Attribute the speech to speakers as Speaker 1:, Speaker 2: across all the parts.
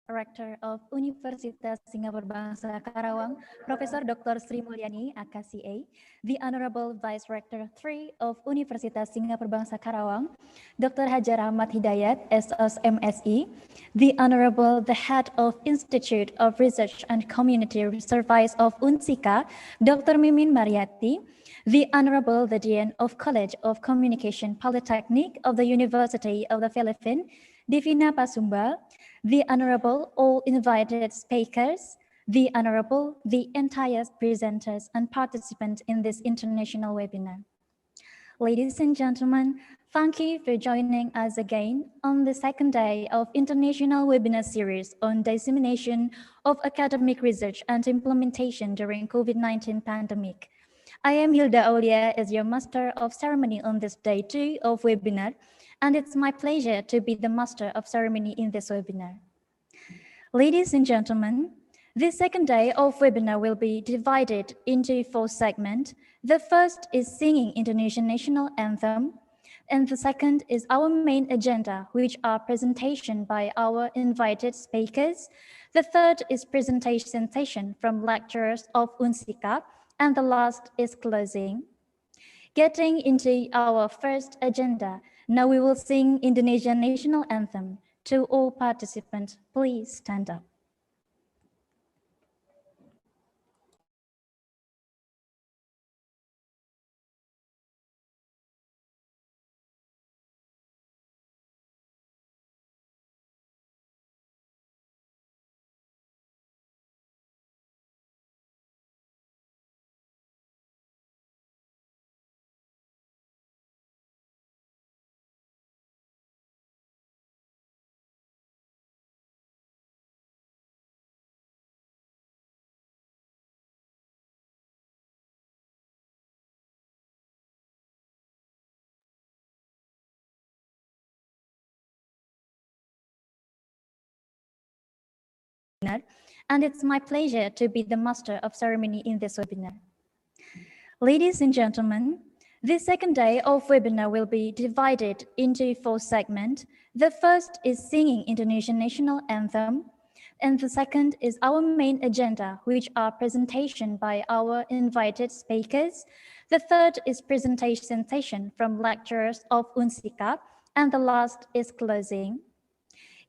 Speaker 1: Rector of Universitas Singaperbangsa Karawang, Professor Dr. Sri Mulyani, AKCA, the Honorable Vice Rector 3 of Universitas Singaperbangsa Karawang, Dr. Hajar Ahmad Hidayat, SSMSE, the Honorable the Head of Institute of Research and Community Service of UNSIKA, Dr. Mimin Mariati, the Honorable the Dean of College of Communication Polytechnic of the University of the Philippines, Divina Pasumba, the Honorable all invited speakers, the Honorable the entire presenters and participants in this international webinar. Ladies and gentlemen, thank you for joining us again on the second day of International Webinar Series on Dissemination of Academic Research and Implementation during COVID-19 pandemic. I am Hilda Aulia as your Master of Ceremony on this day 2 of webinar, and it's my pleasure to be the Master of Ceremony in this webinar. Ladies and gentlemen, this second day of webinar will be divided into 4 segments. The first is singing Indonesian national anthem, and the second is our main agenda, which are presentation by our invited speakers. The third is presentation session from lecturers of UNSIKA, and the last is closing. Getting into our first agenda, now we will sing Indonesian national anthem. To all participants, please stand up. And it's my pleasure to be the Master of Ceremony in this webinar. Ladies and gentlemen, this second day of webinar will be divided into 4 segments. The first is singing Indonesian national anthem, and the second is our main agenda, which are presentation by our invited speakers. The third is presentation session from lecturers of UNSIKA, and the last is closing.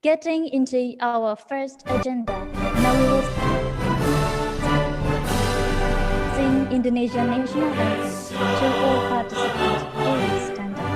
Speaker 1: Getting into our first agenda, now we will sing Indonesian national anthem. To all participants, please stand up.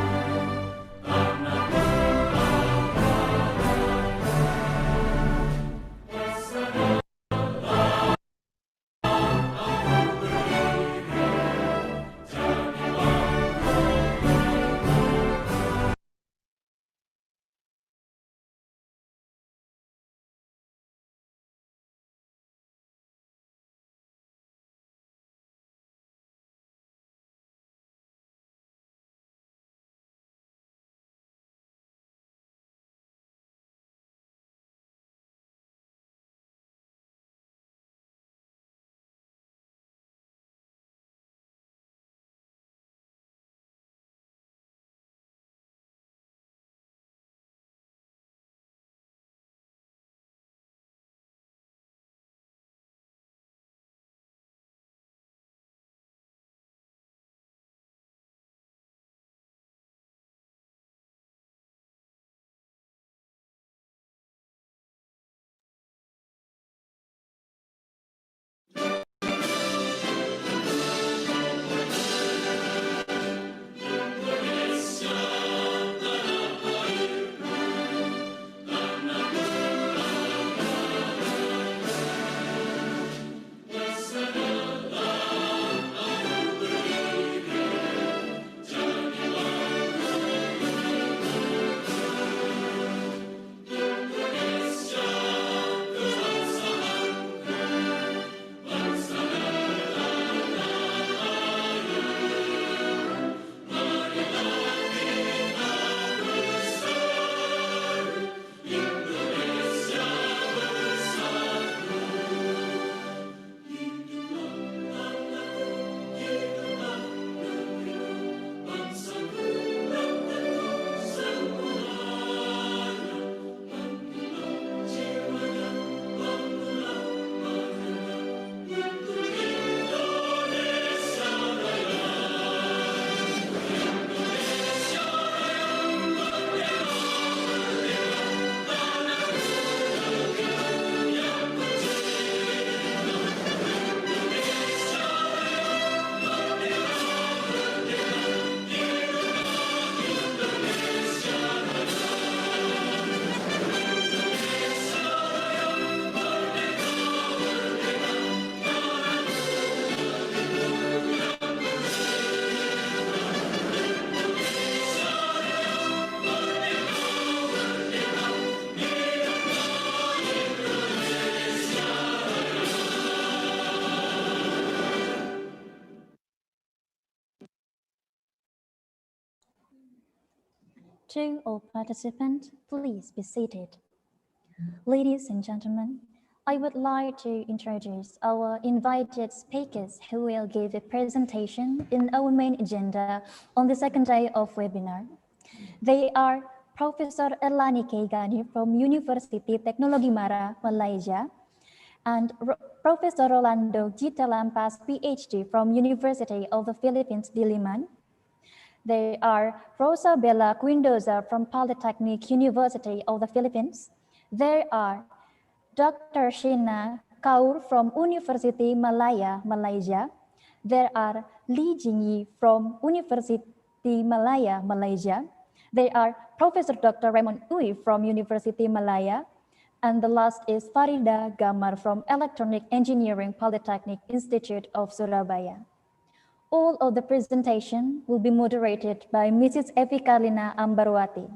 Speaker 1: To all participants, please be seated. Ladies and gentlemen, I would like to introduce our invited speakers who will give a presentation in our main agenda on the second day of webinar. They are Professor Erlani Keigani from University Teknologi Mara, Malaysia, and Professor Rolando Gita Lampas, PhD from University of the Philippines, Diliman. They are Rosa Bella Quindoza from Polytechnic University of the Philippines. There are Dr. Shina Kaur from University Malaya, Malaysia. There are Li Jingyi from University Malaya, Malaysia. There are Professor Dr. Raymond Uy from University Malaya. And the last is Farida Gamar from Electronic Engineering Polytechnic Institute of Surabaya. All of the presentation will be moderated by Mrs. Evi Karlina Ambarwati.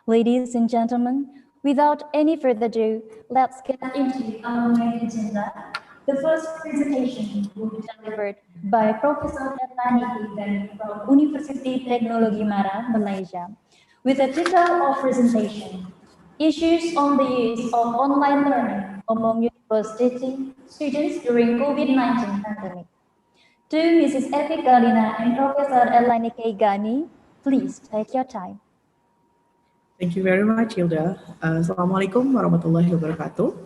Speaker 1: Ladies and gentlemen, without any further ado, let's get into our main agenda. The first presentation will be delivered by Professor Erlani Keigani from University Teknologi Mara, Malaysia, with the title of presentation, Issues on the Use of Online Learning among University Students During COVID-19 Pandemic. To Mrs. Evi Karlina and Professor Erlani Keigani, please take your time.
Speaker 2: Thank you very much, Hilda. Assalamualaikum warahmatullahi wabarakatuh.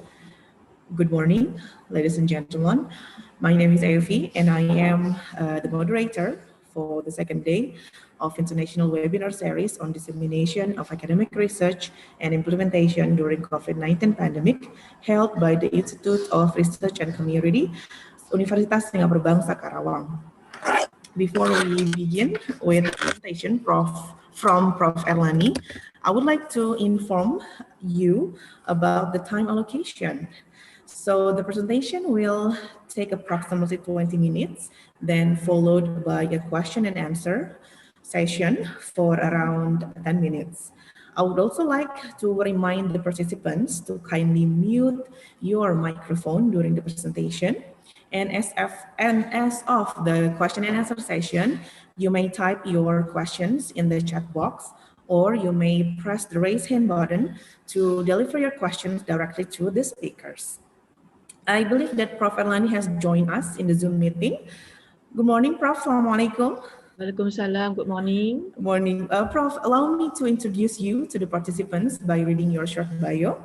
Speaker 2: Good morning, ladies and gentlemen. My name is Evi, and I am the moderator for the second day of International Webinar Series on Dissemination of Academic Research and Implementation during COVID-19 Pandemic, held by the Institute of Research and Community, Universitas Singaperbangsa, Karawang. Before we begin with the presentation from Prof. Erlani, I would like to inform you about the time allocation. So the presentation will take approximately 20 minutes, then followed by a question and answer session for around 10 minutes. I would also like to remind the participants to kindly mute your microphone during the presentation. And as of the question and answer session, you may type your questions in the chat box, or you may press the raise hand button to deliver your questions directly to the speakers. I believe that Prof. Erlani has joined us in the Zoom meeting. Good morning, Prof. Assalamualaikum.
Speaker 3: Waalaikumsalam. Good morning.
Speaker 2: Good morning. Prof, allow me to introduce you to the participants by reading your short bio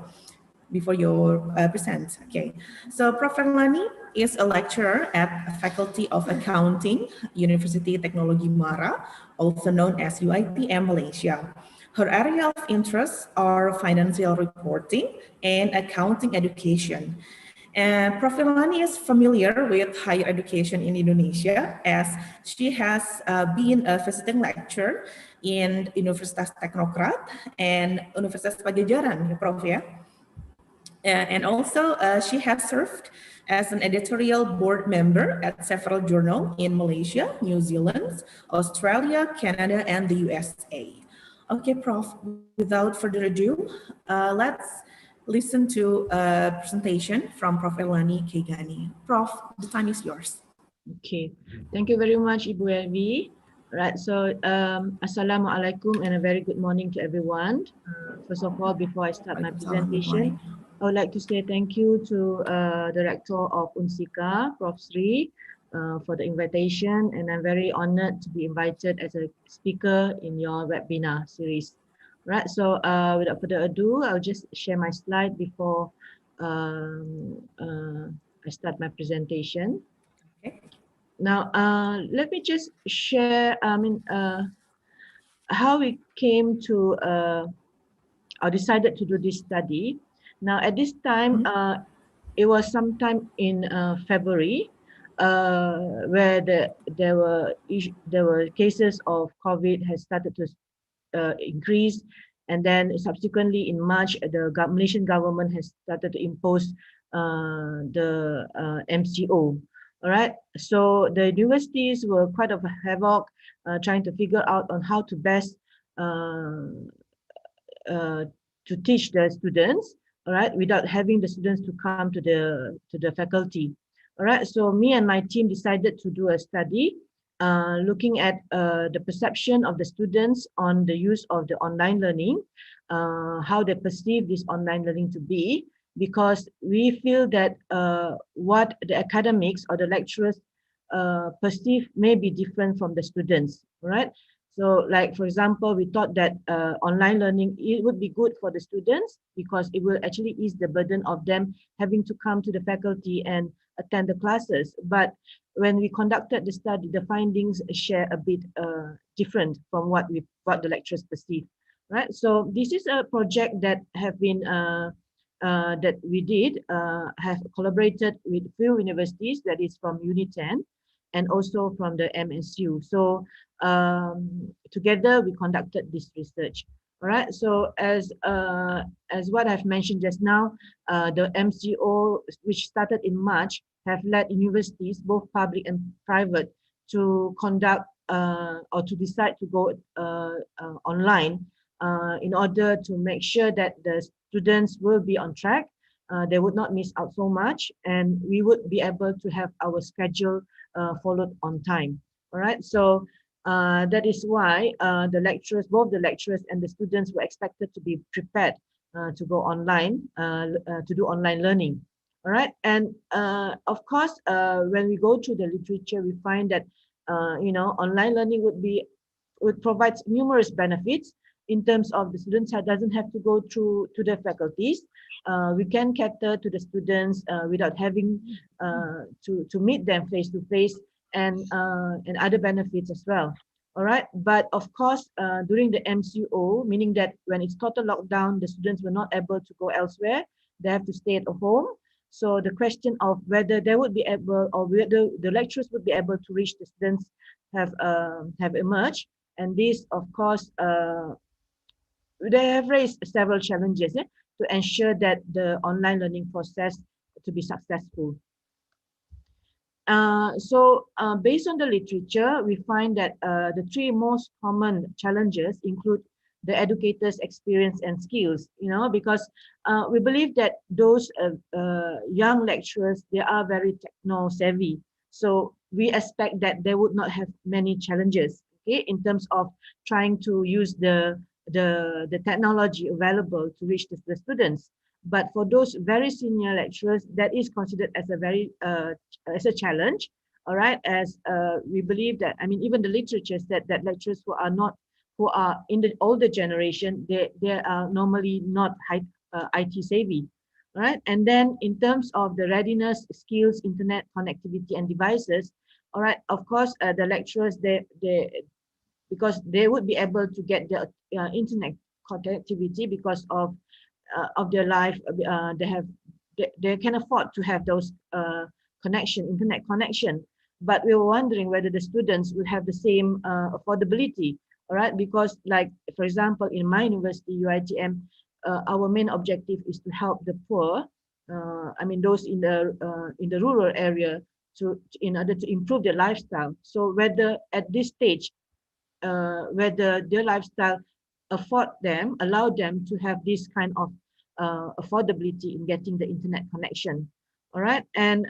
Speaker 2: before you present. Okay, so Prof. Erlani is a lecturer at Faculty of Accounting, University Teknologi Mara, also known as UITM Malaysia. Her area of interest are financial reporting and accounting education. And Prof. Erlani is familiar with higher education in Indonesia, as she has been a visiting lecturer in Universitas Teknokrat and Universitas Pajajaran, Prof. Ya. And also, she has served as an editorial board member at several journals in Malaysia, New Zealand, Australia, Canada, and the USA. Okay, Prof, without further ado, let's listen to a presentation from Prof. Erlani Keigani. Prof, the time is yours.
Speaker 3: Okay, thank you very much, Ibu Evi. Right, so Assalamualaikum and a very good morning to everyone. First of all, before I start my presentation, I would like to say thank you to Director of UNSIKA, Prof. Sri, for the invitation, and I'm very honored to be invited as a speaker in your webinar series. Right, so without further ado, I'll just share my slide before I start my presentation.
Speaker 2: Okay.
Speaker 3: Now, let me just share, how we came to, or decided to do this study. Now, at this time, it was sometime in February, where there were cases of COVID has started to increase, and then subsequently in March, the Malaysian government has started to impose the MCO. All right, so the universities were quite of a havoc, trying to figure out on how to best to teach the students, all right, without having the students to come to the faculty. All right, so me and my team decided to do a study looking at the perception of the students on the use of the online learning, how they perceive this online learning to be, because we feel that what the academics or the lecturers perceive may be different from the students, right? So like, for example, we thought that online learning, it would be good for the students because it will actually ease the burden of them having to come to the faculty and attend the classes. But when we conducted the study, the findings share a bit different from what the lecturers perceive, right? So this is a project that have been that we did have collaborated with few universities, that is from Uni10 and also from the MSU. So together we conducted this research. All right. So as what I've mentioned just now, the MCO, which started in March, have led universities, both public and private, to conduct or to decide to go online in order to make sure that the students will be on track. They would not miss out so much, and we would be able to have our schedule followed on time. All right. So that is why the lecturers, both the lecturers and the students, were expected to be prepared to go online, to do online learning. All right. And of course, when we go to the literature, we find that online learning would provide numerous benefits in terms of the students doesn't have to go through to the faculties. We can cater to the students without having to meet them face to face, and other benefits as well. All right. But of course, during the MCO, meaning that when it's total lockdown, the students were not able to go elsewhere. They have to stay at home. So the question of whether they would be able, or whether the lecturers would be able to reach the students have emerged. And this, of course, they have raised several challenges to ensure that the online learning process to be successful. So based on the literature, we find that the three most common challenges include the educators' experience and skills, because we believe that those young lecturers, they are very techno savvy. So we expect that they would not have many challenges, okay, in terms of trying to use the technology available to reach the students. But for those very senior lecturers, that is considered as a very as a challenge. All right, as we believe that, I mean, even the literature said that lecturers who are in the older generation, they are normally not IT savvy. All right, and then in terms of the readiness, skills, internet connectivity, and devices, all right, of course, the lecturers, because they would be able to get the internet connectivity because of their life, they can afford to have those internet connection. But we were wondering whether the students would have the same affordability. All right, because like, for example, in my university, UiTM, our main objective is to help the poor. I mean, those in the rural area, in order to improve their lifestyle. So whether at this stage, whether their lifestyle allow them to have this kind of affordability in getting the internet connection. All right. And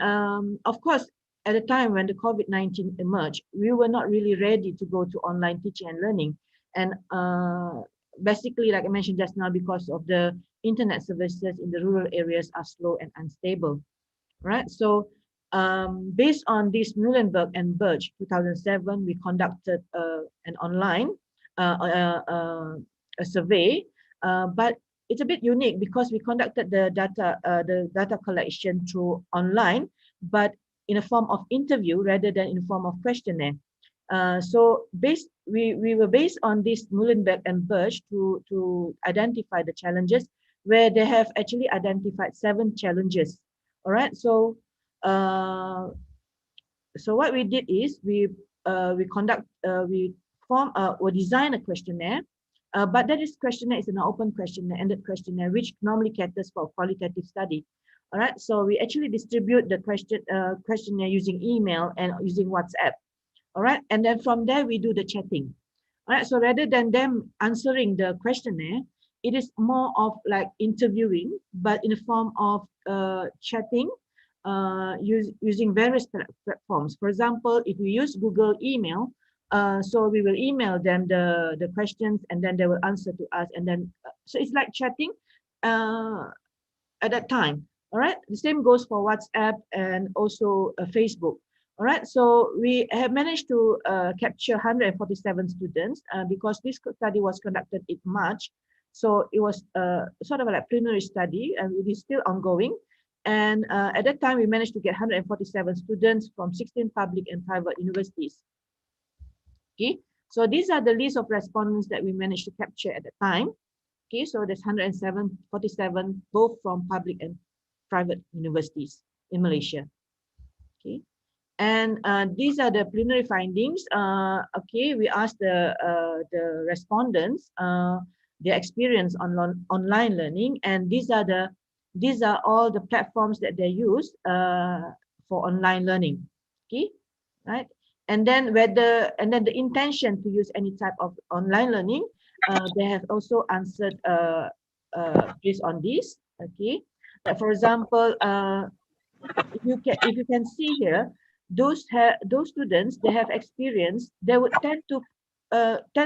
Speaker 3: of course, at the time when the COVID-19 emerged, we were not really ready to go to online teaching and learning. And basically, like I mentioned just now, because of the internet services in the rural areas are slow and unstable. Right. So based on this Muhlenberg and Birch 2007, we conducted an online a survey, but it's a bit unique because we conducted the data collection through online, but in a form of interview rather than in a form of questionnaire. So we were based on this Muhlenberg and Birch to identify the challenges, where they have actually identified 7 challenges. All right. So so what we did is we design a questionnaire, but that questionnaire is an open questionnaire, ended questionnaire, which normally caters for qualitative study. All right, so we actually distribute the questionnaire using email and using WhatsApp. All right, and then from there we do the chatting. All right, so rather than them answering the questionnaire, it is more of like interviewing, but in the form of chatting, using various platforms. For example, if we use Google email, so we will email them the questions, and then they will answer to us, and then so it's like chatting at that time. All right, the same goes for WhatsApp and also Facebook. All right, so we have managed to capture 147 students because this study was conducted in March. So it was sort of like preliminary study, and it is still ongoing. And at that time, we managed to get 147 students from 16 public and private universities. Okay, so these are the list of respondents that we managed to capture at the time. Okay, so there's 147 both from public and private universities in Malaysia. Okay, and these are the preliminary findings. Okay, we asked the respondents their experience on online learning, and these are all the platforms that they use for online learning. Okay, right, and then the intention to use any type of online learning. They have also answered based on this. Okay, like for example, if you can see here, those students, they have experience, they would tend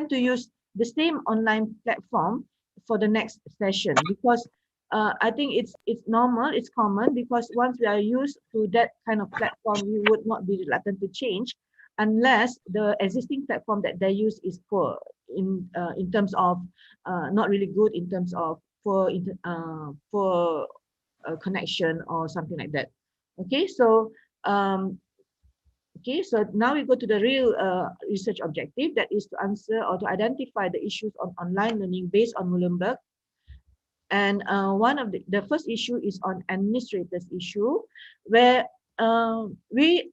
Speaker 3: to use the same online platform for the next session, because I think it's normal, it's common, because once we are used to that kind of platform, we would not be reluctant to change unless the existing platform that they use is poor in terms of not really good in terms of poor connection or something like that. Okay, so okay, so now we go to the real research objective, that is to answer or to identify the issues on online learning based on Muhlenberg. And one of the first issue is on administrators issue, where we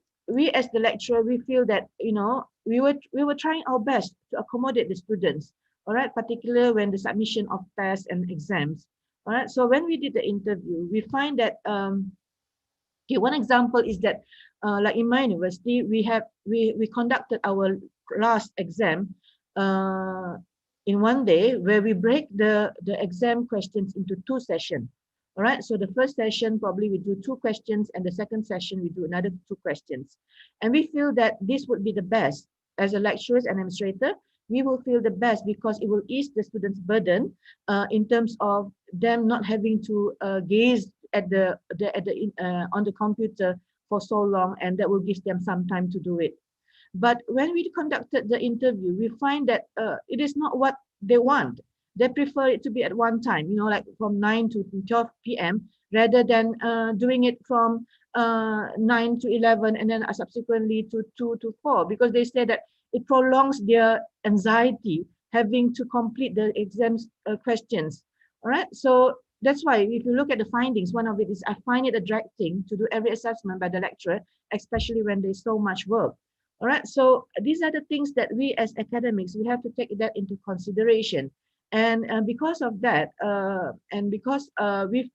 Speaker 3: as the lecturer, we feel that, you know, we were trying our best to accommodate the students, all right, particularly when the submission of tests and exams. All right, so when we did the interview, we find that okay, one example is that like in my university, we conducted our last exam in one day, where we break the exam questions into 2 sessions. All right, so the first session probably we do 2 questions, and the second session we do another 2 questions. And we feel that this would be the best. As a lecturer and administrator, we will feel the best, because it will ease the students' burden in terms of them not having to gaze at on the computer for so long, and that will give them some time to do it. But when we conducted the interview, we find that it is not what they want. They prefer it to be at one time, you know, like from 9 to 12 p.m. rather than doing it from 9 to 11 and then subsequently to 2 to 4, because they say that it prolongs their anxiety having to complete the exams questions. All right, so that's why if you look at the findings, one of it is I find it a drag thing to do every assessment by the lecturer, especially when there's so much work. All right, so these are the things that we as academics, we have to take that into consideration. And because of that, and because we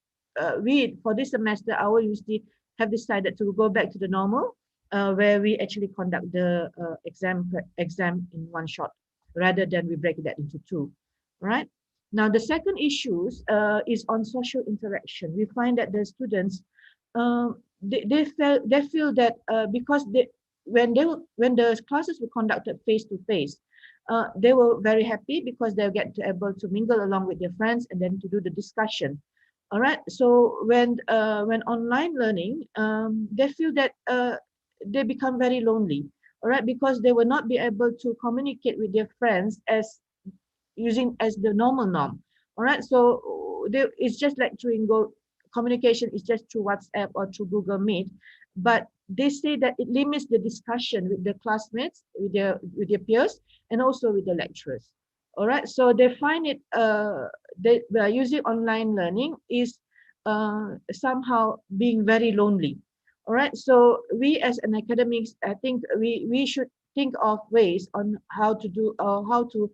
Speaker 3: for this semester, our university have decided to go back to the normal, where we actually conduct the exam in one shot, rather than we break that into 2. Right? Now, the second issue is on social interaction. We find that the students, they feel that because when the classes were conducted face to face, they were very happy because they get to able to mingle along with their friends and then to do the discussion. All right. So when online learning, they feel that they become very lonely. All right, because they will not be able to communicate with their friends as the normal norm. All right, so it's just like communication is just through WhatsApp or through Google Meet, but they say that it limits the discussion with the classmates, with their peers, and also with the lecturers. All right, so they find it using online learning is somehow being very lonely. All right, so we as an academics, I think we should think of ways on how to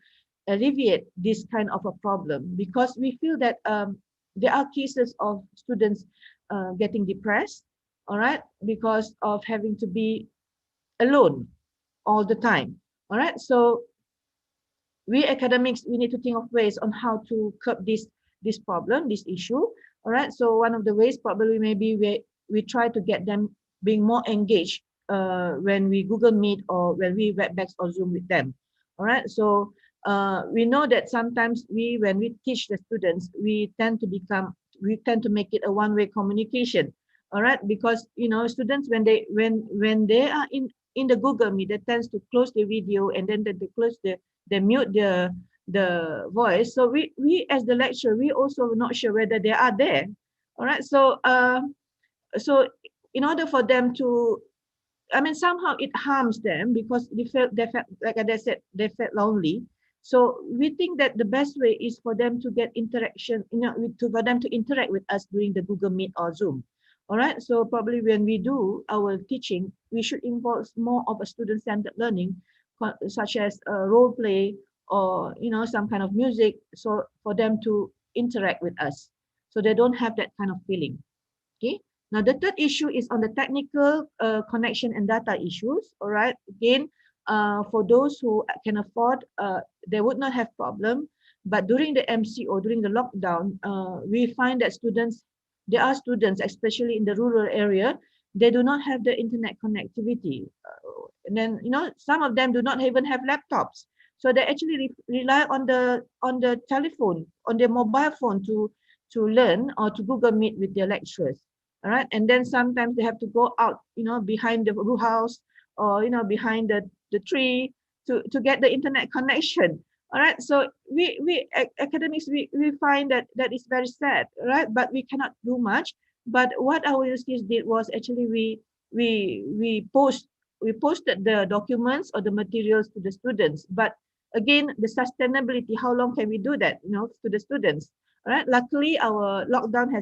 Speaker 3: alleviate this kind of a problem, because we feel that there are cases of students getting depressed, all right, because of having to be alone all the time. All right, so we academics, we need to think of ways on how to curb this problem, this issue. All right, so one of the ways probably maybe we try to get them being more engaged when we Google Meet or when we Webex or Zoom with them. All right. So we know that sometimes when we teach the students, we tend to make it a one-way communication. All right, because students when they are in the Google Meet, they tends to close the video and then they mute the voice. So we as the lecturer, we also not sure whether they are there. All right, so so in order for them to, somehow it harms them because they felt like I said, they felt lonely. So we think that the best way is for them to get interaction, for them to interact with us during the Google Meet or Zoom. All right. So probably when we do our teaching, we should involve more of a student-centered learning, such as role play or some kind of music, so for them to interact with us, so they don't have that kind of feeling. Okay. Now the third issue is on the technical connection and data issues. All right. Again, for those who can afford, they would not have problem. But during the MCO, during the lockdown, we find that there are students, especially in the rural area, they do not have the internet connectivity. And then, some of them do not even have laptops. So they actually rely on the telephone, on their mobile phone to learn or to Google Meet with their lecturers. All right. And then sometimes they have to go out, behind the house or, behind the tree to get the internet connection. All right. So we academics, we find that is very sad, right? But we cannot do much. But what our universities did was actually we posted the documents or the materials to the students. But again, the sustainability, how long can we do that, to the students? All right. Luckily, our lockdown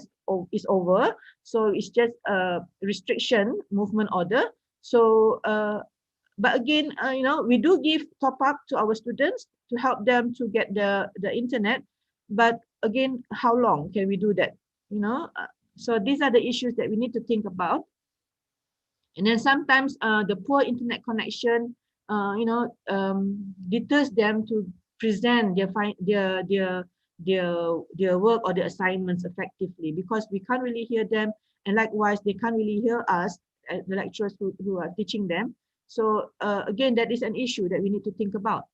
Speaker 3: is over, so it's just a restriction movement order. So but again, we do give top up to our students to help them to get the internet. But again, how long can we do that? So these are the issues that we need to think about. And then sometimes the poor internet connection, deters them to present their work or their assignments effectively, because we can't really hear them, and likewise they can't really hear us, the lecturers who are teaching them. So again, that is an issue that we need to think about.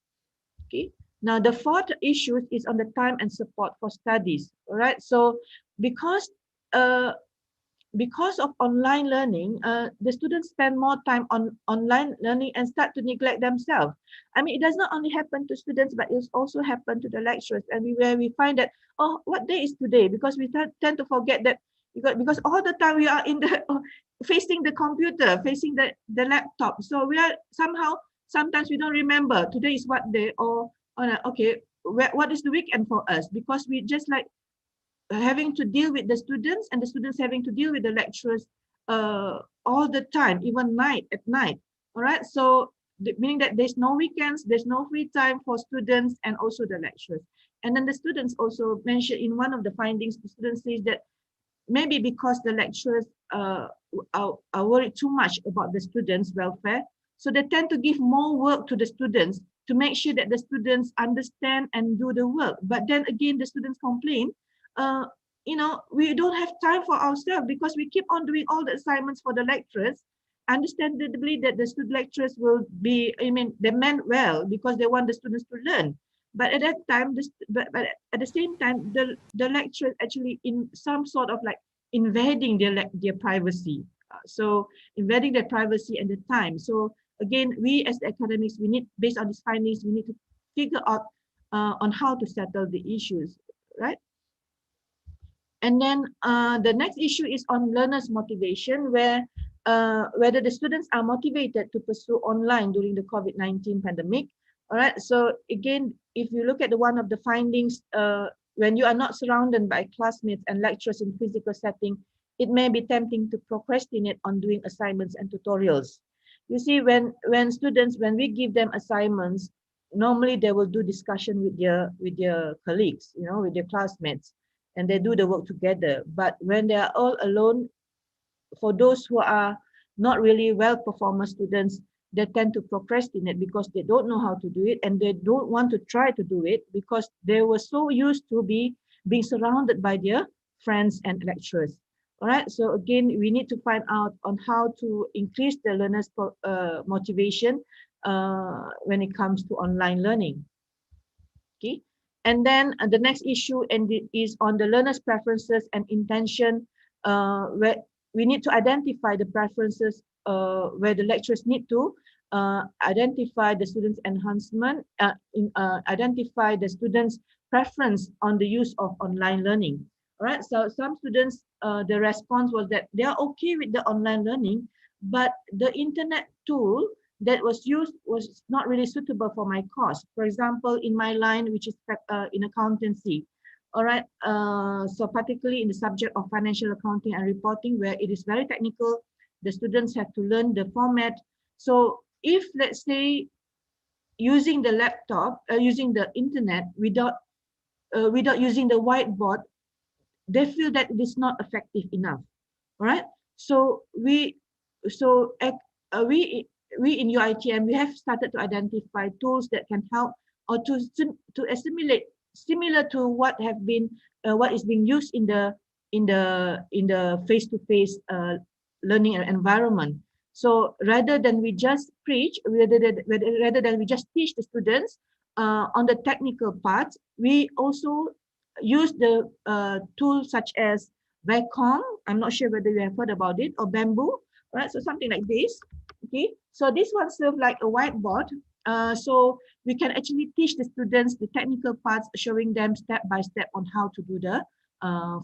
Speaker 3: Okay. Now the fourth issue is on the time and support for studies. All right. So because of online learning, the students spend more time on online learning and start to neglect themselves. It does not only happen to students, but it's also happened to the lecturers. And where we find that, oh, what day is today? Because we tend to forget that, because all the time we are in the facing the computer, facing the laptop. So we are sometimes we don't remember today is what day, or okay, what is the weekend for us? Because we just like having to deal with the students, and the students having to deal with the lecturers all the time, even at night. All right. So meaning that there's no weekends, there's no free time for students and also the lecturers. And then the students also mentioned in one of the findings, the students says that maybe because the lecturers are worried too much about the students' welfare, so they tend to give more work to the students to make sure that the students understand and do the work. But then again, the students complain, we don't have time for ourselves because we keep on doing all the assignments for the lecturers. Understandably, that the student lecturers will be, they meant well because they want the students to learn. But at that time, but at the same time, the lecturers actually in some sort of like invading their privacy. So invading their privacy and the time. So again, we as the academics, we need, based on these findings, we need to figure out on how to settle the issues, right? And then the next issue is on learners' motivation, where whether the students are motivated to pursue online during the COVID-19 pandemic. All right. So again, if you look at one of the findings, when you are not surrounded by classmates and lecturers in physical setting, it may be tempting to procrastinate on doing assignments and tutorials. You see, when we give them assignments, normally they will do discussion with their colleagues, with their classmates, and they do the work together. But when they are all alone, for those who are not really well performer students, they tend to procrastinate because they don't know how to do it, and they don't want to try to do it because they were so used to being surrounded by their friends and lecturers. All right, so again, we need to find out on how to increase the learners' motivation when it comes to online learning. Okay, and then the next issue is on the learners' preferences and intention, where we need to identify the preferences where the lecturers need to identify the students' enhancement, identify the students' preference on the use of online learning. All right, so some students, the response was that they are okay with the online learning, but the internet tool that was used was not really suitable for my course. For example, in my line, which is in accountancy. All right, so particularly in the subject of financial accounting and reporting, where it is very technical, the students have to learn the format. So if, let's say, using the laptop, using the internet without using the whiteboard, they feel that it is not effective enough. All right, so we in UITM, we have started to identify tools that can help or to assimilate similar to what is being used in the face-to-face learning environment. So rather than we just preach, rather than we just teach the students on the technical parts, we also use the tools such as Vacom. I'm not sure whether you have heard about it, or Bamboo. Right, so something like this. Okay, so this one serves like a whiteboard. So we can actually teach the students the technical parts, showing them step by step on how to do the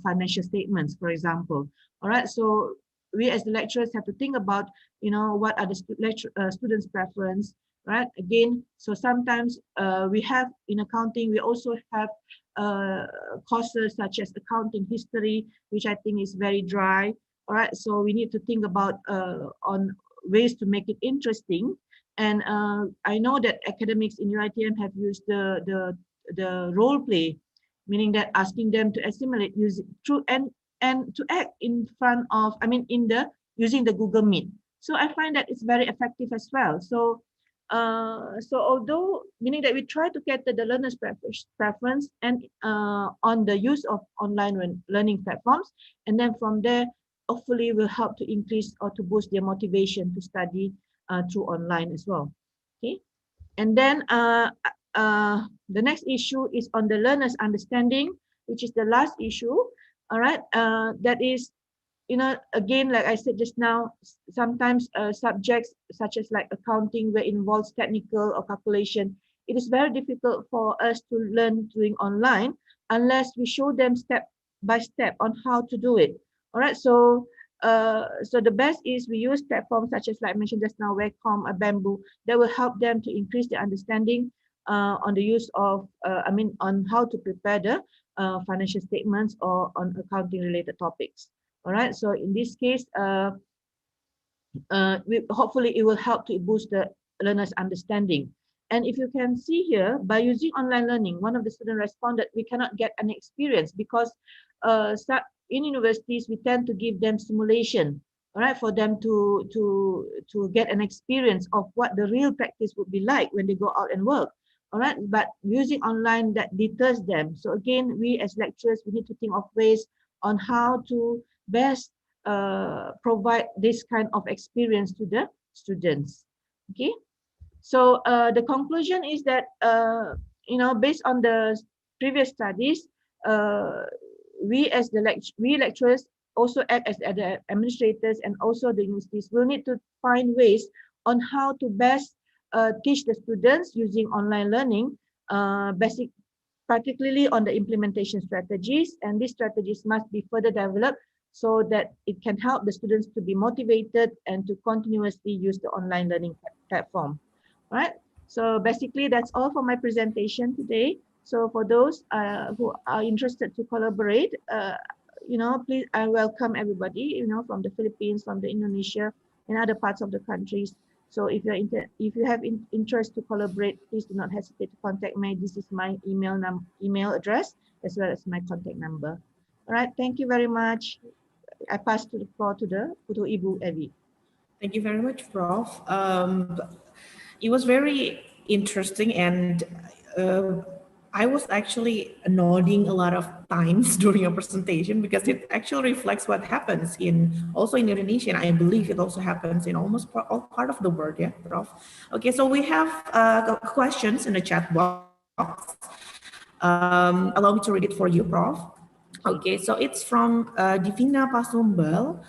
Speaker 3: financial statements, for example. All right, so we as the lecturers have to think about, what are the students' preference, right? Again, so sometimes we have in accounting, we also have courses such as accounting history, which I think is very dry. All right, so we need to think about on ways to make it interesting. And I know that academics in UITM have used the role play, meaning that asking them to assimilate and to act in front of, using the Google Meet. So I find that it's very effective as well. So although meaning that we try to cater the learner's preference and on the use of online learning platforms, and then from there, hopefully will help to increase or to boost their motivation to study through online as well. Okay, and then the next issue is on the learner's understanding, which is the last issue. All right, that is, again, like I said just now, sometimes subjects such as like accounting, where it involves technical or calculation, it is very difficult for us to learn doing online unless we show them step by step on how to do it. All right, so the best is we use platforms such as, like I mentioned just now, Wacom or Bamboo, that will help them to increase their understanding on the use of, on how to prepare the financial statements or on accounting related topics. All right, so in this case, hopefully it will help to boost the learner's understanding. And if you can see here, by using online learning, one of the students responded, we cannot get any experience because in universities, we tend to give them simulation, all right, for them to get an experience of what the real practice would be like when they go out and work. All right, but using online, that deters them. So again, we as lecturers, we need to think of ways on how to best provide this kind of experience to the students. Okay, so the conclusion is that based on the previous studies, we as the lecturers also act as the administrators, and also the universities will need to find ways on how to best teach the students using online learning, particularly on the implementation strategies, and these strategies must be further developed so that it can help the students to be motivated and to continuously use the online learning platform. All right, so basically that's all for my presentation today. So for those who are interested to collaborate, please, I welcome everybody, from the Philippines, from the Indonesia, and other parts of the countries. So if you have interest to collaborate, please do not hesitate to contact me. This is my email address as well as my contact number. All right, thank you very much. I pass the floor to Ibu Evi.
Speaker 2: Thank you very much, Prof. It was very interesting, and I was actually nodding a lot of times during your presentation because it actually reflects what happens also in Indonesia. And I believe it also happens in almost all part of the world, yeah, Prof. Okay, so we have questions in the chat box. Allow me to read it for you, Prof. Okay, so it's from Divina Pasumbal.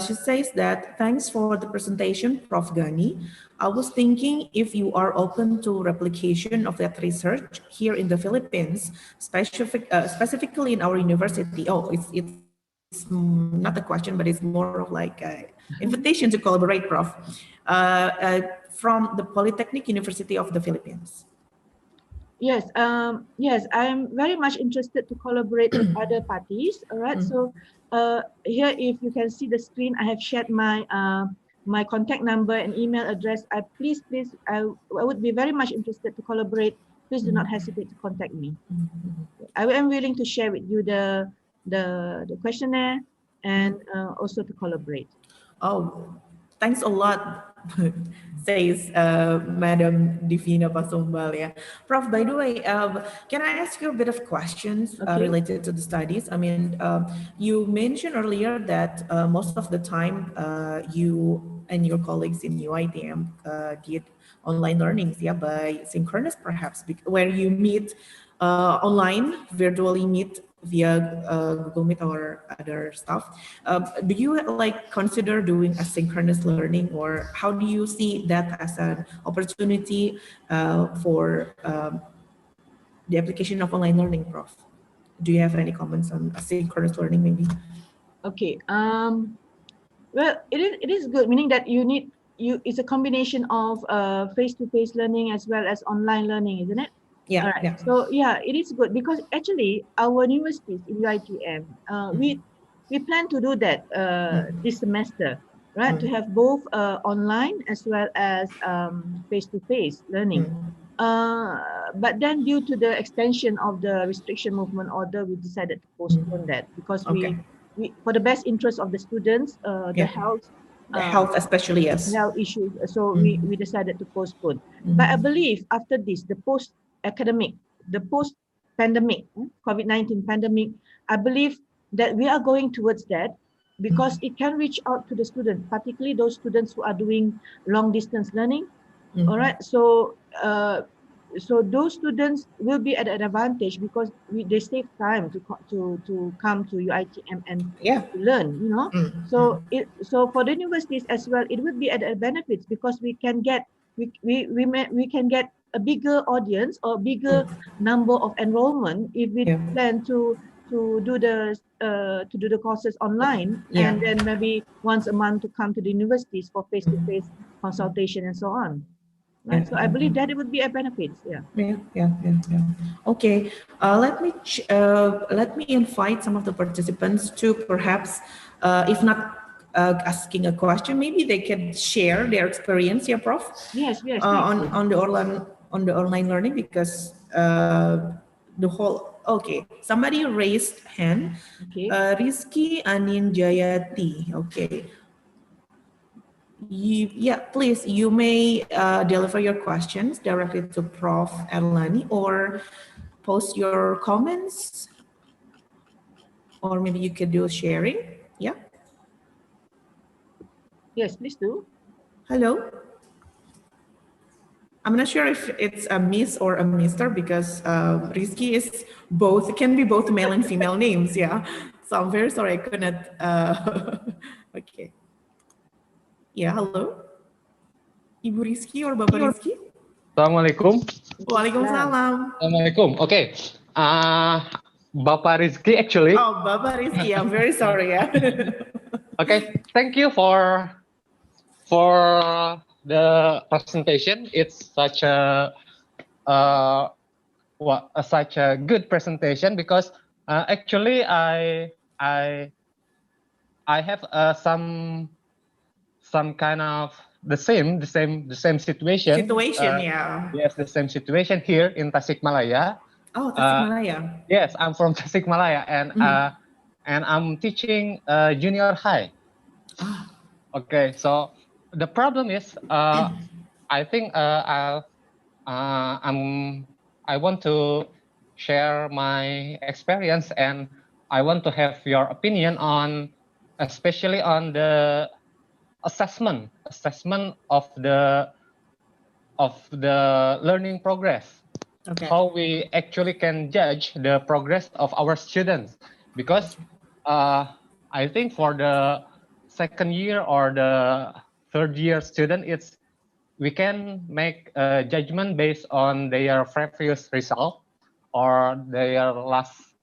Speaker 2: She says that thanks for the presentation, Prof. Gani. I was thinking if you are open to replication of that research here in the Philippines, specifically in our university. Oh, it's not a question, but it's more of like an invitation to collaborate, Prof. From the Polytechnic University of the Philippines.
Speaker 3: Yes, yes, I'm very much interested to collaborate with other parties. All right, so here, if you can see the screen, I have shared my my contact number and email address. I would be very much interested to collaborate. Please do not hesitate to contact me. I am willing to share with you the questionnaire and also to collaborate.
Speaker 2: Oh, thanks a lot, says Madam Divina Pasumbal. Yeah. Prof, by the way, can I ask you a bit of questions related to the studies? I mean, you mentioned earlier that most of the time you and your colleagues in UITM did online learnings, yeah, by synchronous perhaps, where you meet online, virtually meet via Google Meet or other stuff. Do you like consider doing asynchronous learning, or how do you see that as an opportunity for the application of online learning, Prof? Do you have any comments on asynchronous learning, maybe?
Speaker 3: Okay. Well, it is good, meaning that it's a combination of face-to-face learning as well as online learning, isn't it?
Speaker 2: Yeah.
Speaker 3: All right.
Speaker 2: Yeah.
Speaker 3: So yeah, it is good because actually our universities in UITM, we plan to do that this semester, right? To have both online as well as face-to-face learning. But then due to the extension of the restriction movement order, we decided to postpone that because
Speaker 2: Okay.
Speaker 3: we for the best interest of the students, the health,
Speaker 2: the health especially, yes.
Speaker 3: health issues. So we decided to postpone. But I believe after this, the post-academic, the post-pandemic, COVID-19 pandemic, I believe that we are going towards that because it can reach out to the students, particularly those students who are doing long distance learning. All right. So those students will be at an advantage because they save time to come to UITM and to learn, you know. So for the universities as well, it would be at a benefits because we can get we can get a bigger audience or bigger number of enrollment if we plan to do the courses online and then maybe once a month to come to the universities for face-to-face consultation and so on. Right. So I believe that it would be a benefit. Yeah.
Speaker 2: Okay. Let me invite some of the participants to perhaps, if not asking a question, maybe they can share their experience, yeah, Prof.
Speaker 3: Yes.
Speaker 2: On the online learning because the whole. Okay. Somebody raised hand.
Speaker 3: Okay.
Speaker 2: Rizky Aninjayati. Okay. Please, you may deliver your questions directly to Prof. Erlani or post your comments, or maybe you could do sharing. Yeah.
Speaker 3: Yes, please do.
Speaker 2: Hello. I'm not sure if it's a Miss or a Mister because Rizky is both, it can be both male and female names. Yeah. So I'm very sorry I couldn't. Okay. Yeah. Hello. Ibu Rizky or Bapak Rizky?
Speaker 4: Assalamualaikum.
Speaker 2: Waalaikumsalam.
Speaker 4: Assalamualaikum. Okay. Bapak Rizky actually.
Speaker 2: Oh, Bapak Rizky. I'm very sorry. Yeah.
Speaker 4: Okay. Thank you for the presentation. It's such a such a good presentation because actually I have some kind of the same situation.
Speaker 2: Yeah.
Speaker 4: Yes, the same situation here in Tasikmalaya.
Speaker 2: Oh, Tasikmalaya.
Speaker 4: Yes, I'm from Tasikmalaya, and I'm teaching junior high. Okay, so the problem is, I think I want to share my experience, and I want to have your opinion on, especially on the assessment of the learning progress.
Speaker 2: Okay.
Speaker 4: How we actually can judge the progress of our students, because I think for the second year or the third year student, we can make a judgment based on their previous result or their last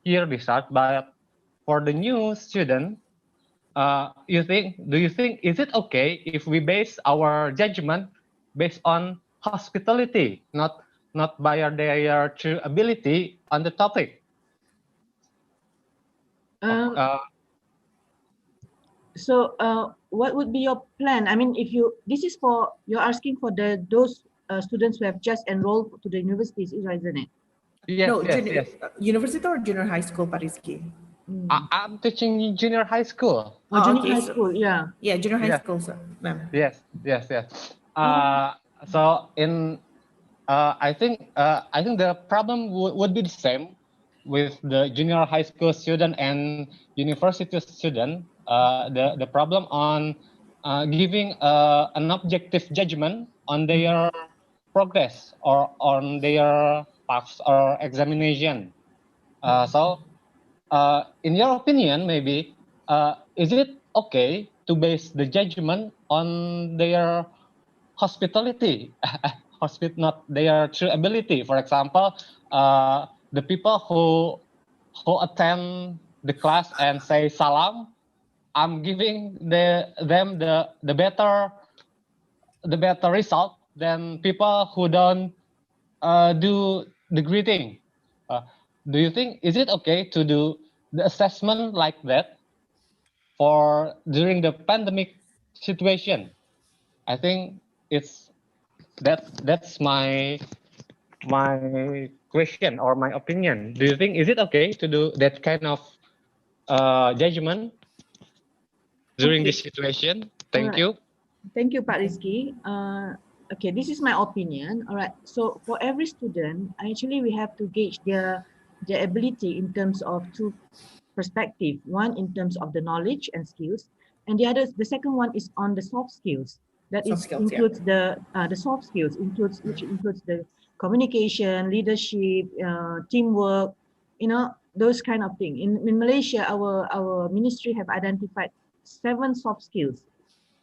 Speaker 4: year result. But for the new student, do you think is it okay if we base our judgment based on hospitality, not by their true ability on the topic?
Speaker 3: So what would be your plan? I mean, if this is for, you're asking for those students who have just enrolled to the universities, isn't it?
Speaker 4: Yes,
Speaker 2: No,
Speaker 4: yes.
Speaker 2: University or junior high school, Pak Rizky?
Speaker 4: I'm teaching junior high school.
Speaker 3: Oh, junior
Speaker 2: okay,
Speaker 3: high school, yeah.
Speaker 2: Yeah, junior high
Speaker 4: Yeah.
Speaker 2: school, sir, ma'am.
Speaker 4: Yes. So I think the problem would be the same with the junior high school student and university student. The problem on giving an objective judgment on their progress or on their paths or examination. So, in your opinion, maybe is it okay to base the judgment on their hospitality, not their true ability? For example, the people who attend the class and say salam, I'm giving them the better result than people who don't do the greeting. Do you think is it okay to do the assessment like that for during the pandemic situation? I think that's my question or my opinion. Do you think is it okay to do that kind of judgment during this situation? Thank you.
Speaker 3: Thank you, Pak Rizky. Okay, this is my opinion. All right. So for every student, actually we have to gauge their ability in terms of two perspective. One in terms of the knowledge and skills, and the second one is on the soft skills. That includes the soft skills, which includes the communication, leadership, teamwork, those kind of thing. In Malaysia, our ministry have identified 7 soft skills.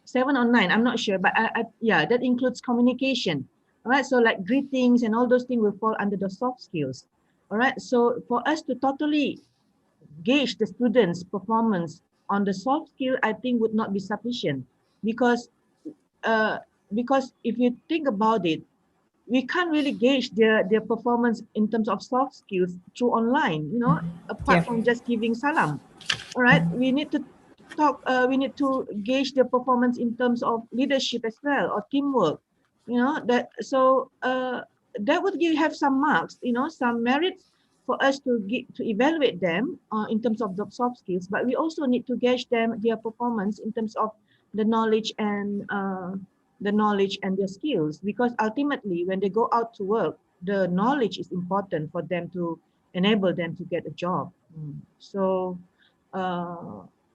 Speaker 3: 7 or 9, I'm not sure, but yeah, that includes communication. All right, so like greetings and all those things will fall under the soft skills. All right, so for us to totally gauge the students' performance on the soft skill, I think would not be sufficient, because if you think about it, we can't really gauge their performance in terms of soft skills through online, apart from just giving salam. All right, we need to gauge their performance in terms of leadership as well, or teamwork, that would have some marks, some merits for us to evaluate them in terms of the soft skills. But we also need to gauge their performance in terms of the knowledge and their skills, because ultimately when they go out to work, the knowledge is important for them to enable them to get a job. So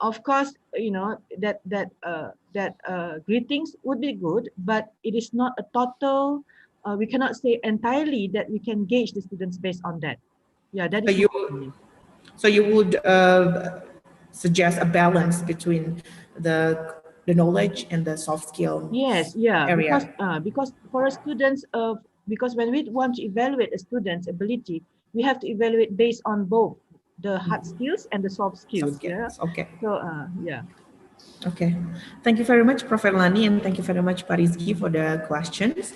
Speaker 3: of course, that greetings would be good, but it is not a total. We cannot say entirely that we can gauge the students based on that. Yeah, that is.
Speaker 2: So you would suggest a balance between the knowledge and the soft skill.
Speaker 3: Yes, yeah,
Speaker 2: area.
Speaker 3: Because for a students, because when we want to evaluate a student's ability, we have to evaluate based on both the hard skills and the soft skills. Yeah.
Speaker 2: Okay.
Speaker 3: So yeah.
Speaker 2: Okay. Thank you very much, Prof. Erlani, and thank you very much, Pak Rizky, for the questions.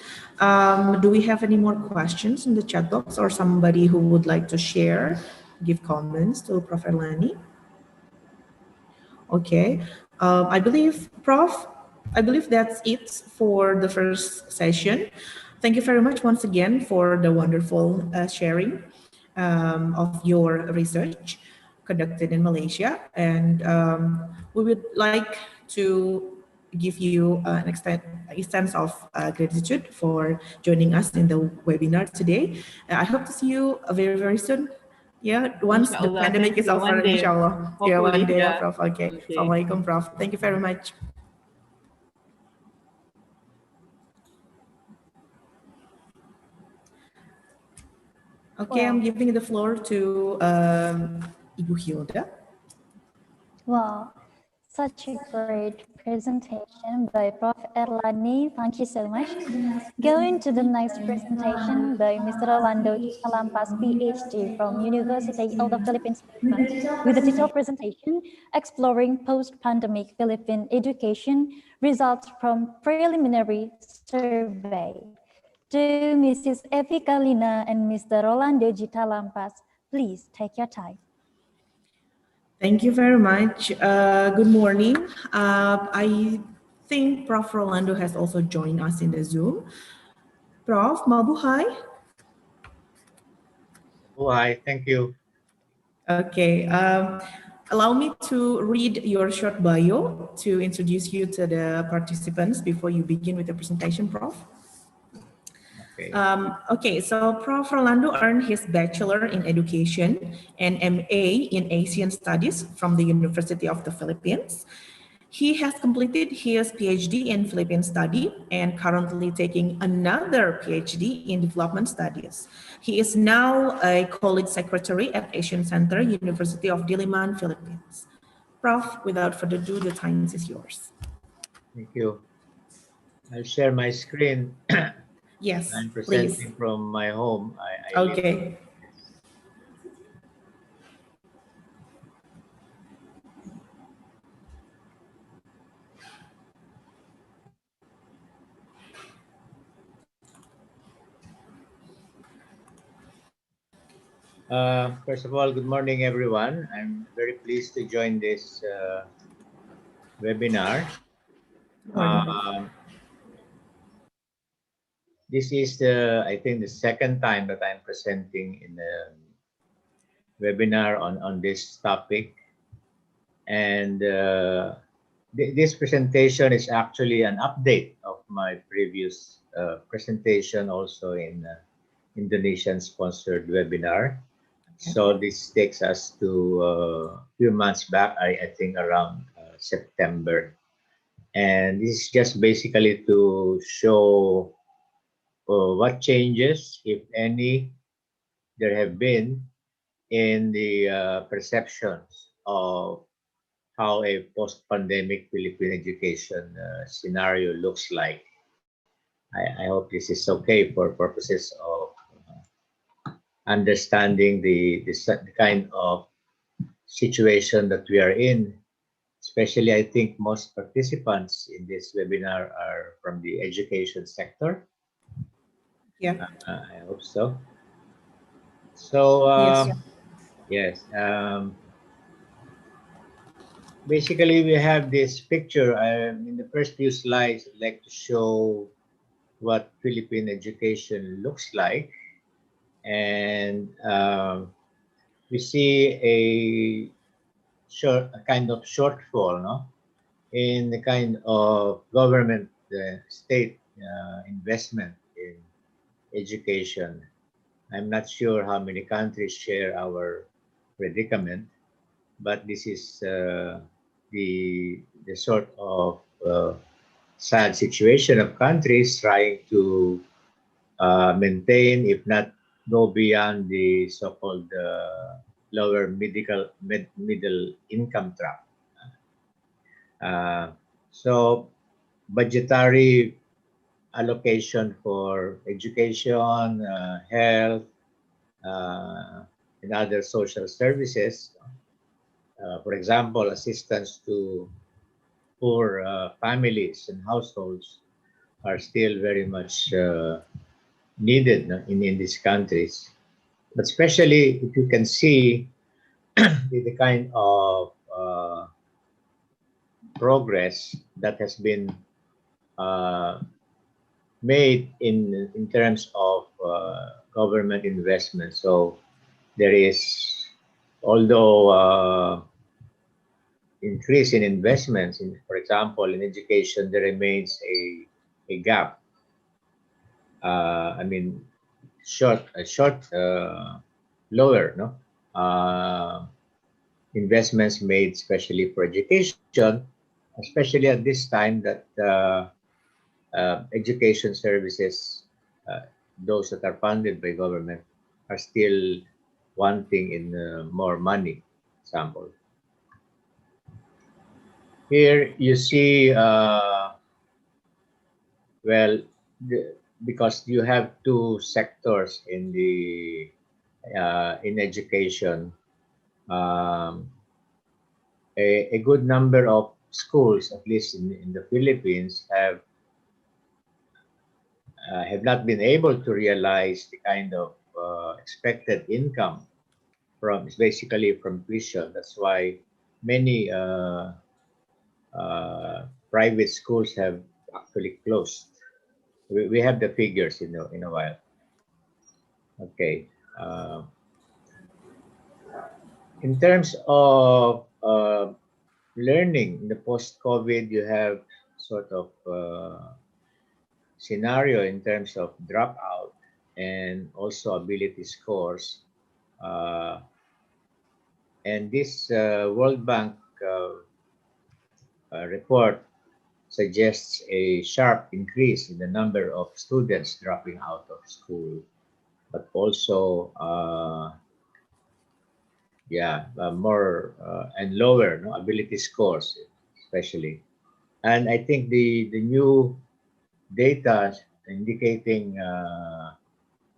Speaker 2: Do we have any more questions in the chat box, or somebody who would like to share, give comments to Prof. Erlani? Okay. I believe that's it for the first session. Thank you very much once again for the wonderful sharing of your research conducted in Malaysia. And we would like to give you a sense of gratitude for joining us in the webinar today. I hope to see you very, very soon. Yeah, once the
Speaker 3: Inshallah.
Speaker 2: pandemic is over, inshallah. Yeah, one day, yeah, Prof. Okay. Assalamualaikum, Prof. Thank you very much. Okay, I'm giving the floor to Ibu Hilda.
Speaker 1: Wow, such a great presentation by Prof. Erlani. Thank you so much. Going to the next presentation by Mr. Orlando Talampas, PhD from University of the Philippines with a detailed presentation exploring post-pandemic Philippine education results from preliminary survey. To Mrs. Evi Kalina and Mr. Rolando G. Talampas, please take your time.
Speaker 2: Thank you very much. Good morning. I think Prof. Rolando has also joined us in the Zoom. Prof, mabuhay.
Speaker 5: Hi, thank you.
Speaker 2: Okay. Allow me to read your short bio to introduce you to the participants before you begin with the presentation, Prof. Okay, so Prof. Rolando earned his Bachelor in Education and MA in Asian Studies from the University of the Philippines. He has completed his PhD in Philippine Study and currently taking another PhD in Development Studies. He is now a College Secretary at Asian Center, University of Diliman, Philippines. Prof, without further ado, the time is yours.
Speaker 5: Thank you. I'll share my screen.
Speaker 2: Yes,
Speaker 5: I'm presenting from my home.
Speaker 2: Okay.
Speaker 5: First of all, good morning, everyone. I'm very pleased to join this webinar. This is I think the second time that I'm presenting in a webinar on this topic. And this presentation is actually an update of my previous presentation also in Indonesian-sponsored webinar. So this takes us to a few months back, I think around September. And this is just basically to show what changes, if any, there have been in the perceptions of how a post-pandemic Philippine education scenario looks like. I hope this is okay for purposes of understanding the kind of situation that we are in. Especially, I think most participants in this webinar are from the education sector.
Speaker 2: Yeah.
Speaker 5: I hope so. So, yes. Basically, we have this picture. In the first few slides, I'd like to show what Philippine education looks like. And we see a kind of shortfall, no, in the kind of government state investment in education. I'm not sure how many countries share our predicament, but this is the sort of sad situation of countries trying to maintain, if not go beyond the so-called lower middle income trap. So budgetary allocation for education, health, and other social services, for example, assistance to poor families and households, are still very much needed in these countries. But especially if you can see the kind of progress that has been made in terms of government investment. So there is, although increase in investments, in, for example, in education, there remains a gap. I mean, lower, no? Investments made especially for education, especially at this time that education services, those that are funded by government, are still wanting in more money. Example. Here you see, well, because you have two sectors in the in education, a good number of schools, at least in the Philippines, have not been able to realize the kind of expected income from, basically from tuition. That's why many private schools have actually closed. We have the figures in a while. Okay. In terms of learning in the post-COVID, you have sort of scenario in terms of dropout and also ability scores. And this World Bank report suggests a sharp increase in the number of students dropping out of school, but also more and lower, no, ability scores especially. And I think the new data indicating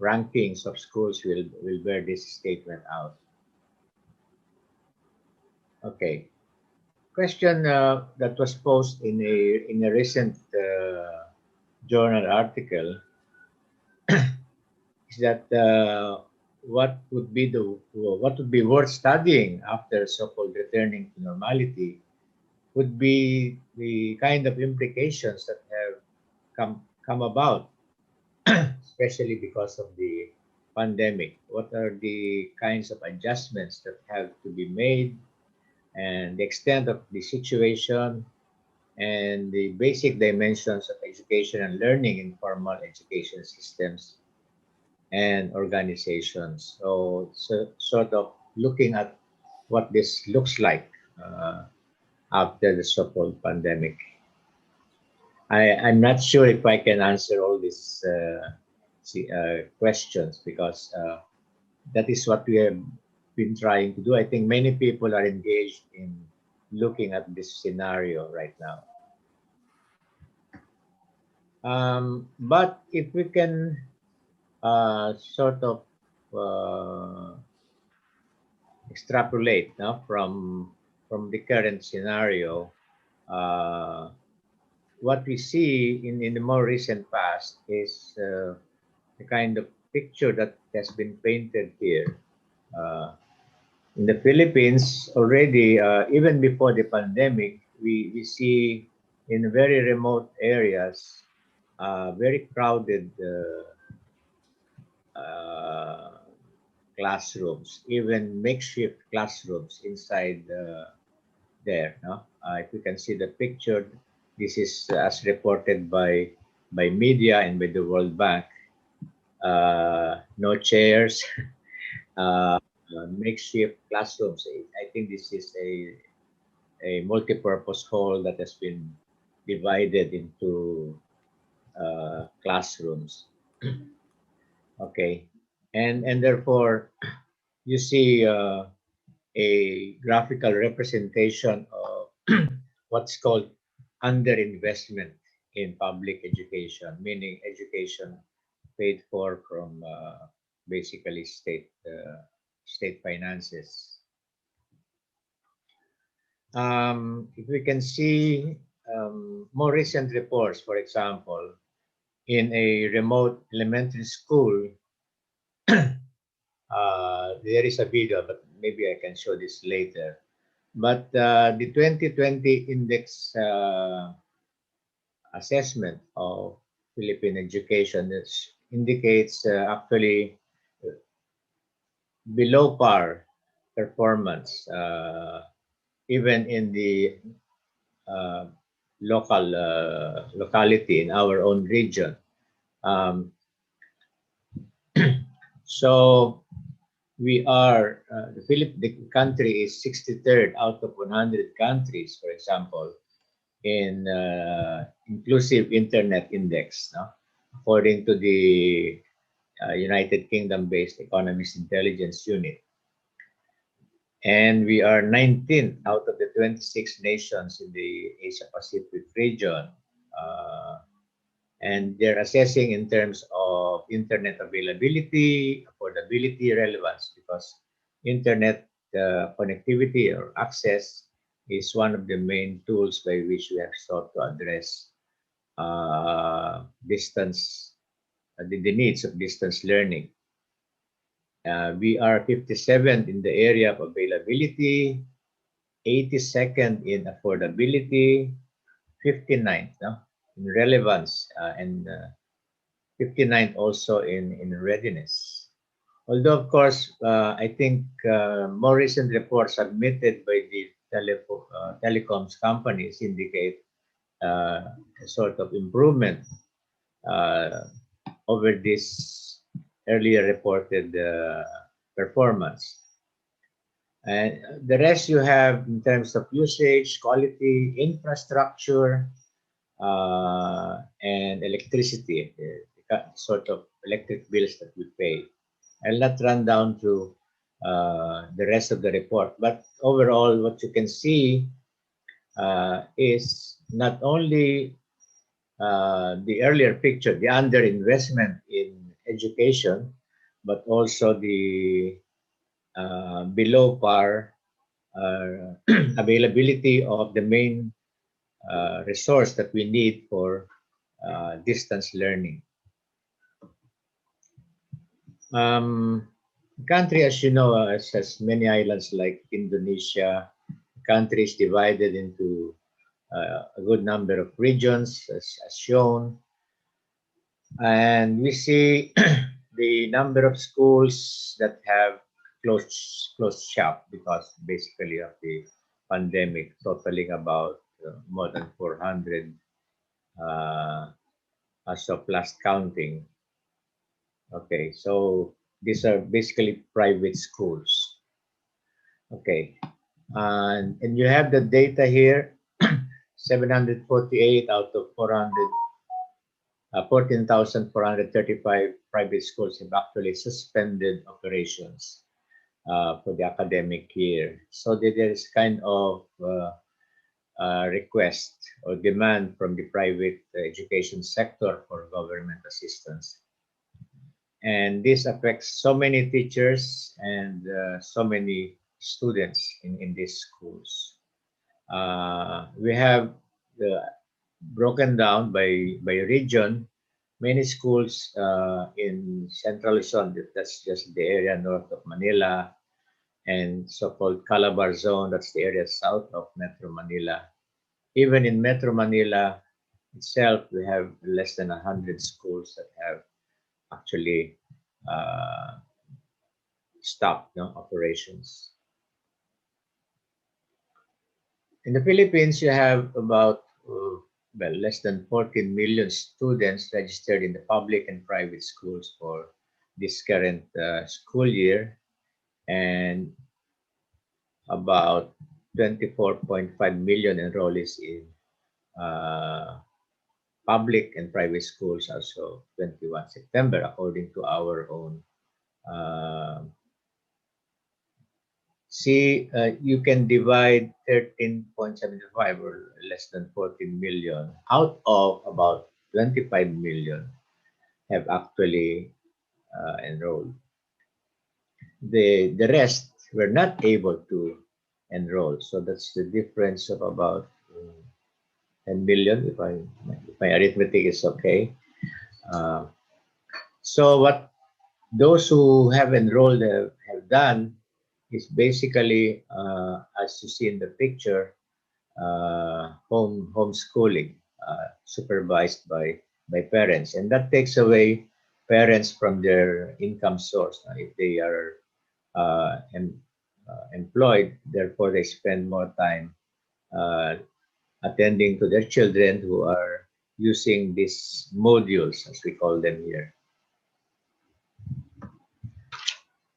Speaker 5: rankings of schools will bear this statement out. Okay. Question that was posed in a recent journal article is that what would be worth studying after so-called returning to normality would be the kind of implications that have come about, especially because of the pandemic. What are the kinds of adjustments that have to be made, and the extent of the situation, and the basic dimensions of education and learning in formal education systems and organizations. So sort of looking at what this looks like after the so-called pandemic. I'm not sure if I can answer all these questions, because that is what we have been trying to do. I think many people are engaged in looking at this scenario right now. But if we can sort of extrapolate now from the current scenario, what we see in the more recent past is the kind of picture that has been painted here. In the Philippines already, even before the pandemic, we see in very remote areas very crowded classrooms, even makeshift classrooms inside there. No? If you can see the picture, this is as reported by media and by the World Bank. No chairs, makeshift classrooms. I think this is a multi-purpose hall that has been divided into classrooms. Okay, and therefore you see a graphical representation of what's called underinvestment in public education, meaning education paid for from basically state finances. If we can see more recent reports, for example, in a remote elementary school, there is a video, but maybe I can show this later. But the 2020 index assessment of Philippine education indicates actually below par performance even in the locality in our own region. Um, so we are the country is 63rd out of 100 countries, for example, in inclusive internet index, no? According to the United Kingdom-based Economist Intelligence Unit. And we are 19th out of the 26 nations in the Asia Pacific region. And they're assessing in terms of internet availability, affordability, relevance, because internet connectivity or access is one of the main tools by which we have sought to address the needs of distance learning. We are 57th in the area of availability, 82nd in affordability, 59th, no? In relevance, and 59th also in readiness. Although, of course, I think more recent reports submitted by the telecoms companies indicate a sort of improvement over this earlier reported performance. And the rest you have in terms of usage, quality, infrastructure, and electricity, the sort of electric bills that we pay. I'll not run down through the rest of the report, but overall, what you can see is not only the earlier picture, the underinvestment in education, but also the below par availability of the main resource that we need for distance learning. Country, as you know, has many islands like Indonesia. The country is divided into a good number of regions, as shown. And we see the number of schools that have closed shop because basically of the pandemic, totaling about more than 400 as of last counting. Okay, so these are basically private schools. Okay, and you have the data here. 748 out of 14,435 private schools have actually suspended operations for the academic year. So there is kind of request or demand from the private education sector for government assistance. And this affects so many teachers and so many students in these schools. We have broken down by region. Many schools in Central Luzon, that's just the area north of Manila, and so-called Calabar Zone, that's the area south of Metro Manila. Even in Metro Manila itself, we have less than 100 schools that have actually stopped operations. In the Philippines, you have about less than 14 million students registered in the public and private schools for this current school year, and about 24.5 million enrollees in public and private schools as of 21 September, according to our own. You can divide 13.75 or less than 14 million out of about 25 million have actually enrolled. The rest were not able to enroll. So that's the difference of about 10 million, if my arithmetic is okay. So what those who have enrolled have done is basically, as you see in the picture, homeschooling, supervised by parents, and that takes away parents from their income source. If they are employed. Therefore, they spend more time uh, attending to their children who are using these modules, as we call them here.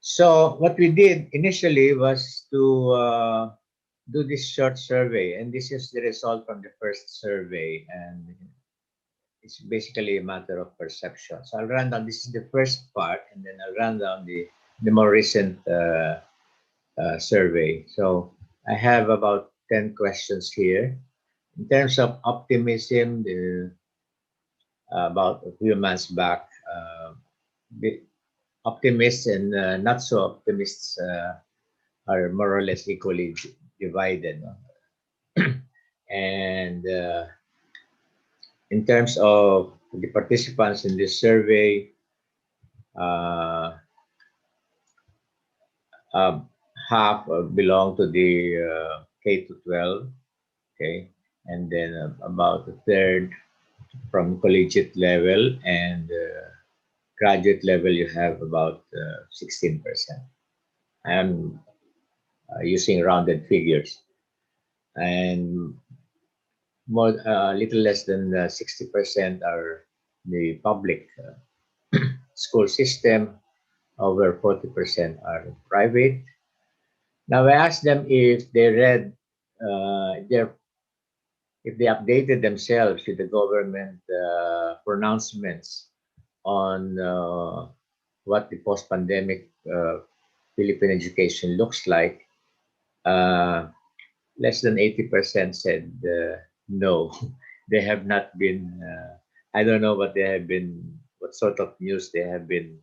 Speaker 5: So what we did initially was to do this short survey, and this is the result from the first survey, and it's basically a matter of perception. So I'll run down, this is the first part, and then I'll run down the more recent survey. So I have about 10 questions here. In terms of optimism, about a few months back, the optimists and not so optimists are more or less equally divided. No? And in terms of the participants in this survey, uh, half belong to the K to 12, okay, and then about a third from collegiate level, and graduate level you have about 16%. I am using rounded figures, and more little less than 60% are the public school system. Over 40% are private. Now I asked them if they read if they updated themselves with the government pronouncements on what the post-pandemic Philippine education looks like. Less than 80% said no. They have not been. I don't know what they have been, what sort of news they have been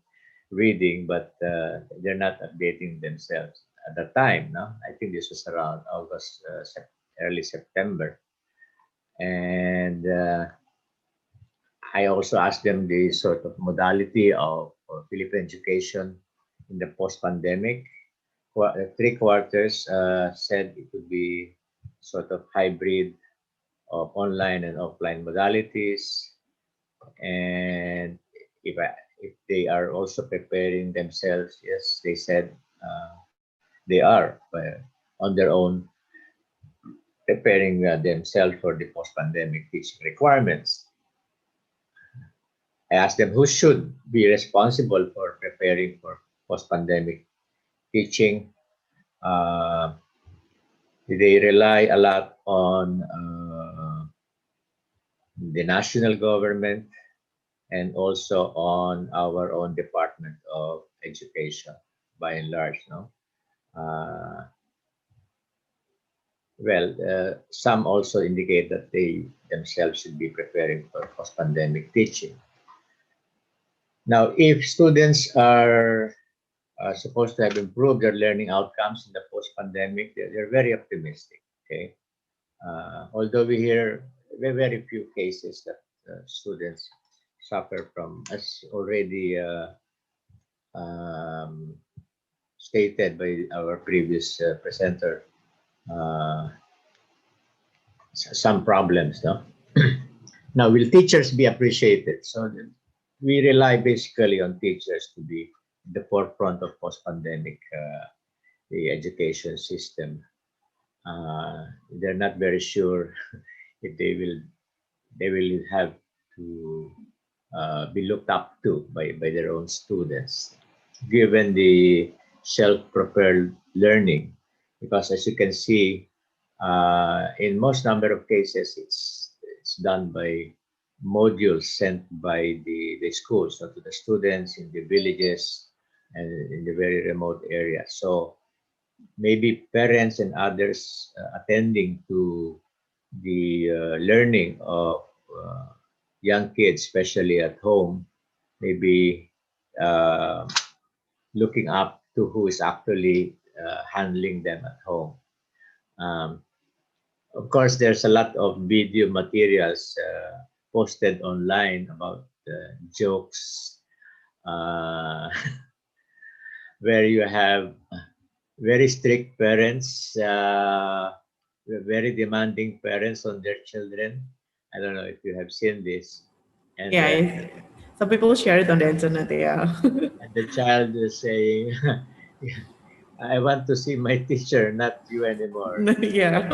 Speaker 5: reading, but they're not updating themselves at the time. No, I think this was around August, early September, and I also asked them the sort of modality of Philippine education in the post-pandemic. Three quarters said it would be sort of hybrid of online and offline modalities, and if they are also preparing themselves, yes, they said they are on their own preparing themselves for the post-pandemic teaching requirements. I asked them who should be responsible for preparing for post-pandemic teaching. They rely a lot on the national government and also on our own Department of Education, by and large. No, some also indicate that they themselves should be preparing for post-pandemic teaching. Now, if students are supposed to have improved their learning outcomes in the post-pandemic, they're very optimistic. Okay, although we hear very few cases that students suffer from, as already stated by our previous presenter, some problems. No? Now, will teachers be appreciated? So we rely basically on teachers to be the forefront of post-pandemic the education system. They're not very sure if they will have to be looked up to by their own students, given the self-propelled learning. Because as you can see, in most number of cases, it's done by modules sent by the schools, so to the students in the villages and in the very remote areas. So maybe parents and others attending to the learning of young kids, especially at home, maybe looking up to who is actually handling them at home. Of course, there's a lot of video materials posted online about jokes, where you have very strict parents, very demanding parents on their children. I don't know if you have seen this. And
Speaker 2: yeah, some people share it on the internet. Yeah.
Speaker 5: and the child is saying, I want to see my teacher, not you anymore.
Speaker 2: Yeah.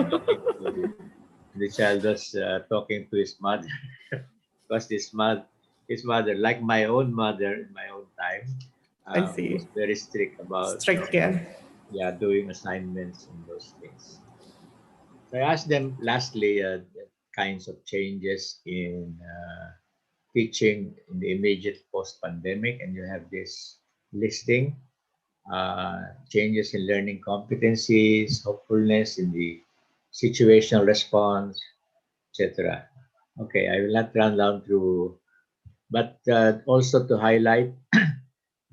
Speaker 5: The child was talking to his mother because his mother, like my own mother in my own time,
Speaker 2: I
Speaker 5: was
Speaker 2: see.
Speaker 5: very strict about
Speaker 2: Strict, yeah.
Speaker 5: doing assignments and those things. So I asked them lastly the kinds of changes in teaching in the immediate post-pandemic, and you have this listing, changes in learning competencies, hopefulness in the situational response, etc. Okay, I will not run down through, but also to highlight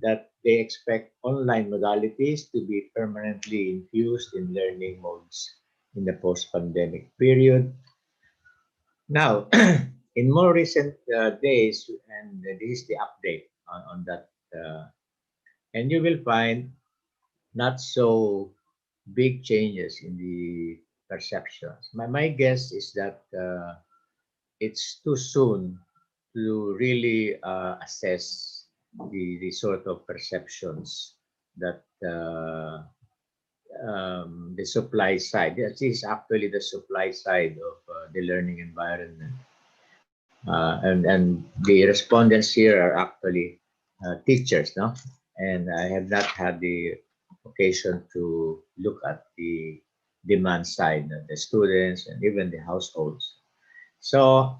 Speaker 5: that they expect online modalities to be permanently infused in learning modes in the post-pandemic period. Now, in more recent days, and this is the update on that, and you will find not so big changes in the perceptions. My guess is that it's too soon to really assess the sort of perceptions that the supply side. This is actually the supply side of the learning environment. And the respondents here are actually teachers, no? And I have not had the occasion to look at the demand side, the students and even the households. So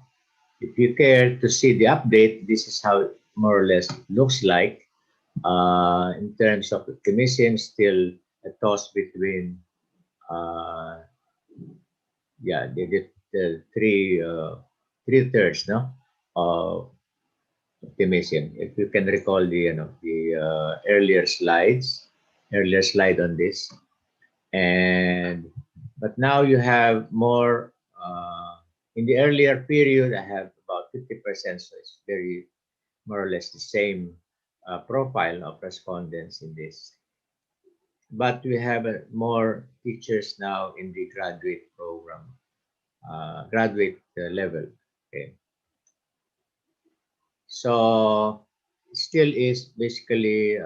Speaker 5: if you care to see the update, this is how it more or less looks like. In terms of optimism, still a toss between uh, the three thirds, no, of optimism. If you can recall the earlier slide on this, and but now you have more. In the earlier period, I have about 50%, so it's very more or less the same profile of respondents in this. But we have more teachers now in the graduate program, graduate level. Okay. So still is basically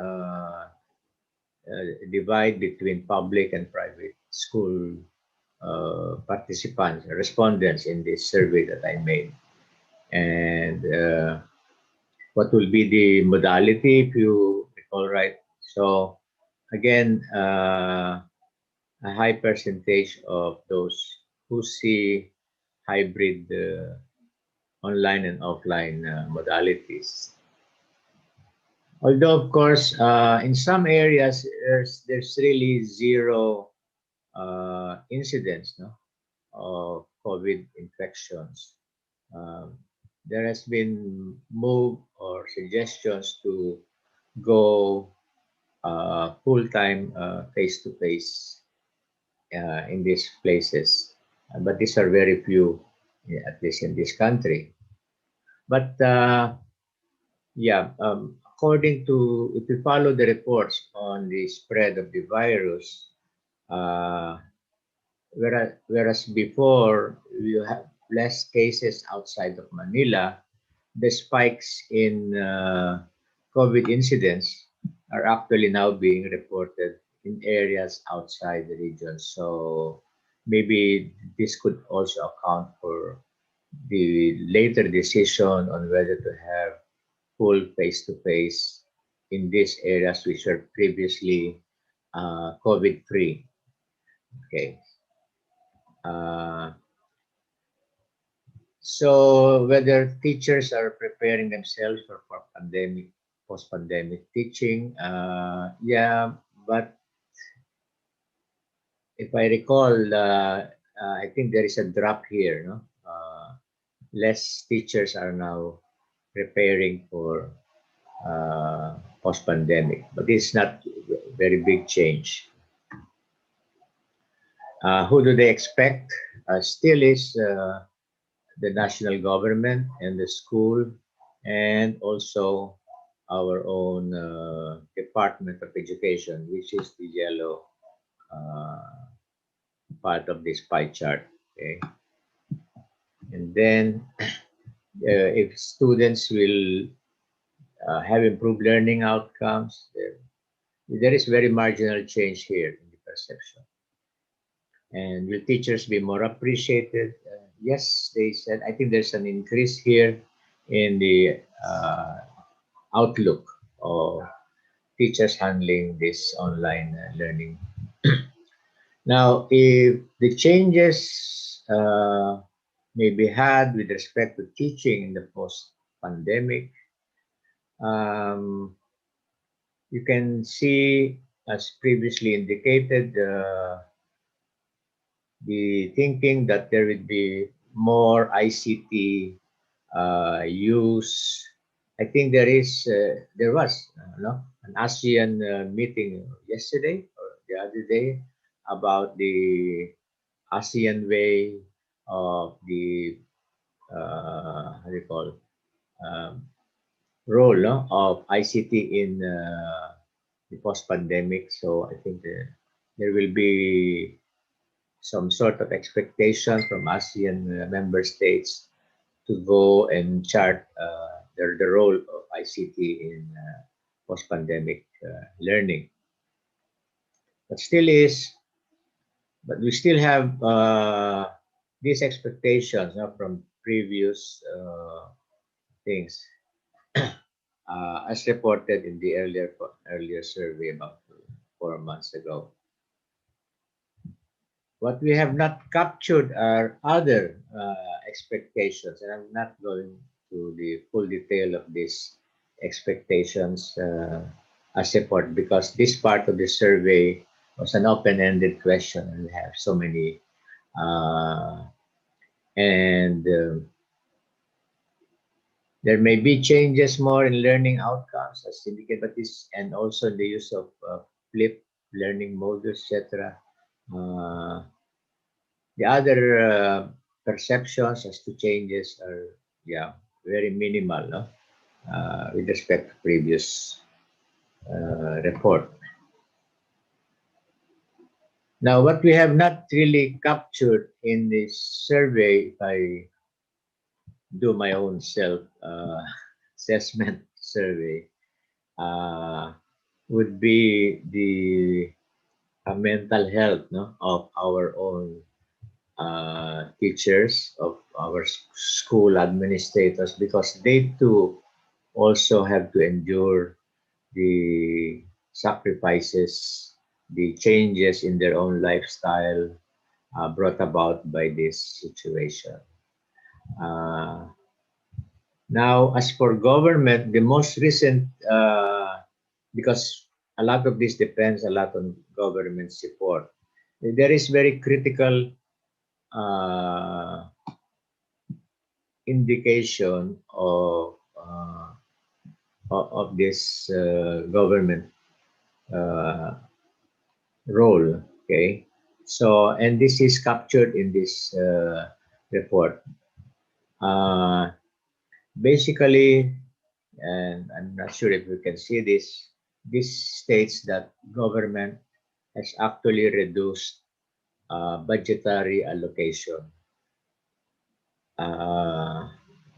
Speaker 5: divide between public and private school participants, respondents in this survey that I made. And what will be the modality, if you recall right? So again, a high percentage of those who see hybrid online and offline modalities. Although, of course, in some areas, there's really zero incidence, no, of COVID infections. Um, there has been move or suggestions to go full-time face-to-face in these places, but these are very few, at least in this country. But according to, if you follow the reports on the spread of the virus, uh, whereas before you have less cases outside of Manila, the spikes in COVID incidents are actually now being reported in areas outside the region. So maybe this could also account for the later decision on whether to have full face-to-face in these areas which were previously COVID-free. Okay. Uh, so whether teachers are preparing themselves for pandemic, post-pandemic teaching, but if I recall, I think there is a drop here. No, less teachers are now preparing for post-pandemic, but it's not a very big change. Who do they expect? Still is the national government and the school, and also our own Department of Education, which is the yellow part of this pie chart. Okay, and then if students will have improved learning outcomes, there is very marginal change here in the perception. And will teachers be more appreciated? Yes, they said. I think there's an increase here in the outlook of teachers handling this online learning. Now, if the changes may be had with respect to teaching in the post-pandemic, you can see, as previously indicated, the thinking that there would be more ICT use. I think there was an ASEAN meeting yesterday or the other day about the ASEAN way of the how do you call role of ICT in the post-pandemic. So I think there will be some sort of expectation from ASEAN member states to go and chart the role of ICT in post-pandemic learning. But we still have these expectations from previous things, as reported in the earlier survey about 4 months ago. What we have not captured are other expectations, and I'm not going to the full detail of these expectations as report, because this part of the survey was an open-ended question, and we have so many there may be changes more in learning outcomes as indicated by this, and also the use of flipped learning modules, etc. The other perceptions as to changes are very minimal, no? With respect to previous report. Now, what we have not really captured in this survey, if I do my own self-assessment survey, would be the mental health of our own teachers, of our school administrators, because they too also have to endure the sacrifices, the changes in their own lifestyle brought about by this situation. Now, as for government, the most recent, because a lot of this depends a lot on government support, there is very critical indication of this government role. Okay, so, and this is captured in this report. Basically, and I'm not sure if you can see this, this states that government has actually reduced budgetary allocation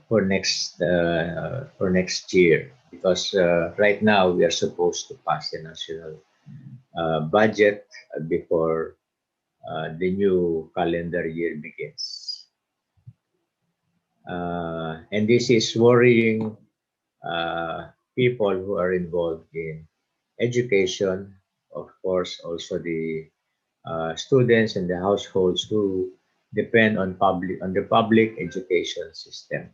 Speaker 5: for next year, because right now we are supposed to pass the national budget before the new calendar year begins. And this is worrying people who are involved in education, of course, also the students and the households who depend on the public education system.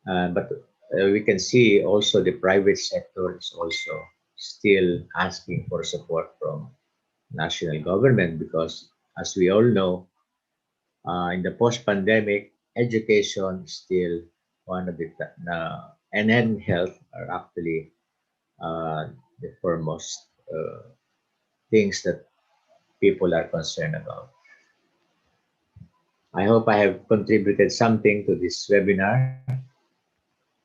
Speaker 5: But we can see also the private sector is also still asking for support from national government, because as we all know, in the post-pandemic, education is still one of the and health are actually the foremost things that people are concerned about. I hope I have contributed something to this webinar.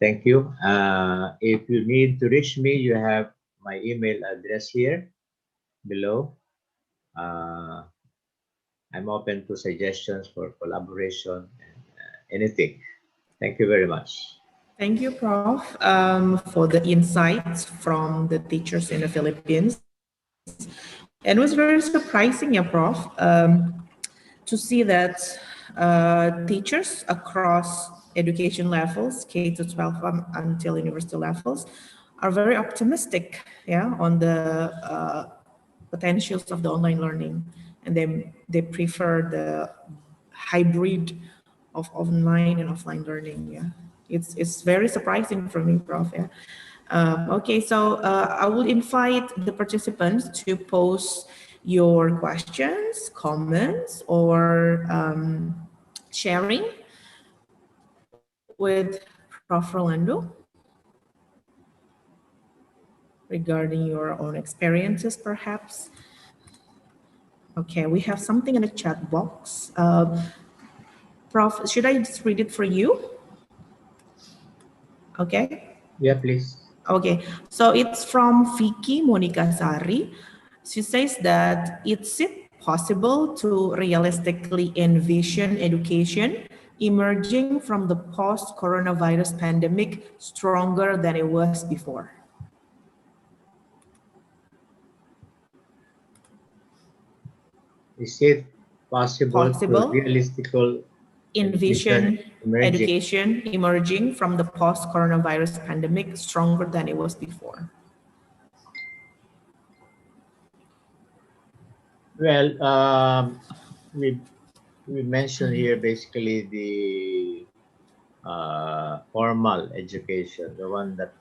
Speaker 5: Thank you. If you need to reach me, you have my email address here below. I'm open to suggestions for collaboration and anything. Thank you very much.
Speaker 2: Thank you, Prof, for the insights from the teachers in the Philippines. And it was very surprising, yeah, Prof, to see that teachers across education levels, K to 12 until university levels, are very optimistic, yeah, on the potentials of the online learning, and they prefer the hybrid of online and offline learning. Yeah, it's very surprising for me, Prof. Yeah. Okay, so I will invite the participants to post your questions, comments, or sharing with Prof. Rolando regarding your own experiences, perhaps. Okay, we have something in the chat box. Prof, should I just read it for you? Okay.
Speaker 5: Yeah, please.
Speaker 2: Okay, so it's from Vicky Monica Sari. She says that it's it possible to realistically envision education emerging from the post-coronavirus pandemic stronger than it was before?
Speaker 5: Is it possible to
Speaker 2: Possible
Speaker 5: realistically envision
Speaker 2: envision
Speaker 5: emerging?
Speaker 2: education emerging from the post-coronavirus pandemic stronger than it was before?
Speaker 5: Well, we mentioned here basically the formal education, the one that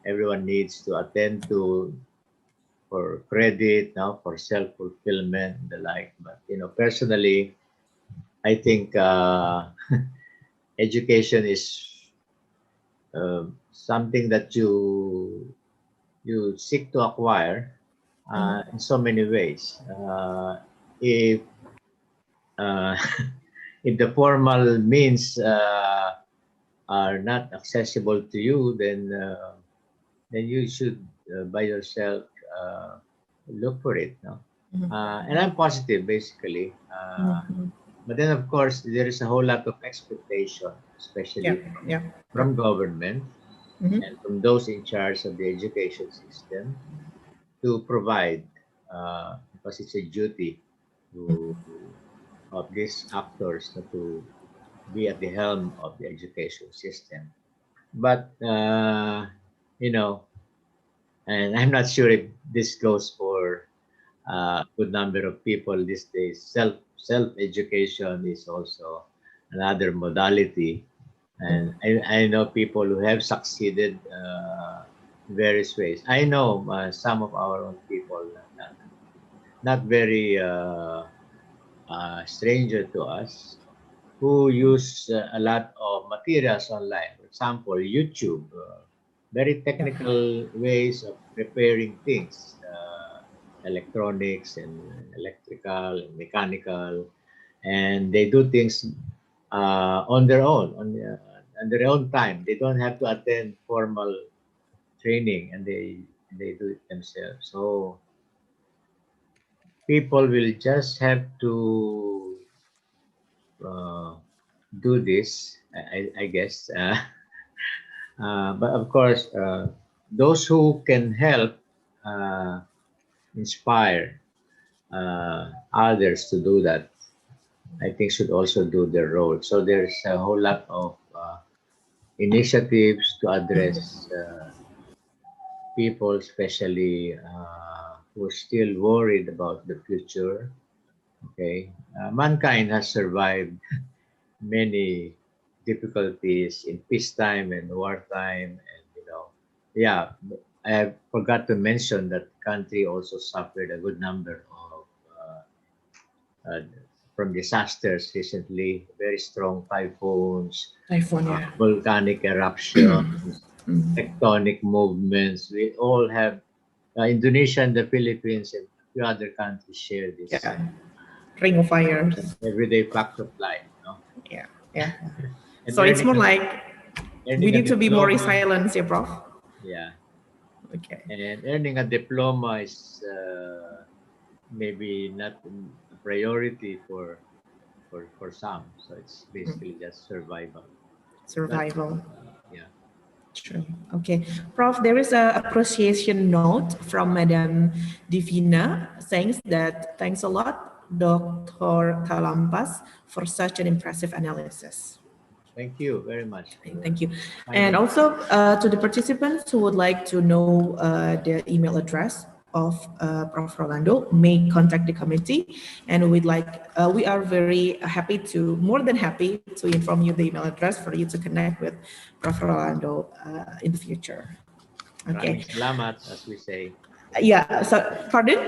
Speaker 5: everyone needs to attend to for credit, now for self-fulfillment and the like. But personally, I think education is something that you seek to acquire in so many ways. If uh, if the formal means are not accessible to you, then you should by yourself look for it. No? And I'm positive, basically. But then, of course, there is a whole lot of expectation, especially from government and from those in charge of the education system to provide, because it's a duty to, of these actors to be at the helm of the education system. But, you know, and I'm not sure if this goes for a good number of people these days. Self education is also another modality, and I know people who have succeeded in various ways. I know some of our own people, not very stranger to us, who use a lot of materials online. For example, YouTube, very technical ways of preparing things, electronics and electrical and mechanical, and they do things on their own, on their own time. They don't have to attend formal training, and they do it themselves. So people will just have to uh, do this, I guess. But of course, those who can help uh, inspire others to do that, I think should also do their role. So there's a whole lot of initiatives to address people, especially who are still worried about the future. Okay, mankind has survived many difficulties in peacetime and wartime, and yeah, I forgot to mention that country also suffered a good number of uh, from disasters recently, very strong typhoons, volcanic eruptions, tectonic movements. We all have Indonesia and the Philippines and a few other countries share this
Speaker 2: Ring of fires.
Speaker 5: everyday fact of life.
Speaker 2: Yeah. So it's more like we need to be more resilient, yeah, Prof.
Speaker 5: Yeah.
Speaker 2: Okay.
Speaker 5: And earning a diploma is maybe not a priority for some. So it's basically just survival.
Speaker 2: Survival.
Speaker 5: Yeah.
Speaker 2: True. Okay. Prof, there is a appreciation note from Madam Divina saying that thanks a lot, Dr. Talampas, for such an impressive analysis.
Speaker 5: Thank you very much.
Speaker 2: Thank you.
Speaker 5: Kind
Speaker 2: And
Speaker 5: of-
Speaker 2: also to the participants who would like to know the email address of Prof. Rolando, may contact the committee, and we are very happy to, more than happy to inform you the email address for you to connect with Prof. Rolando in the future.
Speaker 5: Maraming
Speaker 2: Okay.
Speaker 5: salamat, as we say.
Speaker 2: Yeah. So, pardon?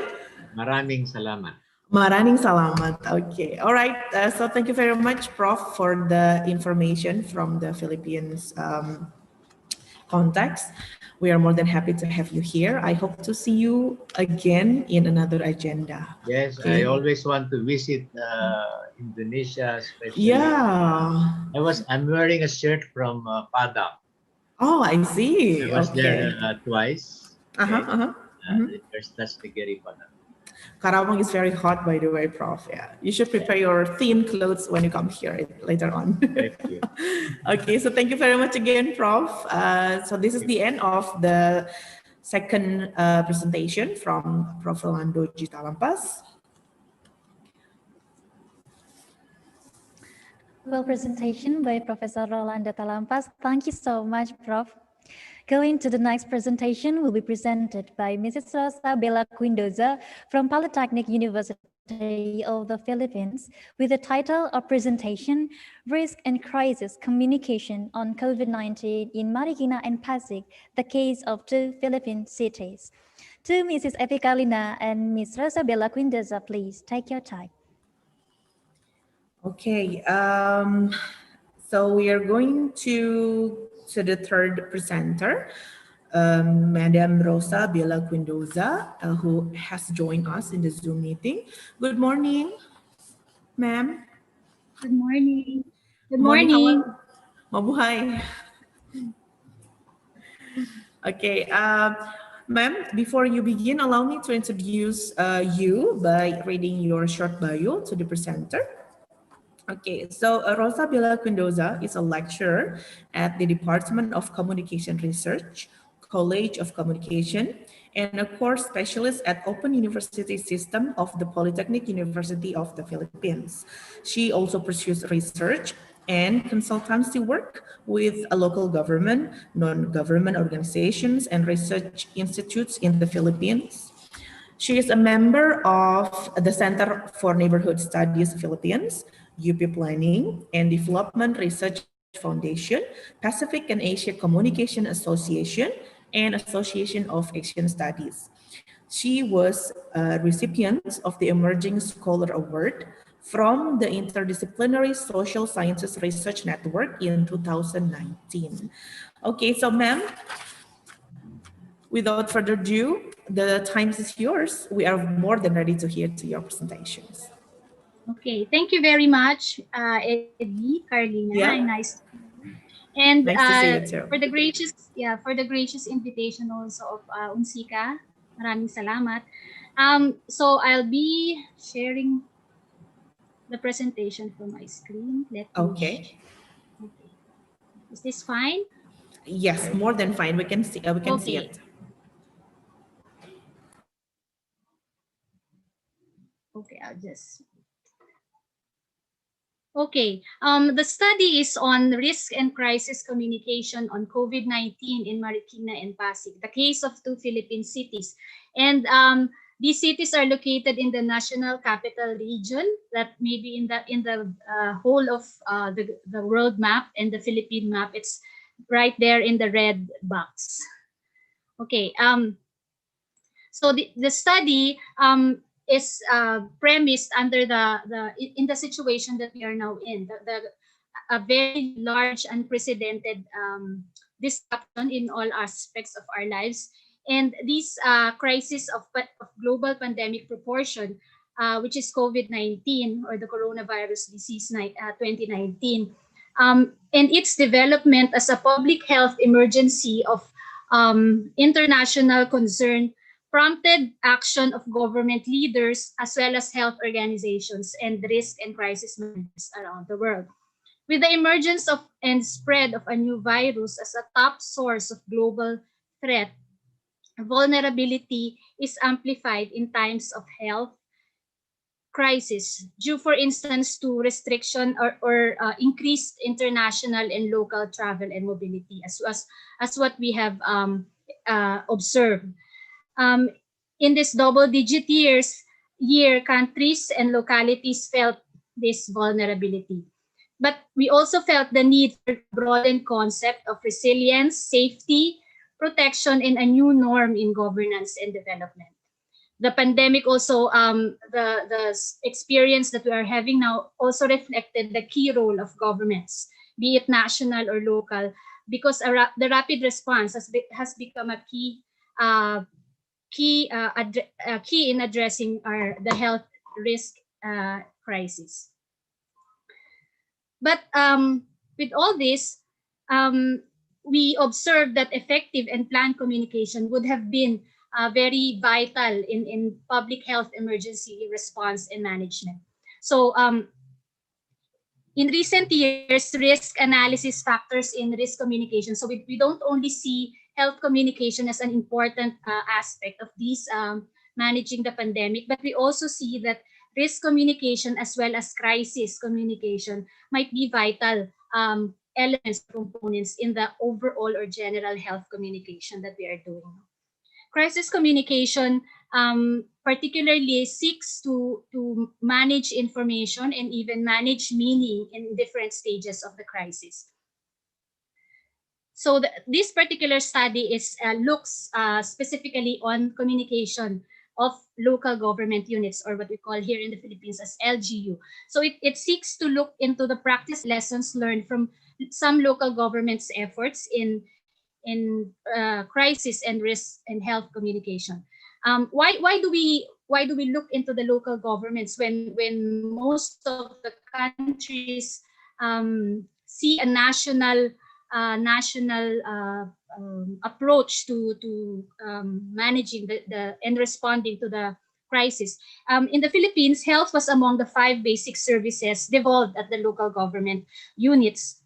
Speaker 5: Maraming salamat.
Speaker 2: Maraming salamat. Okay. All right. So thank you very much, Prof, for the information from the Philippines context. We are more than happy to have you here. I hope to see you again in another agenda.
Speaker 5: Yes,
Speaker 2: Okay.
Speaker 5: I always want to visit Indonesia, especially.
Speaker 2: Yeah.
Speaker 5: I'm wearing a shirt from Padang.
Speaker 2: Oh, I see.
Speaker 5: I was
Speaker 2: Okay.
Speaker 5: there twice.
Speaker 2: Uh-huh,
Speaker 5: Okay.
Speaker 2: uh-huh. Mhm.
Speaker 5: The Universitas Negeri Padang.
Speaker 2: Karawang is very hot, by the way, Prof. Yeah, you should prepare your thin clothes when you come here later on.
Speaker 5: Thank you.
Speaker 2: Okay, so thank you very much again, Prof. So this is the end of the second presentation from Prof. Rolando G. Talampas.
Speaker 1: Well, presentation by Professor Rolando Talampas. Thank you so much, Prof. Going to the next presentation will be presented by Mrs. Rosa Bella Quindoza from Polytechnic University of the Philippines with the title of presentation, Risk and Crisis Communication on COVID-19 in Marikina and Pasig, the case of two Philippine cities. To Mrs. Evi Kalina and Ms. Rosa Bella Quindoza, please take your time.
Speaker 2: Okay, so we are going to the third presenter, Madam Rosa Bella Quindoza, who has joined us in the Zoom meeting. Good morning, ma'am.
Speaker 6: Good morning. Good
Speaker 2: Morning.
Speaker 6: morning.
Speaker 2: Mabuhay. Okay, ma'am, before you begin, allow me to introduce you by reading your short bio to the presenter. Okay, so Rosa Bella Quindoza is a lecturer at the Department of Communication Research, College of Communication, and a course specialist at Open University System of the Polytechnic University of the Philippines. She also pursues research and consultancy work with a local government, non-government organizations, and research institutes in the Philippines. She is a member of the Center for Neighborhood Studies Philippines, UP Planning and Development Research Foundation, Pacific and Asia Communication Association, and Association of Asian Studies. She was a recipient of the Emerging Scholar Award from the Interdisciplinary Social Sciences Research Network in 2019. Okay, so ma'am, without further ado, the time is yours. We are more than ready to hear to your presentations.
Speaker 6: Okay, thank you very much, Eddie, Carlina,
Speaker 2: Yeah.
Speaker 6: and nice to meet you. And
Speaker 2: Nice to see you too.
Speaker 6: for the gracious invitation also of Unsika, maraming salamat. So I'll be sharing the presentation from my screen.
Speaker 2: Okay.
Speaker 6: Okay. Is this fine?
Speaker 2: Yes, more than fine. We can see. We can see
Speaker 6: Okay.
Speaker 2: it.
Speaker 6: Okay, I'll just. Okay, the study is on risk and crisis communication on COVID-19 in Marikina and Pasig, the case of two Philippine cities. And these cities are located in the National Capital Region, that maybe in the whole of the world map and the Philippine map. It's right there in the red box. Okay, so the study is premised under in the situation that we are now in, a very large, unprecedented disruption in all aspects of our lives, and this crisis of global pandemic proportion, which is COVID-19 or the coronavirus disease 2019, and its development as a public health emergency of international concern prompted action of government leaders as well as health organizations and risk and crisis managers around the world. With the emergence of and spread of a new virus as a top source of global threat, vulnerability is amplified in times of health crisis, due, for instance, to restriction or increased international and local travel and mobility, as what we have observed. In this double-digit year, countries and localities felt this vulnerability. But we also felt the need for a broadened concept of resilience, safety, protection, and a new norm in governance and development. The pandemic also, the experience that we are having now also reflected the key role of governments, be it national or local, because the rapid response has become a key in addressing the health risk crisis. But with all this, we observed that effective and planned communication would have been very vital in public health emergency response and management. So in recent years, risk analysis factors in risk communication. So we don't only see health communication as an important aspect of these managing the pandemic, but we also see that risk communication as well as crisis communication might be vital elements, components in the overall or general health communication that we are doing. Crisis communication particularly seeks to manage information and even manage meaning in different stages of the crisis. So this particular study looks specifically on communication of local government units, or what we call here in the Philippines as LGU. So it seeks to look into the practice lessons learned from some local governments' efforts in crisis and risk and health communication. Why do we look into the local governments when most of the countries see a national approach to managing and responding to the crisis? In the Philippines, health was among the 5 basic services devolved at the local government units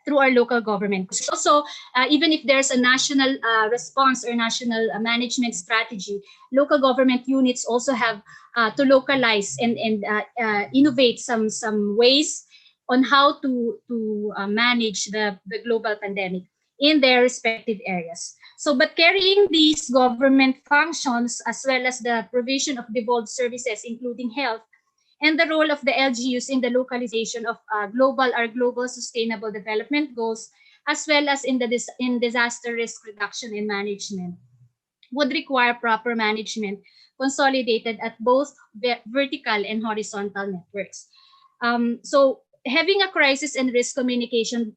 Speaker 6: through our local government. Also, even if there's a national response or national management strategy, local government units also have to localize and innovate some ways on how to manage the global pandemic in their respective areas. So, but carrying these government functions as well as the provision of devolved services, including health, and the role of the LGUs in the localization of global sustainable development goals, as well as in disaster risk reduction and management, would require proper management consolidated at both vertical and horizontal networks. So having a crisis and risk communication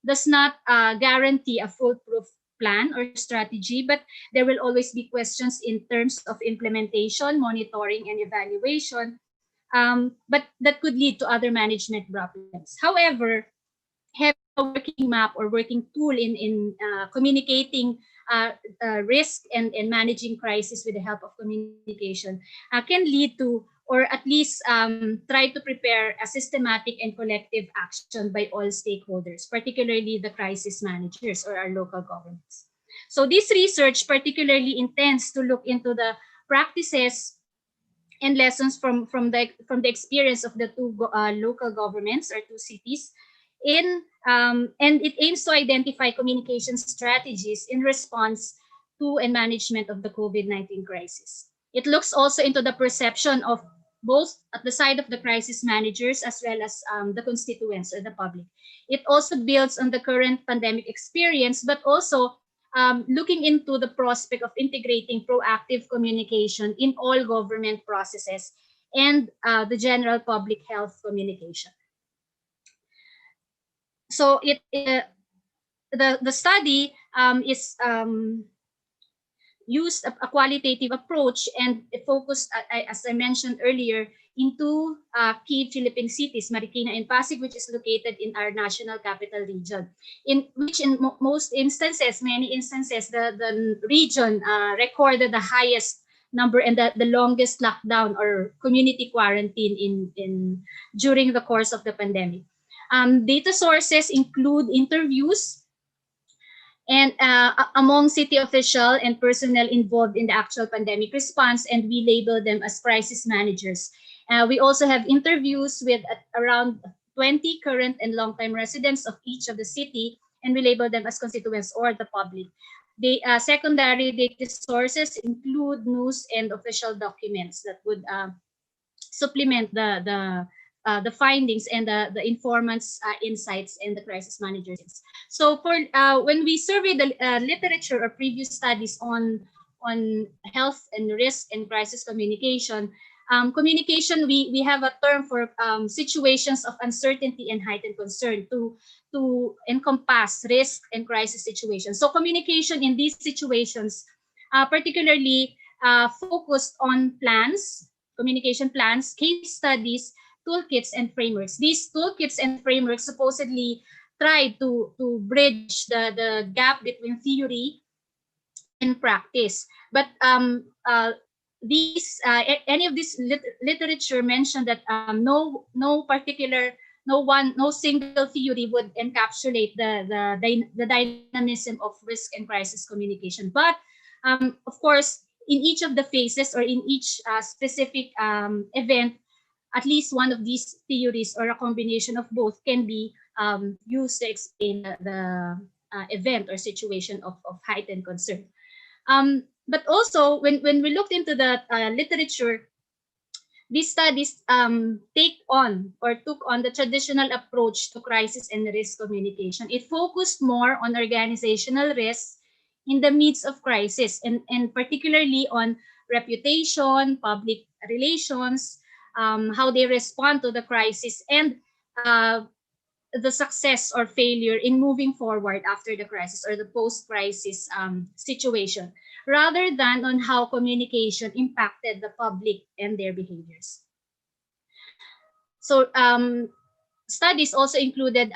Speaker 6: does not guarantee a foolproof plan or strategy, but there will always be questions in terms of implementation, monitoring, and evaluation. But that could lead to other management problems. However, having a working map or working tool in communicating risk and managing crisis with the help of communication can lead to, or at least try to prepare a systematic and collective action by all stakeholders, particularly the crisis managers or our local governments. So this research particularly intends to look into the practices and lessons from the experience of the 2 local governments or 2 cities and it aims to identify communication strategies in response to and management of the COVID-19 crisis. It looks also into the perception of both at the side of the crisis managers as well as the constituents or the public. It also builds on the current pandemic experience, but also looking into the prospect of integrating proactive communication in all government processes and the general public health communication. So the study is used a qualitative approach, and it focused, as I mentioned earlier, into key Philippine cities, Marikina and Pasig, which is located in our national capital region, in which in many instances, the region recorded the highest number and the longest lockdown or community quarantine during the course of the pandemic. Data sources include interviews and among city official and personnel involved in the actual pandemic response, and we label them as crisis managers. We also have interviews with around 20 current and long-time residents of each of the city, and we label them as constituents or the public. The secondary data sources include news and official documents that would supplement the findings and the informants' insights and the crisis managers. So for when we survey the literature or previous studies on health and risk and crisis communication, we have a term for situations of uncertainty and heightened concern to encompass risk and crisis situations. So communication in these situations, particularly focused on plans, communication plans, case studies, toolkits, and frameworks. These toolkits and frameworks supposedly try to bridge the gap between theory and practice. But any of this literature mentioned that no single theory would encapsulate the dynamism of risk and crisis communication. But of course, in each of the phases or in each specific event, at least one of these theories or a combination of both can be used to explain the event or situation of heightened concern. But also, when we looked into the literature, these studies took on the traditional approach to crisis and risk communication. It focused more on organizational risks in the midst of crisis, and particularly on reputation, public relations, how they respond to the crisis, and the success or failure in moving forward after the crisis or the post-crisis situation, rather than on how communication impacted the public and their behaviors. So studies also included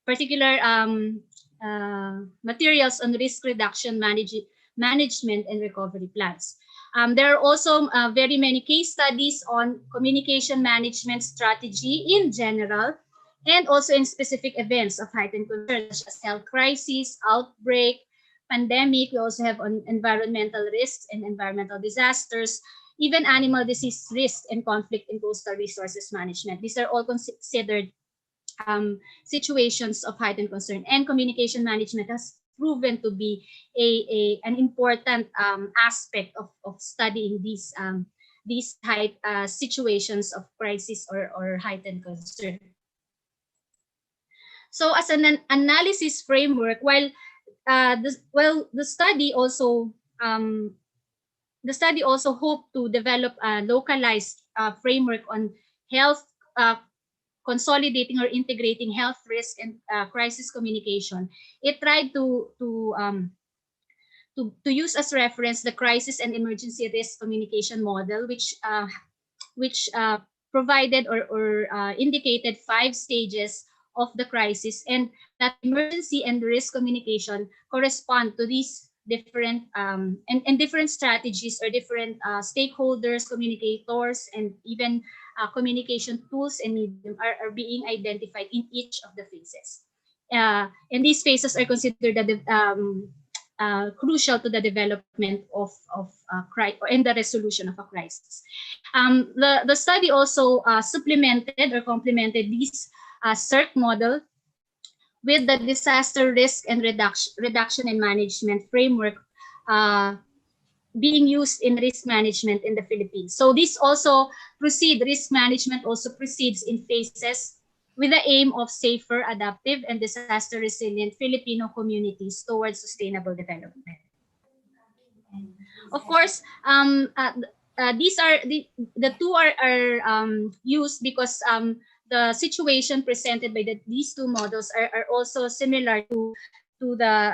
Speaker 6: particular materials on risk reduction, management, and recovery plans. There are also very many case studies on communication management strategy in general, and also in specific events of heightened concern, such as health crisis, outbreak, pandemic. We also have on environmental risks and environmental disasters, even animal disease risk and conflict in coastal resources management. These are all considered situations of heightened concern, and communication management has proven to be an important aspect of studying these situations of crisis or heightened concern. So as an analysis framework, while the study also hoped to develop a localized framework on health, consolidating or integrating health risk and crisis communication. It tried to use as reference the crisis and emergency risk communication model, which provided or indicated 5 stages of the crisis, and that emergency and risk communication correspond to these different and different strategies or different stakeholders, communicators, and even communication tools and medium are being identified in each of the phases. And these phases are considered crucial to the development of and the resolution of a crisis. The study also supplemented or complemented these CERC model with the disaster risk and reduction and management framework being used in risk management in the Philippines. So risk management also proceeds in phases with the aim of safer, adaptive, and disaster resilient Filipino communities towards sustainable development. Of course, these are the two are used because the situation presented by these two models are also similar to the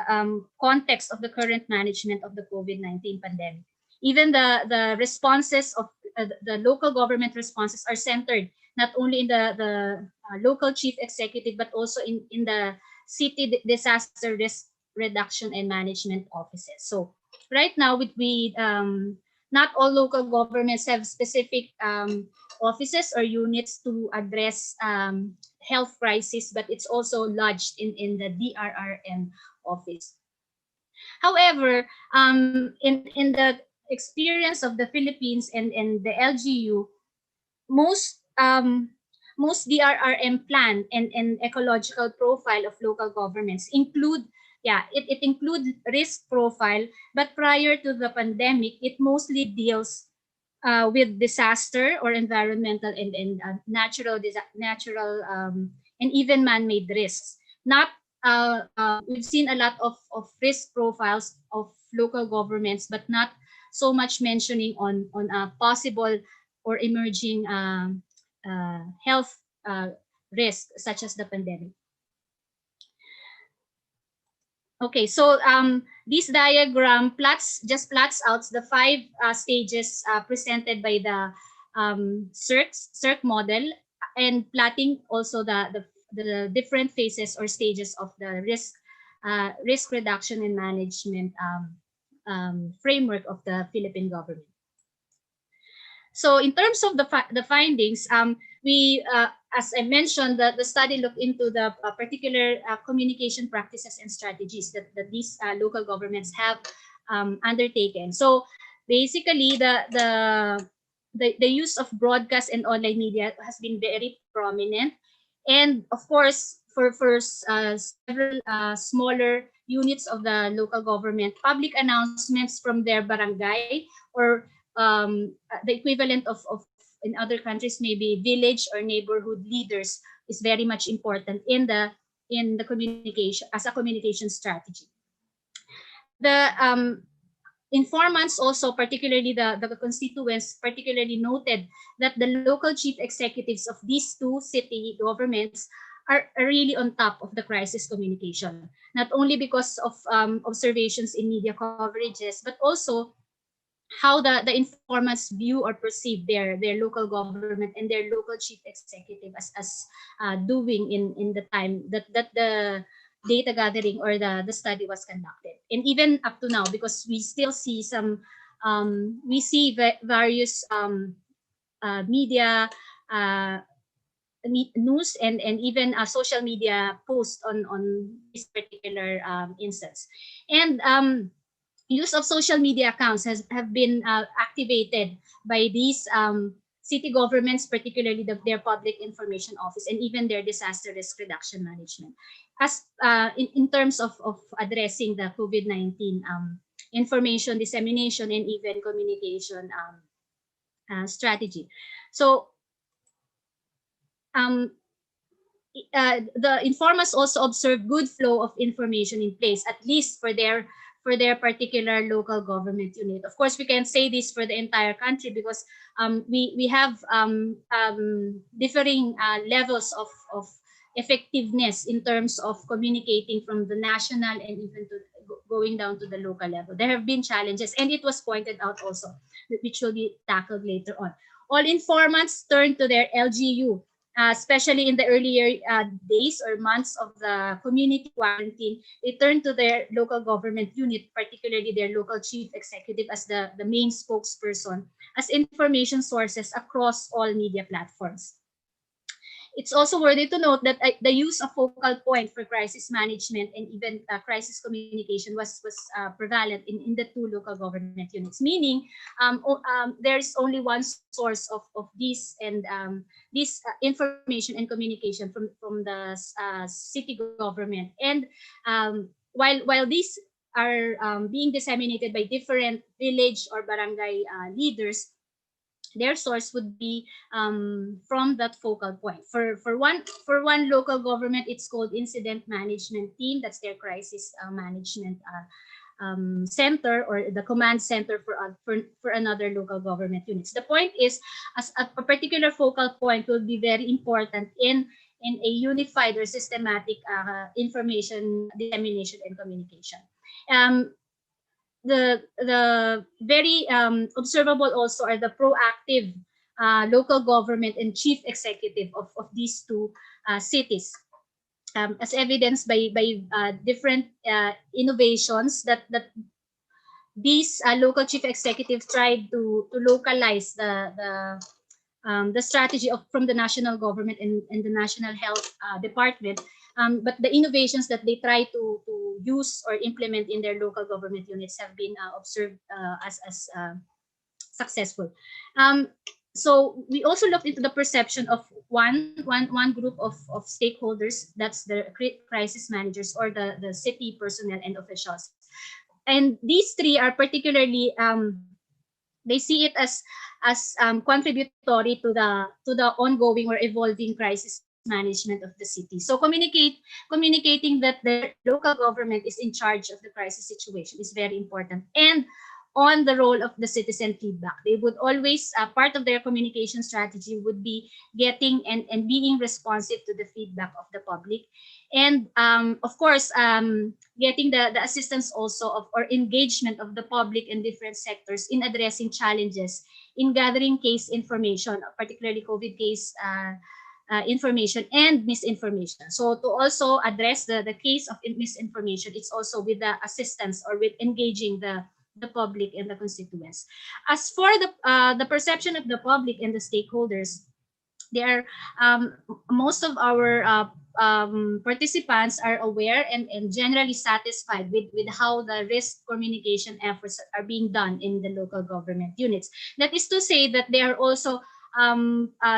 Speaker 6: context of the current management of the COVID-19 pandemic. Even the responses of the local government responses are centered not only in the local chief executive, but also in the city disaster risk reduction and management offices. So right now, with not all local governments have specific offices or units to address health crisis, but it's also lodged in the DRRM office. However, in the experience of the Philippines and the LGU, most most DRRM plan and ecological profile of local governments include, it includes risk profile, but prior to the pandemic, it mostly deals with disaster or environmental and natural and even man-made risks. Not we've seen a lot of risk profiles of local governments, but not so much mentioning on possible or emerging health risk such as the pandemic. Okay, so this diagram just plots out the 5 stages presented by the CIRC model, and plotting also the different phases or stages of the risk reduction and management framework of the Philippine government. So in terms of the findings, we, as I mentioned, the study looked into the particular communication practices and strategies that these local governments have undertaken. So basically, the use of broadcast and online media has been very prominent, and of course, for several smaller units of the local government, public announcements from their barangay or the equivalent of in other countries, maybe village or neighborhood leaders, is very much important in the communication as a communication strategy. The informants also, particularly the constituents, particularly noted that the local chief executives of these 2 city governments are really on top of the crisis communication, not only because of observations in media coverages, but also how the informants view or perceive their local government and their local chief executive as doing in the time that the data gathering or the study was conducted, and even up to now, because we still see some various media news and even social media posts on this particular instance, and use of social media accounts have been activated by these city governments, particularly their public information office and even their disaster risk reduction management, as in terms of addressing the COVID-19 information dissemination and even communication strategy. So the informants also observe good flow of information in place, at least for their particular local government unit. Of course, we can't say this for the entire country because we have differing levels of effectiveness in terms of communicating from the national and even going down to the local level. There have been challenges, and it was pointed out also, which will be tackled later on. All informants turn to their LGU, especially in the earlier days or months of the community quarantine. They turn to their local government unit, particularly their local chief executive, as the main spokesperson, as information sources across all media platforms. It's also worthy to note that the use of focal point for crisis management and even crisis communication was prevalent in the 2 local government units, meaning there's only one source of this and this information and communication from the city government. And while these are being disseminated by different village or barangay leaders, their source would be from that focal point. For one local government, it's called incident management team. That's their crisis management center, or the command center for another local government units. The point is, as a particular focal point will be very important in a unified or systematic information dissemination and communication. The very observable also are the proactive local government and chief executive of these 2 cities, as evidenced by different innovations that these local chief executives tried to localize the strategy from the national government and the national health department, but the innovations that they try to use or implement in their local government units have been observed as successful. So we also looked into the perception of one group of stakeholders, that's the crisis managers or the city personnel and officials. And these three are particularly they see it as contributory to the ongoing or evolving crisis management of the city. So communicating that the local government is in charge of the crisis situation is very important. And on the role of the citizen feedback, they would always part of their communication strategy would be getting and being responsive to the feedback of the public, and of course getting the assistance also of or engagement of the public and different sectors in addressing challenges in gathering case information, particularly COVID case information and misinformation. So to also address the case of misinformation, it's also with the assistance or with engaging the public and the constituents. As for the perception of the public and the stakeholders, there most of our participants are aware and generally satisfied with how the risk communication efforts are being done in the local government units. That is to say that they are also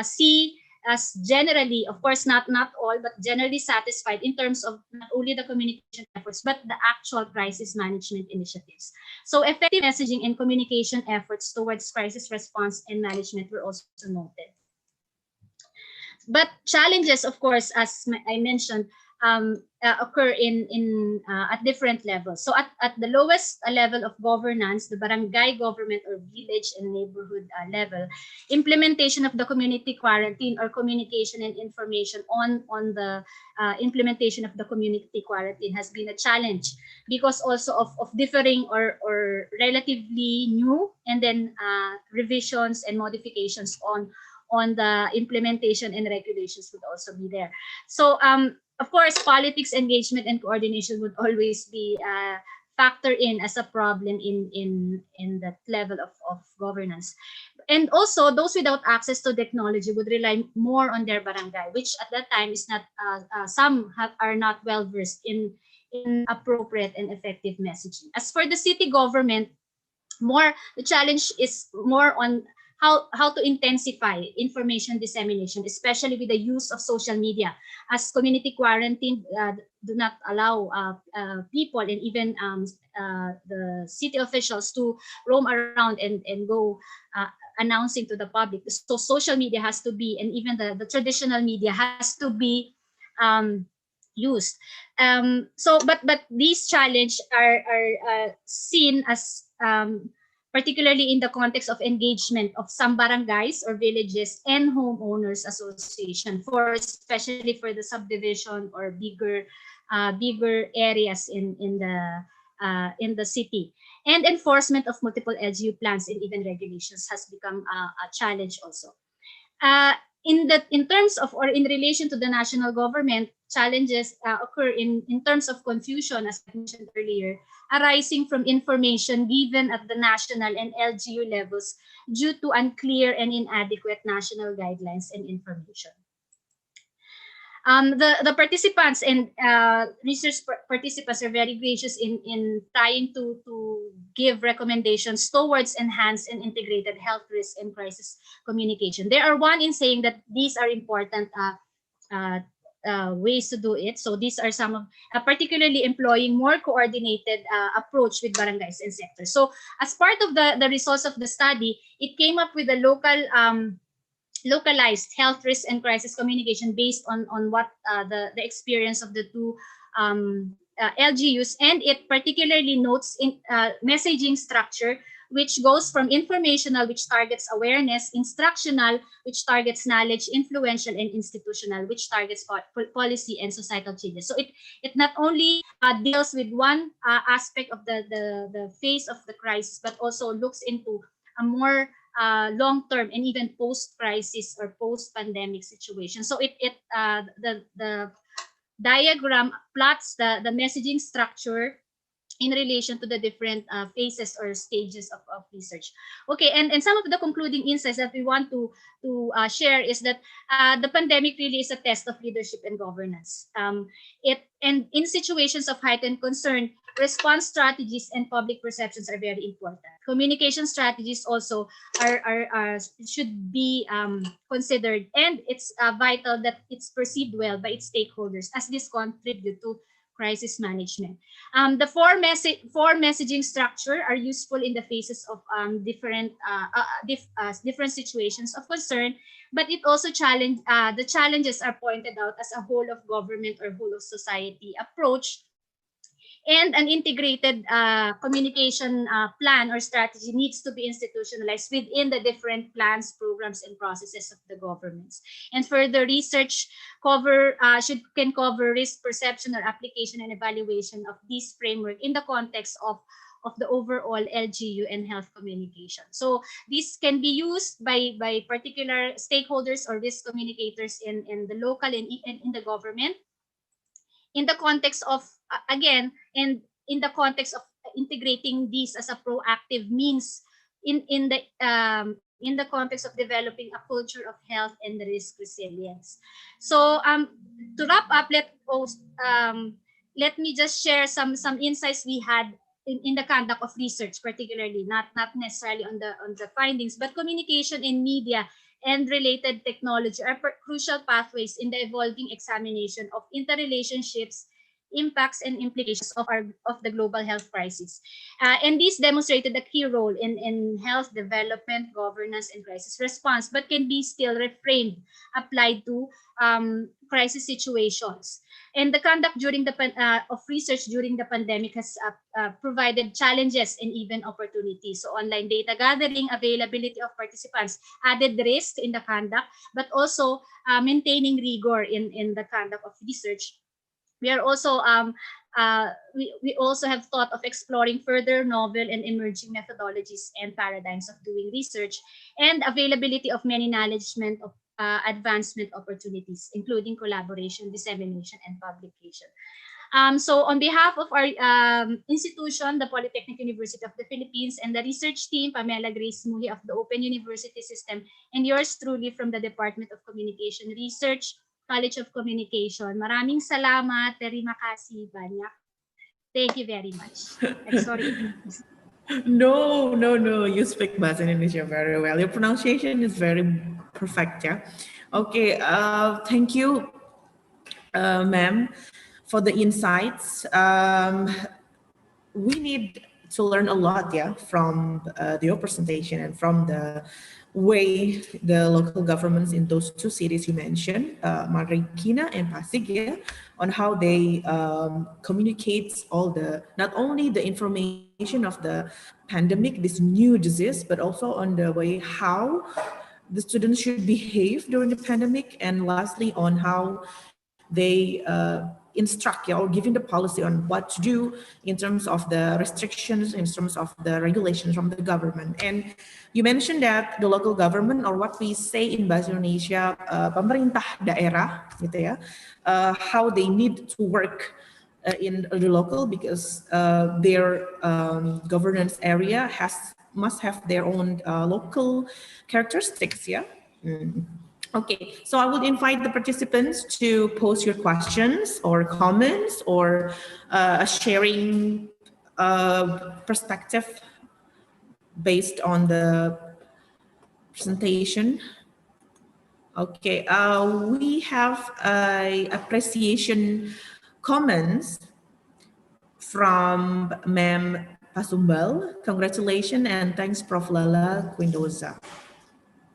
Speaker 6: see as generally, of course not all, but generally satisfied in terms of not only the communication efforts, but the actual crisis management initiatives. So effective messaging and communication efforts towards crisis response and management were also noted. But challenges, of course, as I mentioned, occur at different levels. So at the lowest level of governance, the barangay government or village and neighborhood level, implementation of the community quarantine or communication and information on the implementation of the community quarantine has been a challenge because also of differing or relatively new and then revisions and modifications on the implementation and regulations would also be there. So of course, politics, engagement, and coordination would always be factored in as a problem in that level of governance. And also, those without access to technology would rely more on their barangay, which at that time is not, some are not well versed in appropriate and effective messaging. As for the city government, the challenge is more on how to intensify information dissemination, especially with the use of social media, as community quarantine do not allow people and even the city officials to roam around and go announcing to the public. So social media has to be, and even the traditional media has to be used. But these challenges are seen as particularly in the context of engagement of some barangays or villages and homeowners association, especially for the subdivision or bigger areas in the city. And enforcement of multiple LGU plans and even regulations has become a challenge also. In terms of or in relation to the national government, challenges occur in terms of confusion, as I mentioned earlier, arising from information given at the national and LGU levels due to unclear and inadequate national guidelines and information. The participants and research participants are very gracious in trying to give recommendations towards enhanced and integrated health risk and crisis communication. There are one in saying that these are important ways to do it. So these are some of, particularly employing more coordinated approach with barangays and sectors. So as part of the results of the study, it came up with a localized health risk and crisis communication based on what the experience of the two LGUs, and it particularly notes in messaging structure, which goes from informational, which targets awareness, instructional, which targets knowledge, influential, and institutional, which targets policy and societal changes. So it not only deals with one aspect of the phase of the crisis, but also looks into a more long-term and even post-crisis or post-pandemic situation. So the diagram plots the messaging structure in relation to the different phases or stages of research. Okay, and some of the concluding insights that we want to share is that the pandemic really is a test of leadership and governance. And in situations of heightened concern, response strategies and public perceptions are very important. Communication strategies also should be considered, and it's vital that it's perceived well by its stakeholders, as this contribute to crisis management. The four messaging structure are useful in the phases of different situations of concern, but it also the challenges are pointed out as a whole of government or whole of society approach, and an integrated communication plan or strategy needs to be institutionalized within the different plans, programs, and processes of the governments. And further research can cover risk perception or application and evaluation of this framework in the context of the overall LGU and health communication. So this can be used by particular stakeholders or risk communicators in the local and in the government, in the context of again, and in the context of integrating these as a proactive means in the context of developing a culture of health and risk resilience. So to wrap up, let me just share some insights we had in the conduct of research, particularly not necessarily on the findings, but communication in media and related technology are crucial pathways in the evolving examination of interrelationships, impacts, and implications of the global health crisis. And these demonstrated a key role in health development, governance, and crisis response, but can be still reframed, applied to crisis situations. And the conduct of research during the pandemic has provided challenges and even opportunities. So online data gathering, availability of participants, added risk in the conduct, but also maintaining rigor in the conduct of research. We are also we also have thought of exploring further novel and emerging methodologies and paradigms of doing research, and availability of many management of advancement opportunities, including collaboration, dissemination, and publication. So on behalf of our institution, the Polytechnic University of the Philippines, and the research team, Pamela Grace Muhi of the Open University System, and yours truly from the Department of Communication Research, College of Communication. Maraming salamat. Terima kasih banyak. Thank you very much. I'm sorry.
Speaker 2: No. You speak Bahasa Indonesia very well. Your pronunciation is very perfect, yeah. Okay, thank you, ma'am, for the insights. We need to learn a lot, yeah, from your presentation and from the way the local governments in those two cities you mentioned, Marikina and Pasig, yeah, on how they communicate not only the information of the pandemic, this new disease, but also on the way how the students should behave during the pandemic, and lastly on how they instruct, or giving the policy on what to do in terms of the restrictions, in terms of the regulations from the government. And you mentioned that the local government, or what we say in Bahasa Indonesia, pemerintah daerah, gitu ya, how they need to work in the local, because their governance area must have their own local characteristics, yeah. Okay, so I would invite the participants to post your questions or comments or sharing perspective based on the presentation. Okay, we have appreciation comments from Ma'am Pasumbal. Congratulations and thanks, Prof. Lala Quindoza.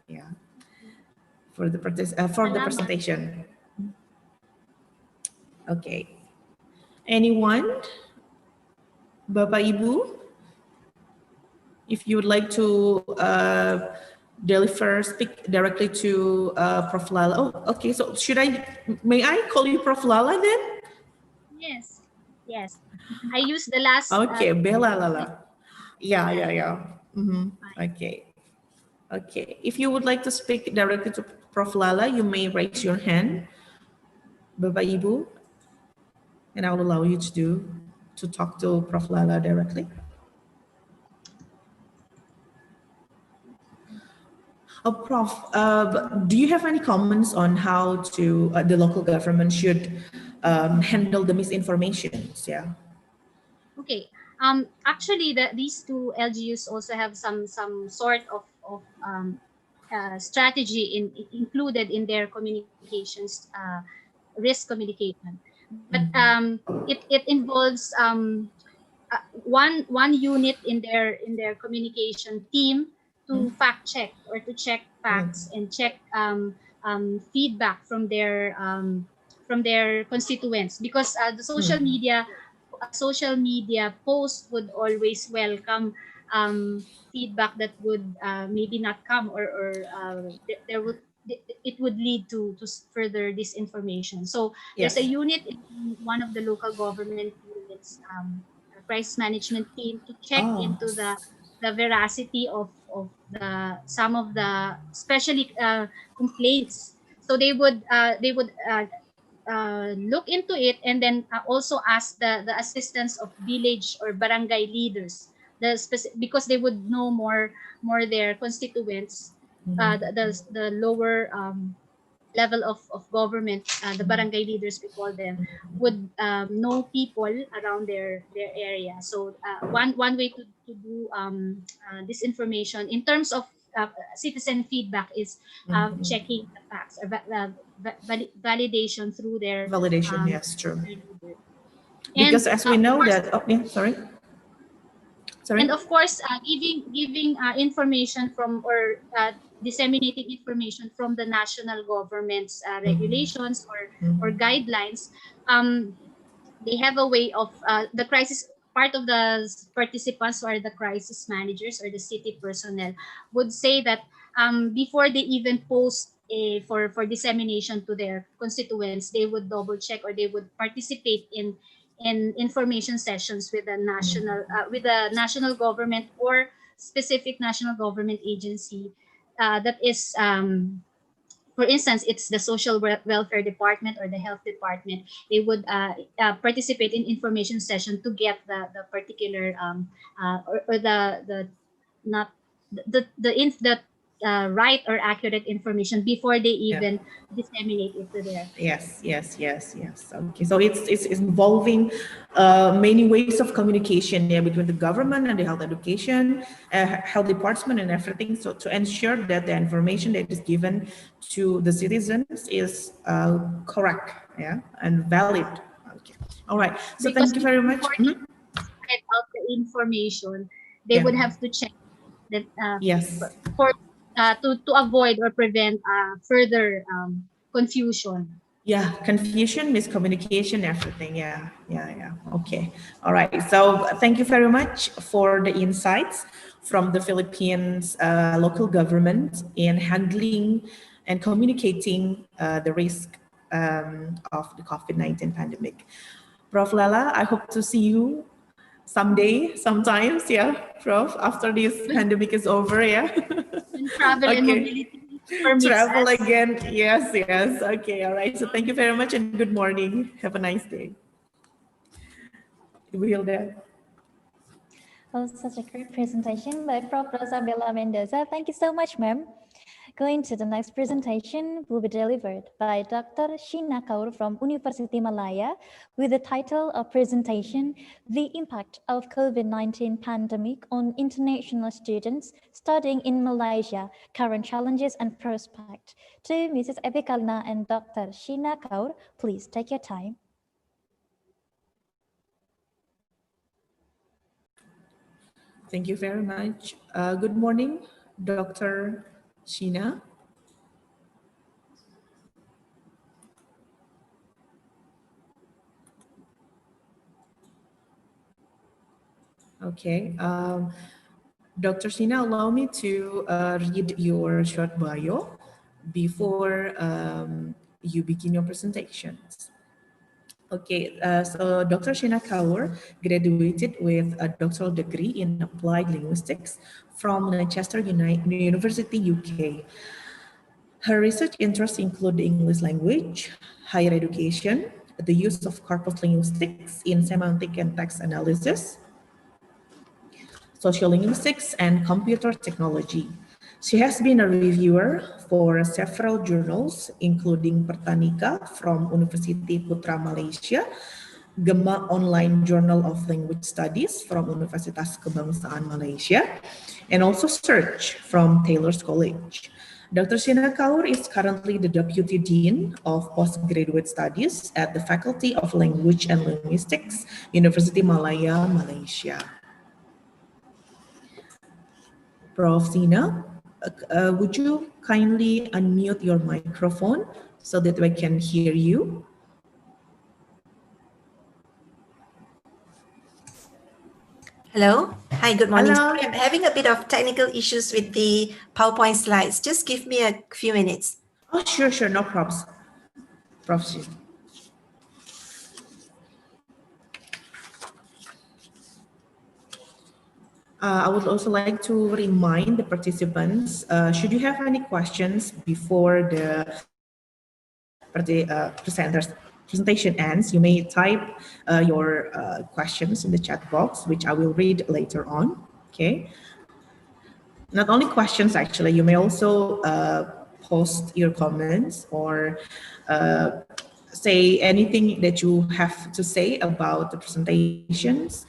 Speaker 2: Yeah. For the presentation. Okay. Anyone? Bapak Ibu? If you would like to speak directly to Prof. Lala. Oh, okay. So may I call you Prof. Lala then?
Speaker 6: Yes. I use the last.
Speaker 2: Okay, Bella Lala. Yeah. Mm-hmm. Okay. If you would like to speak directly to Prof. Lala, you may raise your hand, Bapak Ibu, and I will allow you to to talk to Prof. Lala directly. Prof, do you have any comments on how to the local government should handle the misinformations? Yeah.
Speaker 6: Okay. Actually, these two LGUs also have some sort of strategy included in their communications, risk communication. But it involves one unit in their communication team to fact check or to check facts and check feedback from their constituents, because the social media post would always welcome feedback that would maybe not come, or there would it would lead to further disinformation. So there's a unit in one of the local government units, crisis management team, to check into the veracity of some of the especially complaints. So they would look into it, and then also ask the assistance of village or barangay leaders, because they would know more their constituents, the lower level of government, the barangay leaders, we call them, would know people around their area. So one way to do this information in terms of citizen feedback is checking the facts, or validation through their
Speaker 2: validation. Yes, true.
Speaker 6: And
Speaker 2: Because as we know
Speaker 6: course,
Speaker 2: that, sorry.
Speaker 6: And of course, giving information from, or disseminating information from the national government's regulations or guidelines. They have a way of the crisis. Part of the participants, or the crisis managers or the city personnel, would say that before they even post for dissemination to their constituents, they would double check, or they would participate in information sessions with the national government or specific national government agency that is, for instance, it's the social welfare department or the health department. They would participate in information session to get the particular or the not the right or accurate information before they even disseminate it to their.
Speaker 2: Yes. Okay, so it's involving many ways of communication between the government and the health education, health department, and everything. So to ensure that the information that is given to the citizens is correct, and valid. Okay, all right. So
Speaker 6: Because
Speaker 2: thank you very much.
Speaker 6: Spread out the information, they would have to check that for to avoid or prevent further confusion.
Speaker 2: Yeah, confusion, miscommunication, everything. Yeah. Okay. All right. So thank you very much for the insights from the Philippines local government in handling and communicating the risk of the COVID-19 pandemic. Prof. Lala, I hope to see you someday, sometimes, Prof, after this pandemic is over,
Speaker 6: And travel and mobility
Speaker 2: travel again, yes. Okay, all right. So thank you very much and good morning. Have a nice day. Hilda.
Speaker 1: Oh, such a great presentation by Prof. Rosabella Mendoza. Thank you so much, ma'am. Going to the next presentation will be delivered by Dr. Sheena Kaur from University Malaya with the title of presentation, The Impact of COVID-19 Pandemic on International Students Studying in Malaysia, Current Challenges and Prospect. To Mrs. Epikalna and Dr. Sheena Kaur, please take your time.
Speaker 2: Thank you very much. Good morning, Dr. Sheena. Okay. Dr. Sheena, allow me to read your short bio before you begin your presentations. Okay, so Dr. Sheena Kaur graduated with a doctoral degree in applied linguistics from Manchester University, UK. Her research interests include the English language, higher education, the use of corpus linguistics in semantic and text analysis, sociolinguistics, and computer technology. She has been a reviewer for several journals, including Pertanika from University Putra Malaysia, Gema Online Journal of Language Studies from Universitas Kebangsaan Malaysia, and also Search from Taylor's College. Dr. Shina Kaur is currently the Deputy Dean of Postgraduate Studies at the Faculty of Language and Linguistics, University Malaya, Malaysia. Prof. Sina, would you kindly unmute your microphone so that we can hear you?
Speaker 7: Hello. Hi, good morning.
Speaker 2: Hello.
Speaker 7: Sorry, I'm having a bit of technical issues with the PowerPoint slides. Just give me a few minutes.
Speaker 2: Oh, sure, no problems. Prof. Sina. I would also like to remind the participants, should you have any questions before the presentation ends, you may type your questions in the chat box, which I will read later on, okay? Not only questions, actually, you may also post your comments or say anything that you have to say about the presentations,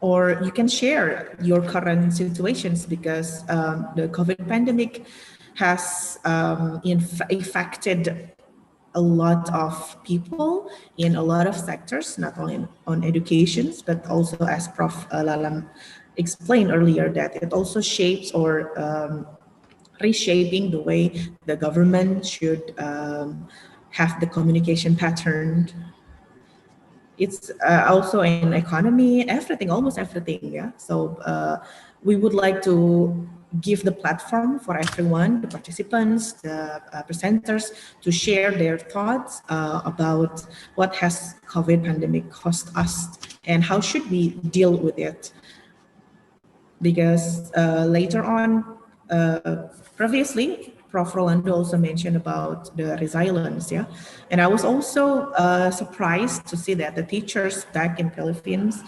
Speaker 2: or you can share your current situations, because the COVID pandemic has affected a lot of people in a lot of sectors, not only on education, but also, as Prof. Lalam explained earlier, that it also shapes or reshaping the way the government should have the communication pattern. It's also in economy, everything, almost everything, yeah. So we would like to give the platform for everyone, the participants, the presenters, to share their thoughts about what has COVID pandemic cost us and how should we deal with it. Because later on, previously, Prof. Rolando also mentioned about the resilience, yeah? And I was also surprised to see that the teachers back in Philippines,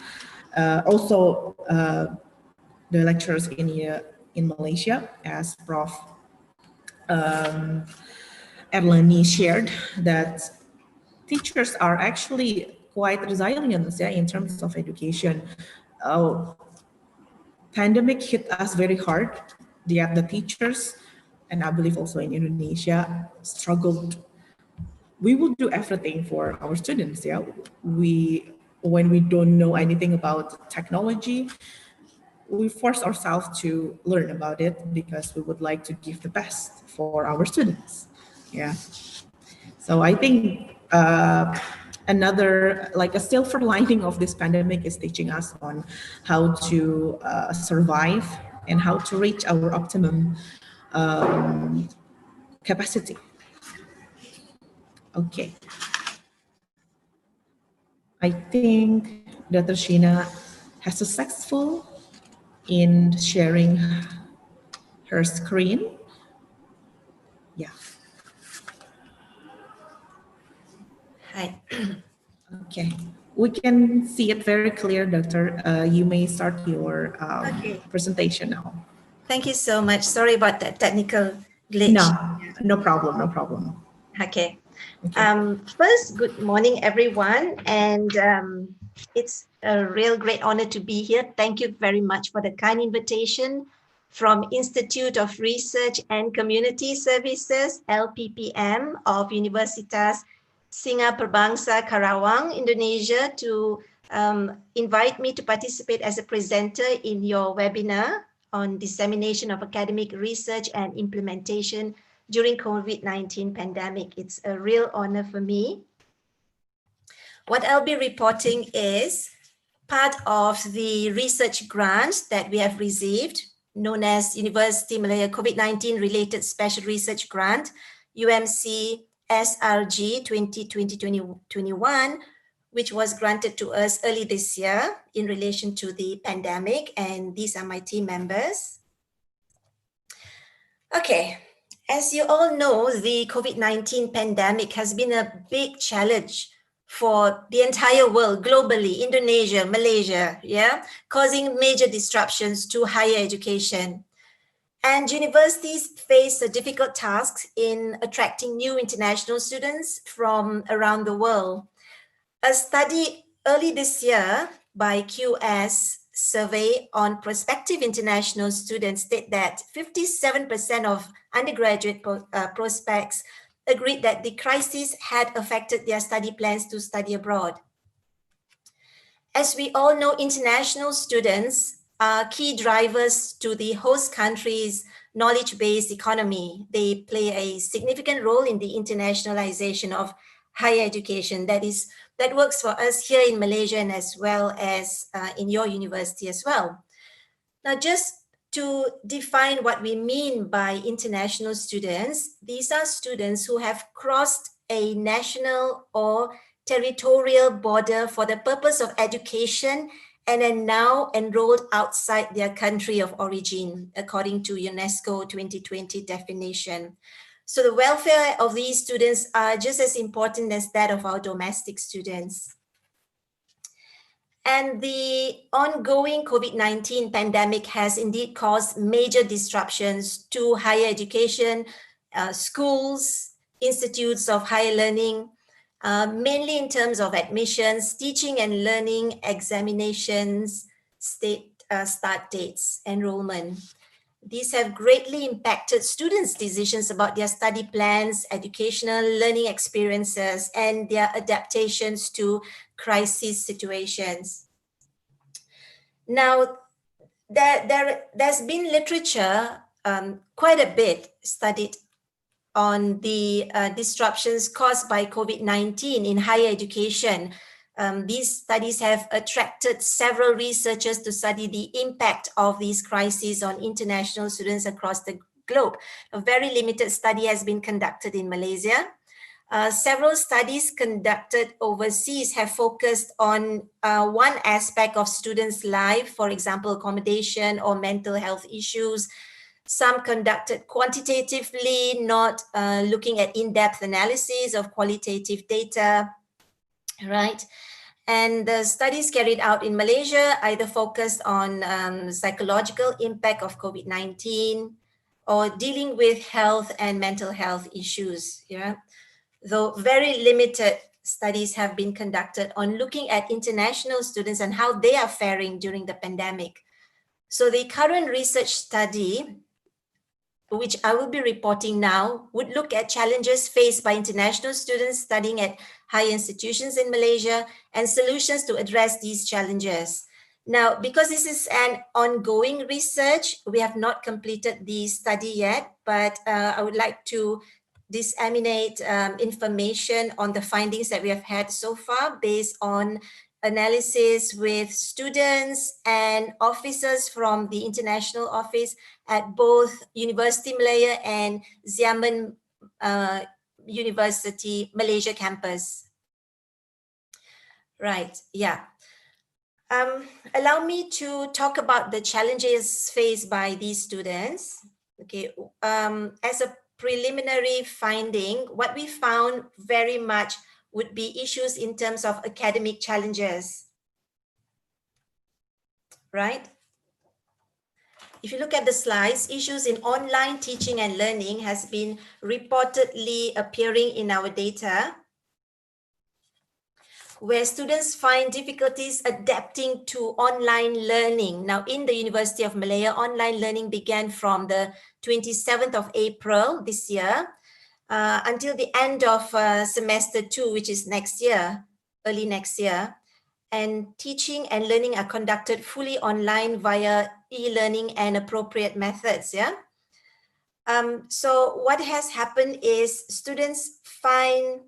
Speaker 2: also the lecturers in Malaysia, as Prof. Erlani shared, that teachers are actually quite resilient, yeah, in terms of education. Pandemic hit us very hard, yet the teachers, and I believe also in Indonesia, struggled. We will do everything for our students, yeah. When we don't know anything about technology, we force ourselves to learn about it because we would like to give the best for our students, yeah. So I think another, like a silver lining of this pandemic is teaching us on how to survive and how to reach our optimum capacity. Okay. I think Dr. Sheena has successful in sharing her screen. Yeah.
Speaker 7: Hi.
Speaker 2: Okay. We can see it very clear, Doctor. You may start your presentation now.
Speaker 7: Thank you so much. Sorry about that technical glitch.
Speaker 2: No problem.
Speaker 7: Okay. First, good morning, everyone. And it's a real great honor to be here. Thank you very much for the kind invitation from Institute of Research and Community Services, LPPM, of Universitas Singaperbangsa, Karawang, Indonesia, to invite me to participate as a presenter in your webinar on dissemination of academic research and implementation during COVID-19 pandemic. It's a real honor for me. What I'll be reporting is part of the research grant that we have received, known as University Malaya COVID-19 Related Special Research Grant, UMC SRG 2020-2021, which was granted to us early this year in relation to the pandemic. And these are my team members. Okay. As you all know, the COVID-19 pandemic has been a big challenge for the entire world, globally, Indonesia, Malaysia, yeah, causing major disruptions to higher education. And universities face a difficult task in attracting new international students from around the world. A study early this year by QS survey on prospective international students state that 57% of undergraduate prospects agreed that the crisis had affected their study plans to study abroad. As we all know, international students are key drivers to the host country's knowledge-based economy. They play a significant role in the internationalization of higher education. That works for us here in Malaysia and as well as in your university as well. Now, just to define what we mean by international students, these are students who have crossed a national or territorial border for the purpose of education and are now enrolled outside their country of origin, according to UNESCO 2020 definition. So the welfare of these students are just as important as that of our domestic students. And the ongoing COVID-19 pandemic has indeed caused major disruptions to higher education, schools, institutes of higher learning, mainly in terms of admissions, teaching and learning, examinations, start dates, enrollment. These have greatly impacted students' decisions about their study plans, educational learning experiences, and their adaptations to crisis situations. Now, there's been literature quite a bit studied on the disruptions caused by COVID-19 in higher education. These studies have attracted several researchers to study the impact of these crises on international students across the globe. A very limited study has been conducted in Malaysia. Several studies conducted overseas have focused on one aspect of students' life, for example, accommodation or mental health issues. Some conducted quantitatively, not looking at in-depth analysis of qualitative data, right? And the studies carried out in Malaysia either focused on psychological impact of COVID-19 or dealing with health and mental health issues, yeah? Though very limited studies have been conducted on looking at international students and how they are faring during the pandemic. So the current research study, which I will be reporting now, would look at challenges faced by international students studying at higher institutions in Malaysia and solutions to address these challenges. Now, because this is an ongoing research, we have not completed the study yet, but I would like to disseminate information on the findings that we have had so far based on analysis with students and officers from the international office at both University Malaya and Xiamen University Malaysia campus. Right, yeah. Allow me to talk about the challenges faced by these students. Okay, as a preliminary finding, what we found very much would be issues in terms of academic challenges, right? If you look at the slides, issues in online teaching and learning has been reportedly appearing in our data, where students find difficulties adapting to online learning. Now, in the University of Malaya, online learning began from the 27th of April this year until the end of semester 2, which is next year, early next year. And teaching and learning are conducted fully online via e-learning and appropriate methods, yeah? So what has happened is students find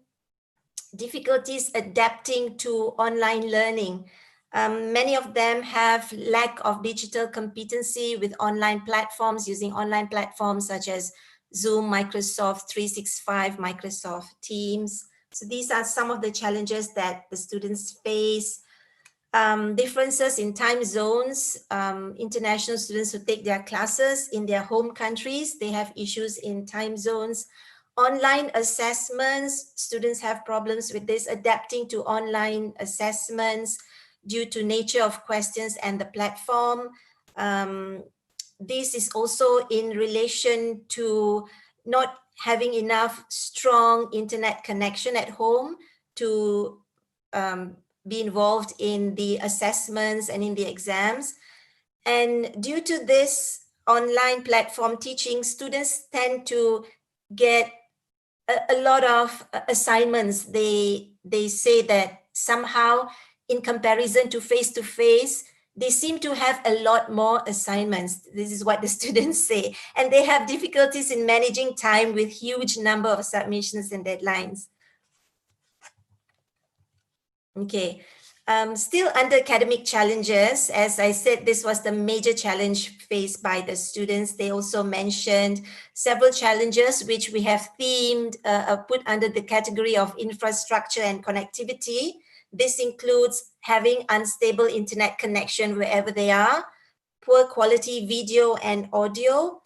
Speaker 7: difficulties adapting to online learning. Many of them have lack of digital competency with online platforms, using online platforms such as Zoom, Microsoft 365, Microsoft Teams. So these are some of the challenges that the students face. differences in time zones. International students who take their classes in their home countries, they have issues in time zones. Online assessments, students have problems with this, adapting to online assessments due to nature of questions and the platform. This is also in relation to not having enough strong internet connection at home to be involved in the assessments and in the exams. And due to this online platform teaching, students tend to get a lot of assignments. They say that somehow in comparison to face-to-face, they seem to have a lot more assignments. This is what the students say. And they have difficulties in managing time with huge number of submissions and deadlines. Okay, still under academic challenges, as I said, this was the major challenge faced by the students. They also mentioned several challenges which we have themed, put under the category of infrastructure and connectivity. This includes having unstable internet connection wherever they are, poor quality video and audio,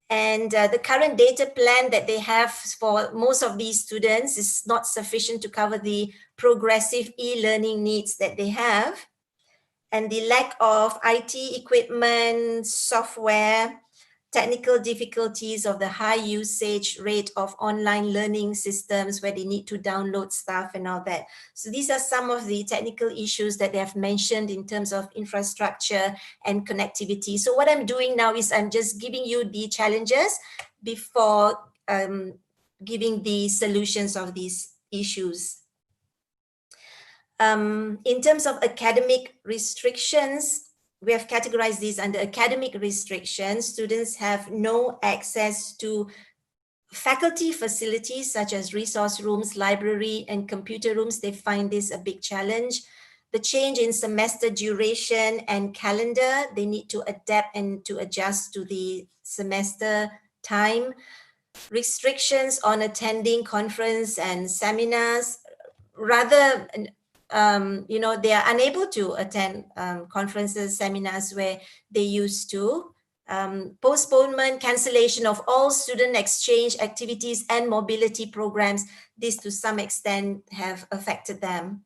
Speaker 7: and the current data plan that they have for most of these students is not sufficient to cover the progressive e-learning needs that they have. And the lack of IT equipment, software, technical difficulties of the high usage rate of online learning systems where they need to download stuff and all that. So these are some of the technical issues that they have mentioned in terms of infrastructure and connectivity. So what I'm doing now is I'm just giving you the challenges before giving the solutions of these issues. In terms of academic restrictions, we have categorized these under academic restrictions. Students have no access to faculty facilities such as resource rooms, library, and computer rooms. They find this a big challenge. The change in semester duration and calendar, they need to adapt and to adjust to the semester time. Restrictions on attending conference and seminars, rather, they are unable to attend conferences, seminars where they used to. Postponement, cancellation of all student exchange activities and mobility programs. This to some extent have affected them.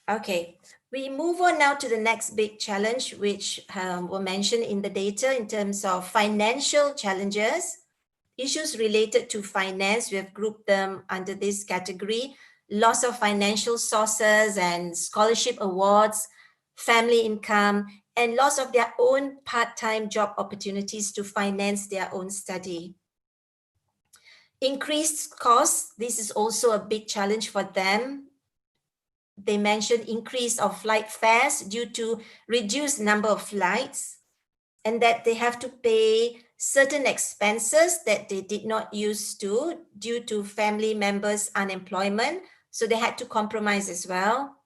Speaker 7: Okay, we move on now to the next big challenge, which were mentioned in the data in terms of financial challenges. Issues related to finance, we have grouped them under this category. Loss of financial sources and scholarship awards, family income, and loss of their own part-time job opportunities to finance their own study. Increased costs, this is also a big challenge for them. They mentioned increase of flight fares due to reduced number of flights, and that they have to pay certain expenses that they did not used to due to family members' unemployment. So they had to compromise as well.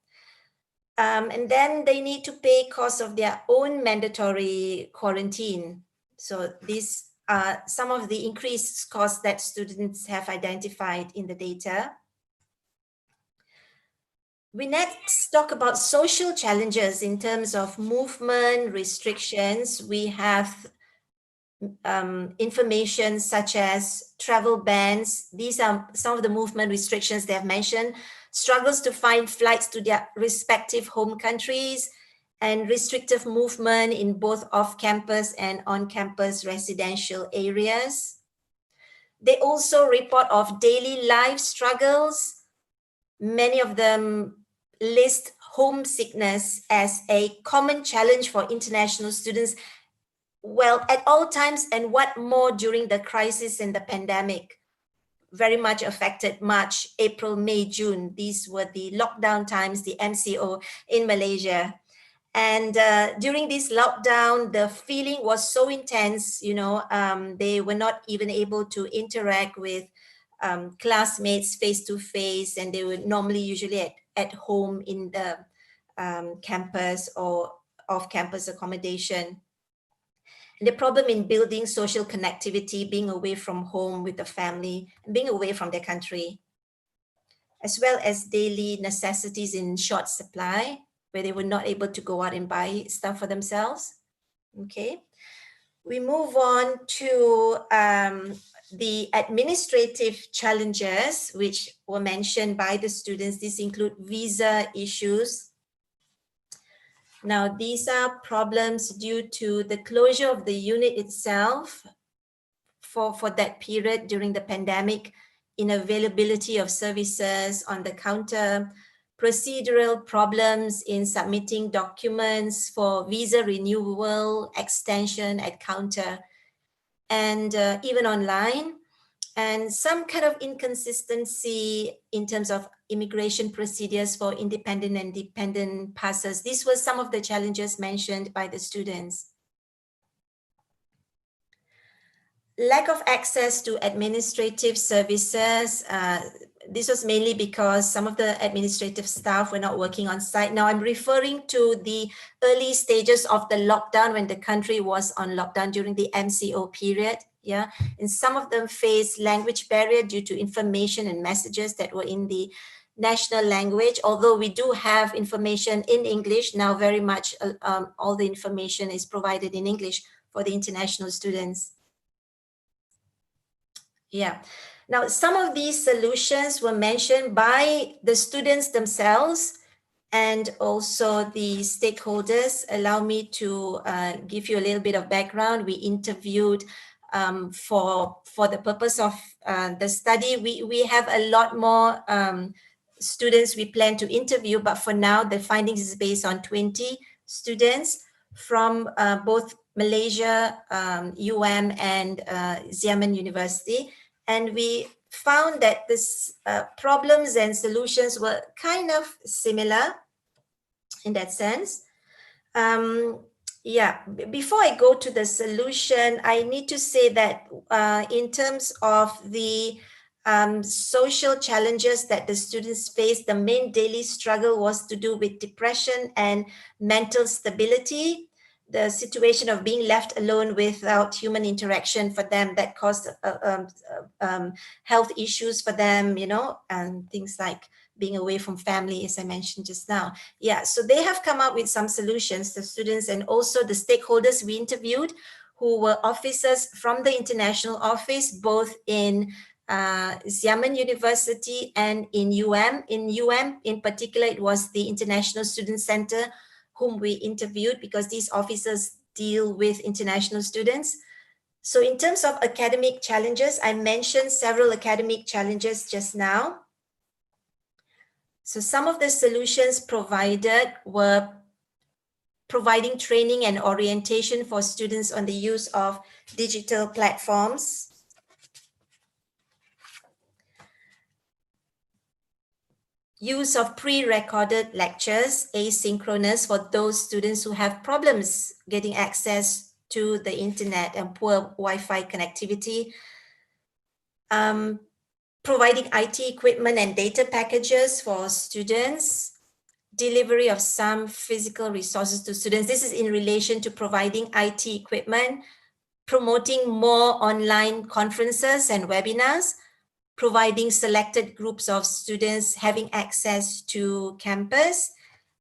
Speaker 7: And then they need to pay costs of their own mandatory quarantine. So these are some of the increased costs that students have identified in the data. We next talk about social challenges in terms of movement restrictions. We have information such as travel bans. These are some of the movement restrictions they have mentioned. Struggles to find flights to their respective home countries, and restrictive movement in both off-campus and on-campus residential areas. They also report of daily life struggles. Many of them list homesickness as a common challenge for international students, well, at all times, and what more during the crisis and the pandemic. Very much affected March, April, May, June. These were the lockdown times, the MCO in Malaysia. And during this lockdown, the feeling was so intense, they were not even able to interact with classmates face-to-face, and they were normally usually at home in the campus or off-campus accommodation. The problem in building social connectivity, being away from home with the family, and being away from their country. as well as daily necessities in short supply, where they were not able to go out and buy stuff for themselves. Okay, we move on to the administrative challenges which were mentioned by the students. These include visa issues. Now, these are problems due to the closure of the unit itself for that period during the pandemic, inavailability of services on the counter, procedural problems in submitting documents for visa renewal, extension at counter, and even online, and some kind of inconsistency in terms of immigration procedures for independent and dependent passes. These were some of the challenges mentioned by the students. Lack of access to administrative services. This was mainly because some of the administrative staff were not working on site. Now I'm referring to the early stages of the lockdown when the country was on lockdown during the MCO period. Yeah, and some of them faced language barrier due to information and messages that were in the national language. Although we do have information in English now, very much all the information is provided in English for the international students. Yeah. Now, some of these solutions were mentioned by the students themselves and also the stakeholders. Allow me to give you a little bit of background. We interviewed for the purpose of the study. We have a lot more students we plan to interview, but for now, the findings is based on 20 students from both Malaysia, and Xiamen University. And we found that this problems and solutions were kind of similar in that sense. Yeah, before I go to the solution, I need to say that in terms of the social challenges that the students face, the main daily struggle was to do with depression and mental stability. The situation of being left alone without human interaction for them that caused health issues for them, you know, and things like being away from family, as I mentioned just now. Yeah, so they have come up with some solutions, the students and also the stakeholders we interviewed, who were officers from the international office, both in Xiamen University and in UM. In UM, in particular, it was the International Student Center whom we interviewed because these officers deal with international students. So in terms of academic challenges, I mentioned several academic challenges just now. So some of the solutions provided were providing training and orientation for students on the use of digital platforms. Use of pre-recorded lectures, asynchronous, for those students who have problems getting access to the internet and poor Wi-Fi connectivity. Providing IT equipment and data packages for students. Delivery of some physical resources to students. This is in relation to providing IT equipment, promoting more online conferences and webinars, providing selected groups of students having access to campus.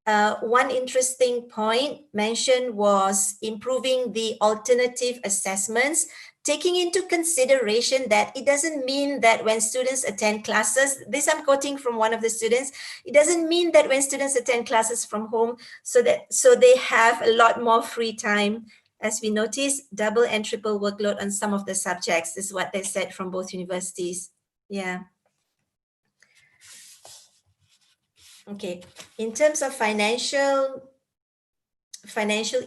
Speaker 7: One interesting point mentioned was improving the alternative assessments, taking into consideration that it doesn't mean that when students attend classes, this I'm quoting from one of the students, it doesn't mean that when students attend classes from home, so they have a lot more free time. As we notice, double and triple workload on some of the subjects is what they said from both universities. Yeah. Okay. In terms of financial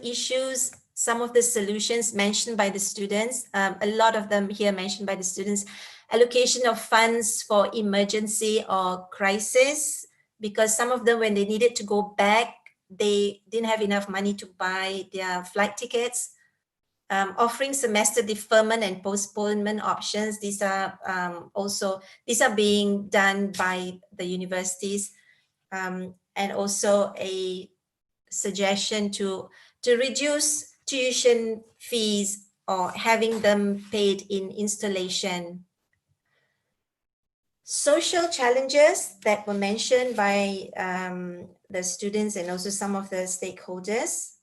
Speaker 7: issues, some of the solutions mentioned by the students, a lot of them here mentioned by the students, allocation of funds for emergency or crisis, because some of them, when they needed to go back, they didn't have enough money to buy their flight tickets. Offering semester deferment and postponement options. These are being done by the universities, and also a suggestion to reduce tuition fees or having them paid in installation. Social challenges that were mentioned by the students and also some of the stakeholders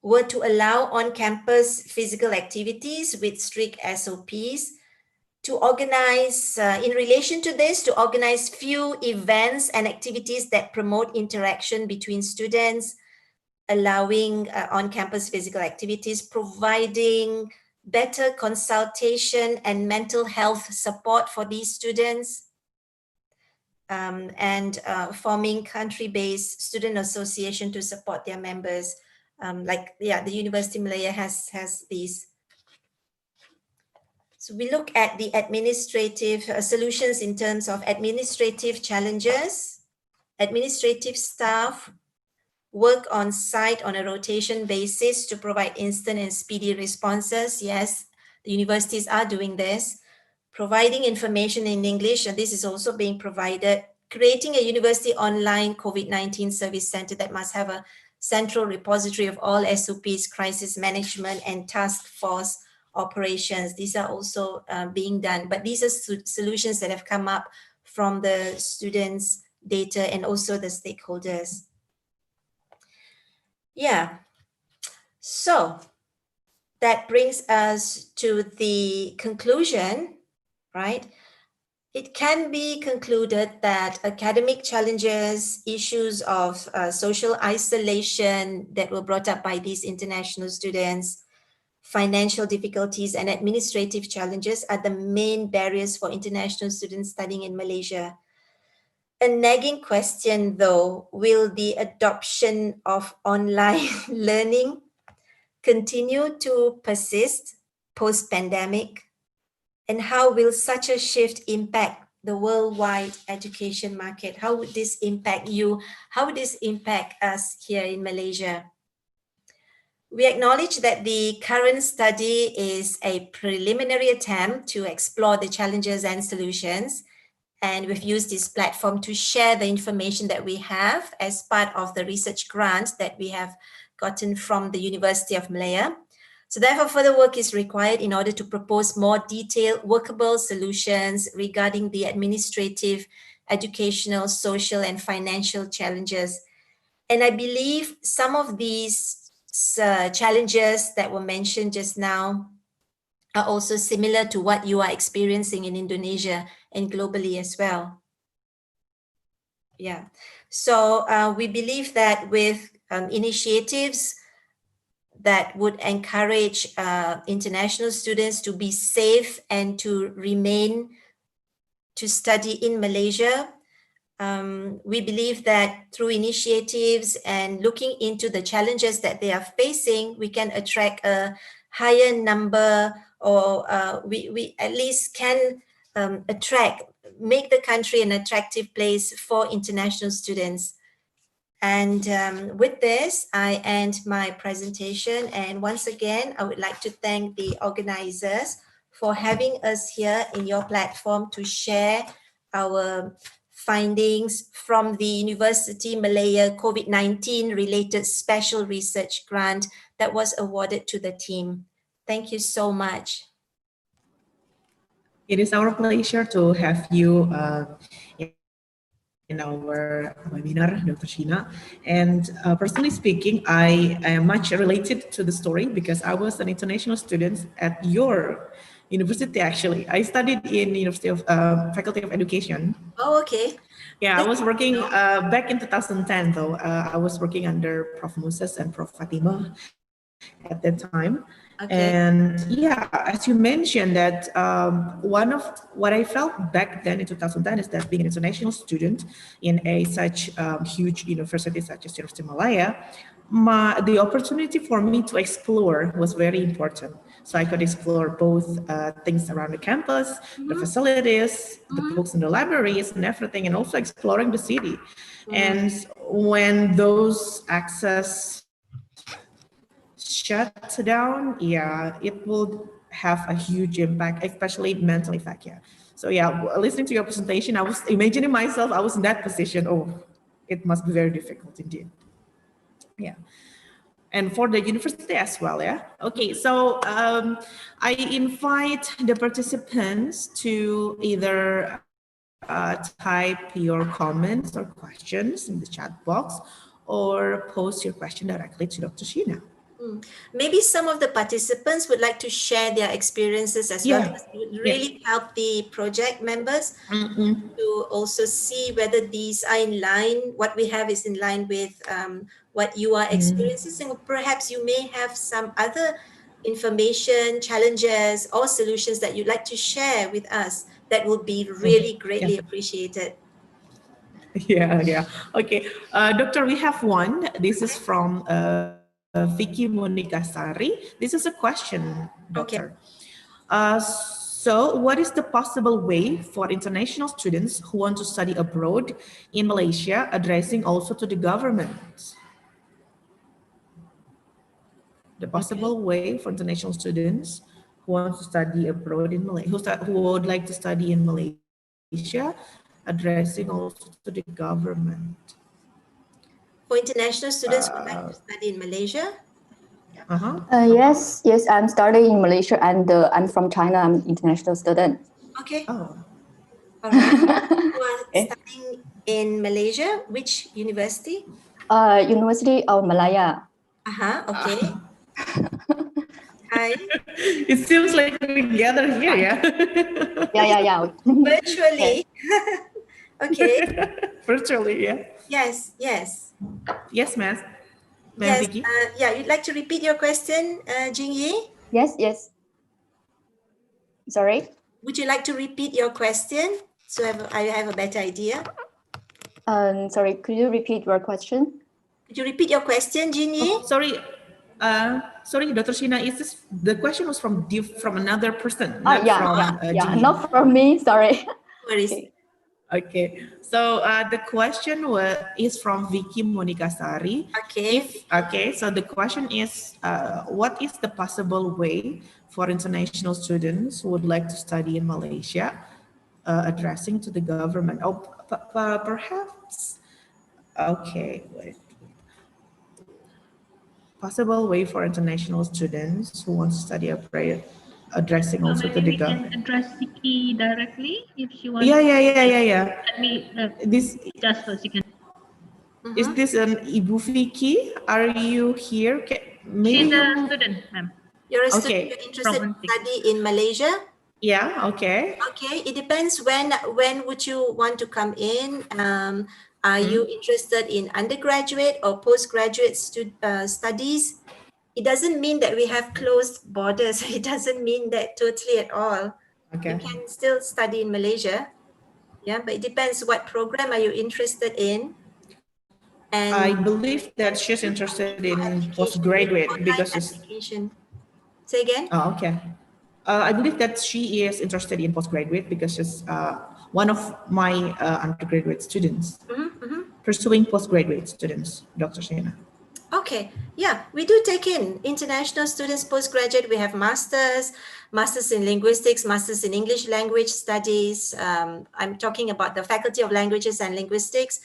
Speaker 7: were to allow on-campus physical activities with strict SOPs, to organize, in relation to this, to organize few events and activities that promote interaction between students, allowing on-campus physical activities, providing better consultation and mental health support for these students, and forming country-based student association to support their members. The University Malaya has these. So we look at the administrative solutions in terms of administrative challenges, administrative staff work on site on a rotation basis to provide instant and speedy responses. Yes, the universities are doing this. Providing information in English, and this is also being provided. Creating a university online COVID-19 service center that must have a central repository of all SOPs, crisis management, and task force operations. These are also being done, but these are solutions that have come up from the students' data and also the stakeholders. Yeah, so that brings us to the conclusion, right? It can be concluded that academic challenges, issues of social isolation that were brought up by these international students, financial difficulties and administrative challenges are the main barriers for international students studying in Malaysia. A nagging question though, will the adoption of online learning continue to persist post-pandemic? And how will such a shift impact the worldwide education market? How would this impact you? How would this impact us here in Malaysia? We acknowledge that the current study is a preliminary attempt to explore the challenges and solutions. And we've used this platform to share the information that we have as part of the research grant that we have gotten from the University of Malaya. So therefore, further work is required in order to propose more detailed, workable solutions regarding the administrative, educational, social, and financial challenges. And I believe some of these challenges that were mentioned just now are also similar to what you are experiencing in Indonesia and globally as well. Yeah, so we believe that with initiatives that would encourage international students to be safe and to remain to study in Malaysia, we believe that through initiatives and looking into the challenges that they are facing, we can attract a higher number, or we at least can make the country an attractive place for international students. And with this, I end my presentation. And once again, I would like to thank the organizers for having us here in your platform to share our findings from the University Malaya COVID-19 related special research grant that was awarded to the team. Thank you so much.
Speaker 2: It is our pleasure to have you in our webinar, Dr. Sheena. And personally speaking, I am much related to the story because I was an international student at your university, actually. I studied in University of Faculty of Education.
Speaker 7: Oh, okay.
Speaker 2: Yeah, I was working back in 2010, though. I was working under Prof. Moses and Prof. Fatima at that time. Okay. And yeah, as you mentioned that one of what I felt back then in 2010 is that being an international student in a such huge university such as University of Malaya, the opportunity for me to explore was very important. So I could explore both things around the campus, the facilities, the books in the libraries and everything, and also exploring the city. And when those access shut down, yeah, it will have a huge impact, especially mental effect. Yeah. So yeah, listening to your presentation, I was imagining myself, I was in that position. Oh, it must be very difficult indeed. Yeah. And for the university as well, yeah? Okay, so I invite the participants to either type your comments or questions in the chat box or post your question directly to Dr. Sheena.
Speaker 7: Maybe some of the participants would like to share their experiences as well, because it would really help the project members to also see whether these are in line, what we have is in line with what you are experiencing. Perhaps you may have some other information, challenges, or solutions that you'd like to share with us. That would be really greatly appreciated.
Speaker 2: Yeah. Okay, Doctor, we have one. This is from Vicky Monikasari. This is a question, Doctor. So what is the possible way for international students who want to study abroad in Malaysia, addressing also to the government? The possible way for international students who want to study abroad in Malaysia, who would like to study in Malaysia, addressing also to the government.
Speaker 7: For international students who would like to study in Malaysia?
Speaker 8: Yes, I'm studying in Malaysia, and I'm from China. I'm an international student.
Speaker 7: Okay.
Speaker 2: Oh.
Speaker 7: All right. You are studying in Malaysia. Which university?
Speaker 8: University of Malaya.
Speaker 7: Okay. Hi.
Speaker 2: It seems like we gather here, yeah?
Speaker 8: Yeah.
Speaker 7: Virtually. Okay.
Speaker 2: Virtually, yeah.
Speaker 7: Yes.
Speaker 2: Yes, ma'am.
Speaker 7: Yes.
Speaker 2: Vicky?
Speaker 7: You'd like to repeat your question, Jing Yi?
Speaker 8: Yes. Sorry?
Speaker 7: Would you like to repeat your question so I have a better idea?
Speaker 8: Sorry, could you repeat your question?
Speaker 7: Could you repeat your question, Jing Yi?
Speaker 2: Oh, sorry, Dr. Sheena, is this, the question was from another person, not from Jing Yi.
Speaker 8: Not from me, sorry.
Speaker 7: Worries.
Speaker 2: Okay, so the question is from Vicky Monikasari.
Speaker 7: Okay.
Speaker 2: So the question is, what is the possible way for international students who would like to study in Malaysia, addressing to the government? Oh, perhaps. Okay, wait. Possible way for international students who want to study abroad, addressing also to the government.
Speaker 9: Can address Vicky directly if she wants.
Speaker 2: Yeah.
Speaker 9: Let me
Speaker 2: this
Speaker 9: just for a second.
Speaker 2: Is this an Ibu Vicky? Are you here? Maybe
Speaker 9: she's a student, ma'am.
Speaker 7: You're a student. You're interested in study in Malaysia?
Speaker 2: Yeah. Okay.
Speaker 7: Okay. It depends when would you want to come in? Are you interested in undergraduate or postgraduate studies? It doesn't mean that we have closed borders. It doesn't mean that totally at all.
Speaker 2: Okay.
Speaker 7: You can still study in Malaysia. Yeah, but it depends what program are you interested in. And
Speaker 2: I believe that she's interested in postgraduate because
Speaker 7: application. Say again?
Speaker 2: Oh, okay. I believe that she is interested in postgraduate because she's one of my undergraduate students, pursuing postgraduate students, Dr. Sheena.
Speaker 7: Okay, yeah, we do take in international students, postgraduate. We have masters in linguistics, masters in English language studies. I'm talking about the Faculty of Languages and Linguistics,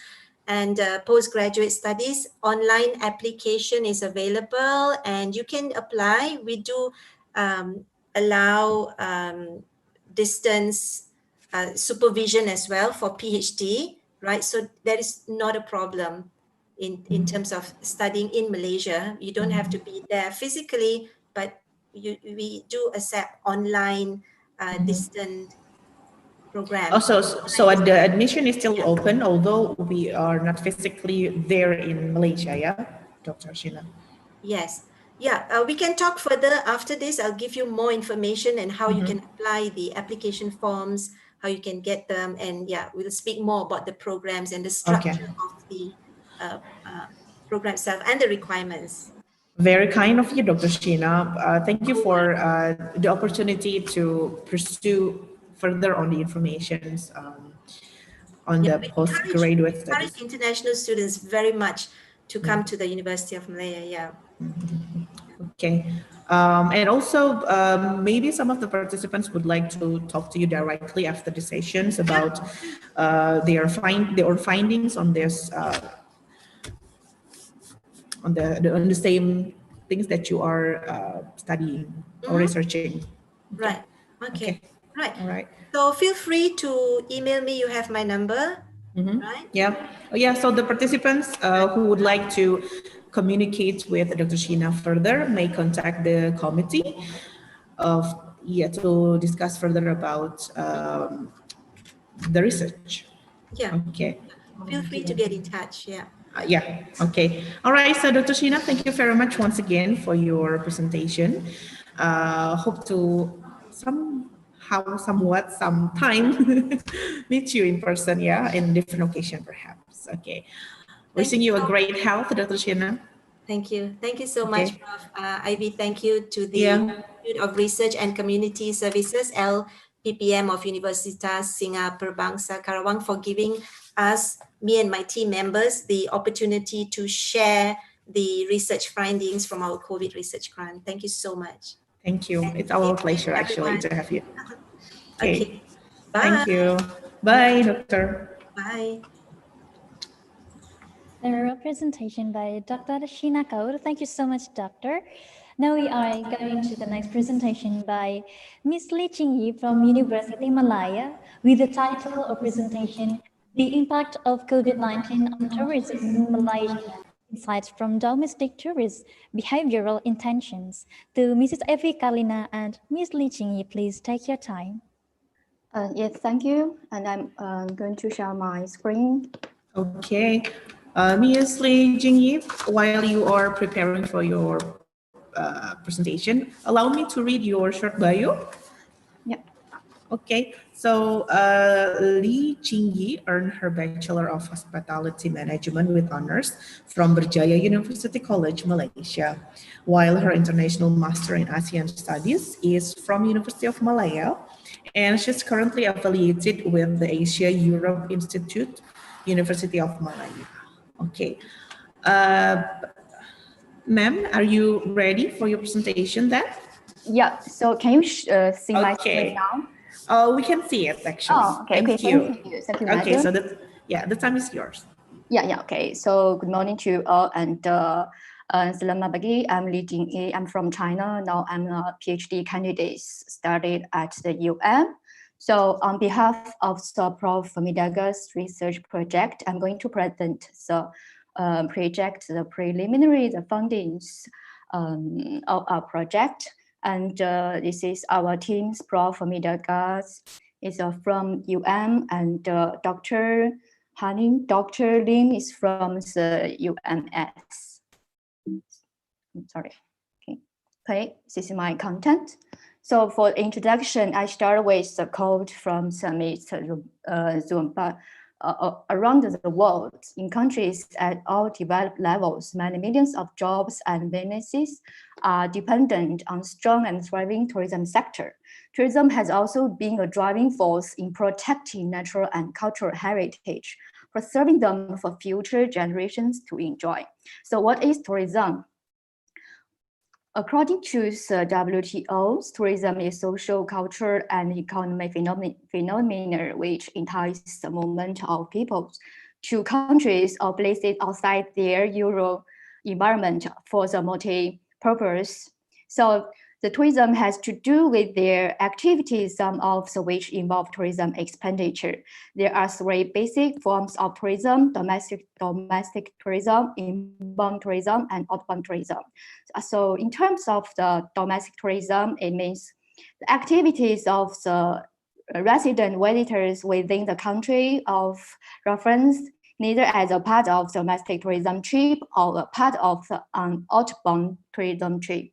Speaker 7: and postgraduate studies. Online application is available and you can apply. We do allow distance supervision as well for PhD, right? So that is not a problem in terms of studying in Malaysia. You don't have to be there physically, but we do accept online distant programs.
Speaker 2: Also, so the admission is still open, although we are not physically there in Malaysia, yeah, Dr. Sheena?
Speaker 7: Yes. Yeah, we can talk further after this. I'll give you more information and how you can apply the application forms, how you can get them, and yeah, we'll speak more about the programs and the structure of the program itself and the requirements.
Speaker 2: Very kind of you, Dr. Sheena. Thank you for the opportunity to pursue further on the information on the postgraduate studies.
Speaker 7: Encourage international students very much to come to the University of Malaya. Yeah.
Speaker 2: Okay. And also, maybe some of the participants would like to talk to you directly after the sessions about their findings on this on the same things that you are studying or researching.
Speaker 7: Right. Okay. Right.
Speaker 2: All right.
Speaker 7: So feel free to email me. You have my number. Right?
Speaker 2: Yeah. Oh, yeah. So the participants who would like to communicate with Dr. Sheena further may contact the committee of to discuss further about the research.
Speaker 7: Yeah.
Speaker 2: Okay.
Speaker 7: Feel free to get in touch. Yeah.
Speaker 2: Yeah. Okay. All right. So Dr. Sheena, thank you very much once again for your presentation. Hope to somewhat sometime meet you in person. Yeah, in different occasion perhaps. Okay. Wishing you a great health, Dr. Sheena.
Speaker 7: Thank you. Thank you so
Speaker 2: Okay.
Speaker 7: much, Prof. Ivy. Thank you to the
Speaker 2: Yeah.
Speaker 7: Institute of Research and Community Services, LPPM of Universitas Singaperbangsa Karawang, for giving us, me and my team members, the opportunity to share the research findings from our COVID research grant. Thank you so much.
Speaker 2: Thank you. It's our pleasure actually to have you.
Speaker 7: Okay. Bye.
Speaker 2: Thank you. Bye, doctor.
Speaker 7: Bye.
Speaker 1: A presentation by Dr. Sheena Kaur. Thank you so much, Doctor. Now we are going to the next presentation by Ms. Lee Ching Yi from University Malaya with the title of presentation, The Impact of COVID-19 on Tourism in Malaysia, Insights from Domestic Tourists, Behavioral Intentions. To Mrs. Evi Kalina and Ms. Lee Ching Yi, please take your time.
Speaker 8: Yes, thank you. And I'm going to share my screen.
Speaker 2: Okay. Ms. Lee Jingyi, while you are preparing for your presentation, allow me to read your short bio.
Speaker 8: Yeah.
Speaker 2: Okay. So Lee Jingyi earned her Bachelor of Hospitality Management with honors from Berjaya University College, Malaysia, while her International Master in ASEAN Studies is from University of Malaya, and she's currently affiliated with the Asia Europe Institute, University of Malaya. Okay. Ma'am, are you ready for your presentation then?
Speaker 8: Yeah, so can you see my screen now?
Speaker 2: We can see it actually.
Speaker 8: Oh, okay,
Speaker 2: Thank
Speaker 8: okay,
Speaker 2: you.
Speaker 8: Thank you,
Speaker 2: Okay,
Speaker 8: madam.
Speaker 2: so the time is yours.
Speaker 8: Yeah, okay. So good morning to you all, and selamat pagi. I'm Li Jingyi. I'm from China. Now I'm a PhD candidate studied at the So on behalf of the Prof. Midaga's research project, I'm going to present the project, the preliminary, the findings of our project. And this is our team's Prof. Midaga's is from and Dr. Hanin, Dr. Lim is from the UMS. Sorry. Okay, this is my content. So for introduction, I start with the quote from Mr. Zumba. Around the world, in countries at all developed levels, many millions of jobs and businesses are dependent on strong and thriving tourism sector. Tourism has also been a driving force in protecting natural and cultural heritage, preserving them for future generations to enjoy. So what is tourism? According to the WTO, tourism is social, cultural, and economic phenomenon which entices the movement of people to countries or places outside their Euro environment for the multi-purpose. So the tourism has to do with their activities, some of which involve tourism expenditure. There are three basic forms of tourism: domestic tourism, inbound tourism, and outbound tourism. So in terms of the domestic tourism, it means the activities of the resident visitors within the country of reference, neither as a part of domestic tourism trip or a part of the outbound tourism trip.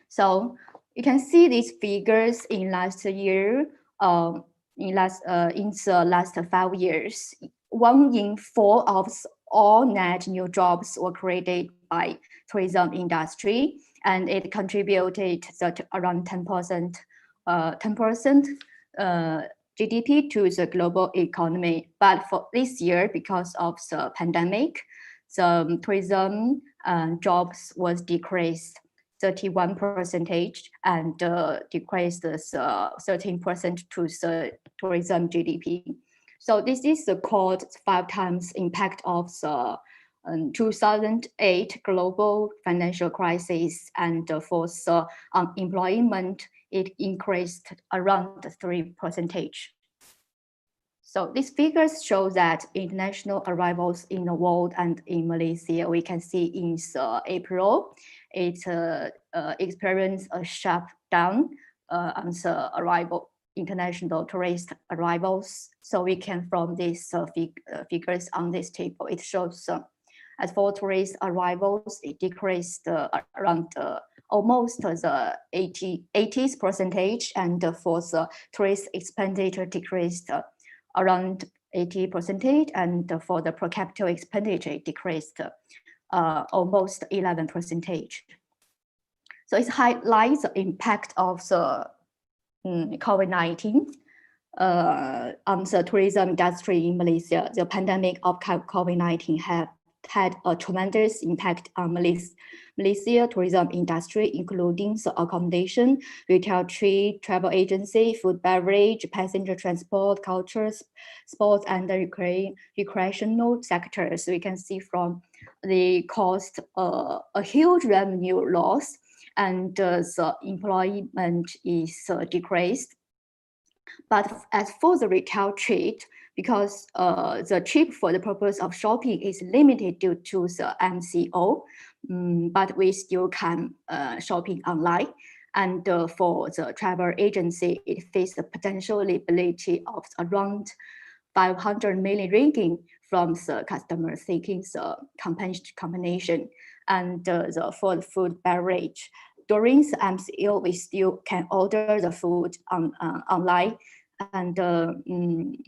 Speaker 8: So you can see these figures in last year, in the last 5 years. 1 in 4 of all net new jobs were created by tourism industry, and it contributed around 10% GDP to the global economy. But for this year, because of the pandemic, the tourism jobs was decreased 31% and decreased 13% to the tourism GDP. So this is called 5 times impact of the 2008 global financial crisis, and for unemployment, it increased around 3%. So these figures show that international arrivals in the world and in Malaysia, we can see in April, it experienced a sharp down on the international tourist arrivals. So we can, from these figures on this table, it shows as for tourist arrivals, it decreased around almost the 80%, and for the tourist expenditure decreased around 80%, and for the per capita expenditure it decreased almost 11%. So it highlights the impact of the COVID-19 on the tourism industry in Malaysia. The pandemic of COVID-19 had a tremendous impact on Malaysia tourism industry, including the accommodation, retail trade, travel agency, food, beverage, passenger transport, culture, sports, and the recreational sectors. We can see from the cost a huge revenue loss, and the employment is decreased. But as for the retail trade, because the trip for the purpose of shopping is limited due to the MCO, but we still can shopping online. And for the travel agency, it faces the potential liability of around 500 million ringgit from the customer seeking the compensation. And for the food beverage, during the MCO, we still can order the food online. And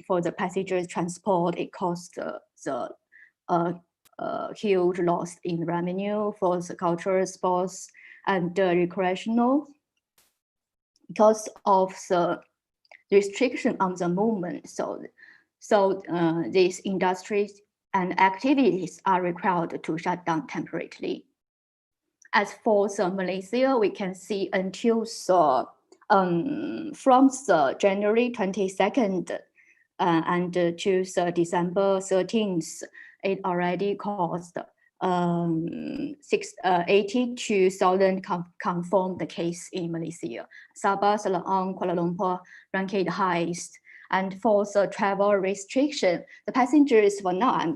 Speaker 8: for the passengers transport, it costs the huge loss in revenue for the cultural, sports, and recreational, because of the restriction on the movement. So these industries and activities are required to shut down temporarily. As for the Malaysia, we can see until from the January 22nd and to the December 13th, it already caused 82,000 confirmed case in Malaysia. Sabah, Selangor, Kuala Lumpur ranked highest. And for the travel restriction, the passengers were not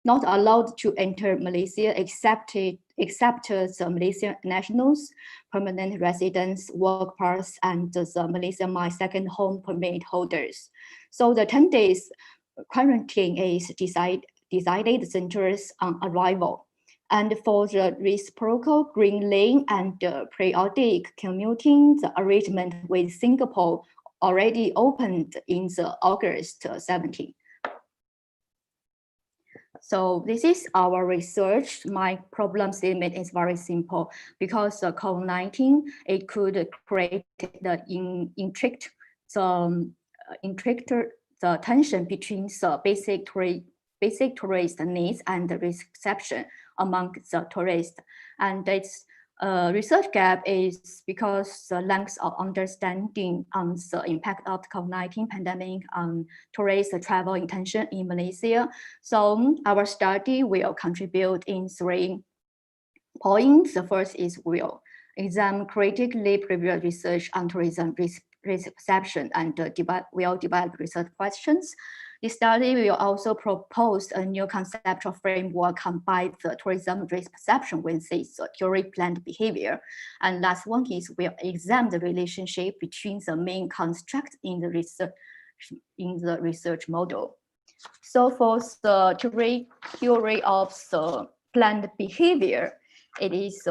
Speaker 8: allowed to enter Malaysia except the Malaysian nationals, permanent residents, work pass, and the Malaysia My Second Home permit holders. So the 10 days quarantine is decided centers on arrival. And for the reciprocal green lane and periodic commuting, the arrangement with Singapore already opened in the August 17th. So this is our research. My problem statement is very simple, because COVID-19, it could create the the tension between the basic tourist needs and the reception among the tourists. And its research gap is because the length of understanding on the impact of the COVID-19 pandemic on tourist travel intention in Malaysia. So our study will contribute in 3 points. The first is we'll examine critically previous research on tourism reception and we'll develop research questions. The study will also propose a new conceptual framework combine the tourism risk perception with its theory planned behavior. And last one is we'll examine the relationship between the main construct in the research model. So for the theory of the planned behavior, it is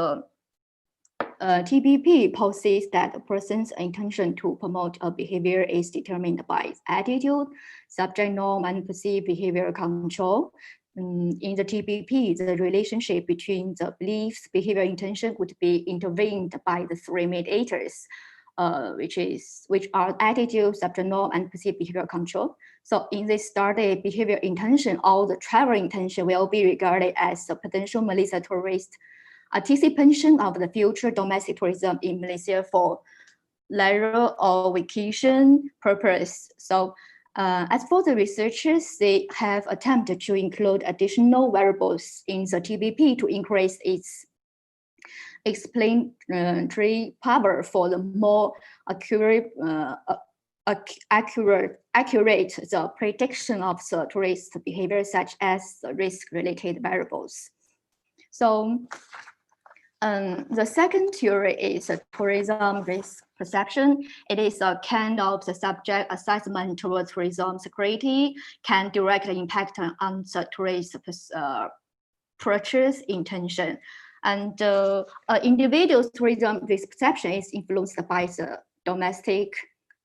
Speaker 8: TPP poses that a person's intention to promote a behavior is determined by its attitude, subject norm, and perceived behavior control. In the TPP, the relationship between the beliefs, behavior, intention would be intervened by the 3 mediators, which are attitude, subject norm, and perceived behavior control. So in this study, behavior intention, all the travel intention will be regarded as a potential Malaysia tourist anticipation of the future domestic tourism in Malaysia for leisure or vacation purpose. So As for the researchers, they have attempted to include additional variables in the TBP to increase its explanatory power for the more accurate the prediction of the tourist behavior, such as the risk-related variables. So the second theory is tourism risk perception. It is a kind of the subject assessment towards tourism security can directly impact on the tourist purchase intention. And individual tourism risk perception is influenced by the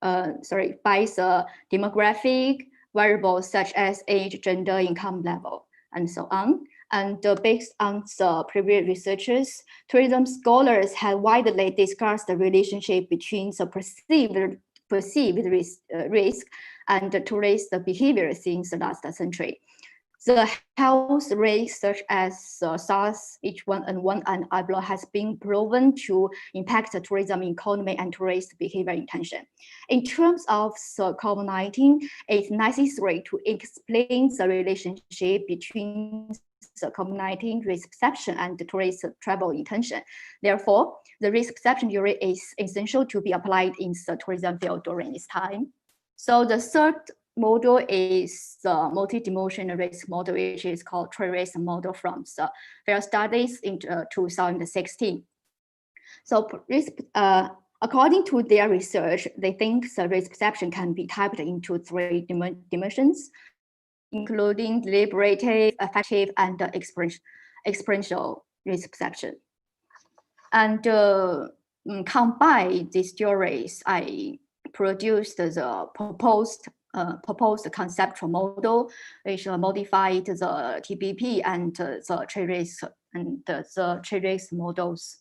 Speaker 8: by the demographic variables such as age, gender, income level, and so on. And based on the previous researchers, tourism scholars have widely discussed the relationship between the perceived risk and the tourist behavior since the last century. The health risks such as SARS, H1N1, and Ebola has been proven to impact the tourism economy and tourist behavior intention. In terms of COVID-19, it's necessary to explain the relationship between the COVID-19 risk perception and the tourist travel intention. Therefore, the risk perception theory is essential to be applied in the tourism field during this time. So the third model is the multidimensional risk model, which is called trade risk model from the Fair Studies in 2016. So according to their research, they think the risk perception can be typed into three dimensions, including deliberative, affective, and experiential risk perception. And combine these theories, I produced the proposed conceptual model, which modified the TBP and the trade risk and the trade risk models.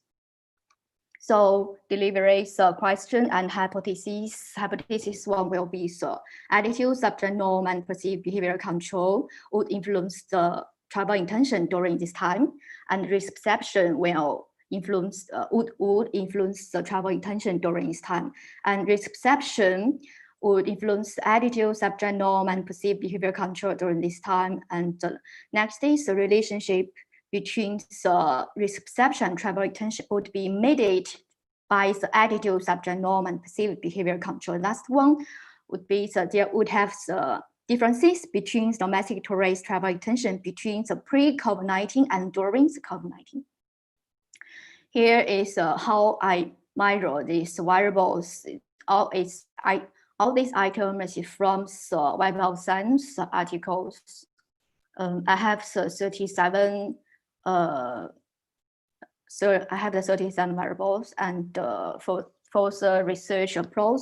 Speaker 8: So deliberates the question and hypothesis. Hypothesis one will be the attitude, subject norm, and perceived behavior control would influence the travel intention during this time, and risk perception will influence would influence the travel intention during this time, and risk perception would influence the attitude, subject norm, and perceived behavior control during this time. And next is the relationship between the risk perception and travel intention would be mediated by the attitude, subject norm, and perceived behavior control. Last one would be that there would have the differences between domestic tourist travel intention between the pre-COVID-19 and during the COVID-19. Here is how I measure these variables. All these items is from the Web of Science articles. I have the 37. So I have the 37 variables, and for the research approach,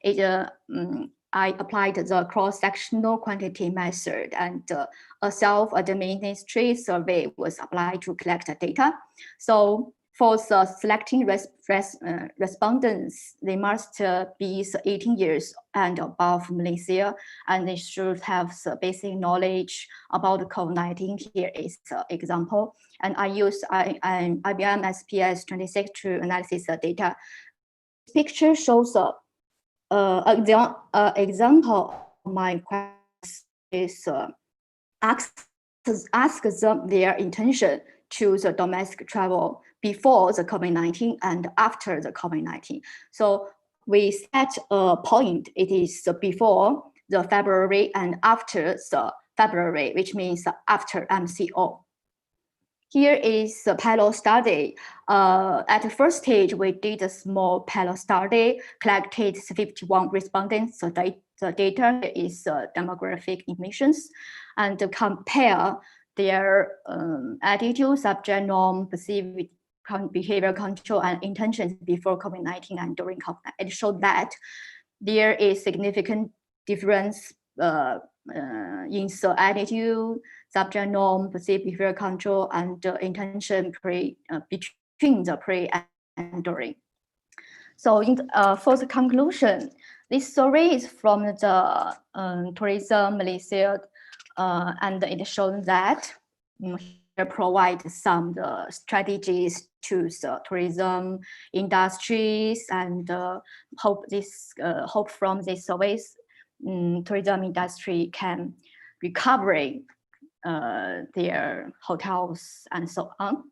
Speaker 8: I applied the cross-sectional quantity method, and a self-administrated survey was applied to collect the data. So for the selecting respondents, they must be 18 years and above Malaysia, and they should have the basic knowledge about COVID-19. Here is the example. And I use IBM SPS 26 to analyze the data. This picture shows an example of my question is ask them their intention to the domestic travel before the COVID-19 and after the COVID-19. So we set a point, it is before the February and after the February, which means after MCO. Here is the pilot study. At the first stage, we did a small pilot study, collected 51 respondents. So the data is demographic emissions, and to compare their attitude, subject norm, perceived behavior control, and intentions before COVID-19 and during COVID-19. It showed that there is significant difference in the attitude, subject norm, perceived behavior control, and intention between the pre and during. So for the conclusion, this survey is from the Tourism Malaysia, and it shows that provide some strategies to the tourism industries, and hope from these surveys tourism industry can recover their hotels and so on.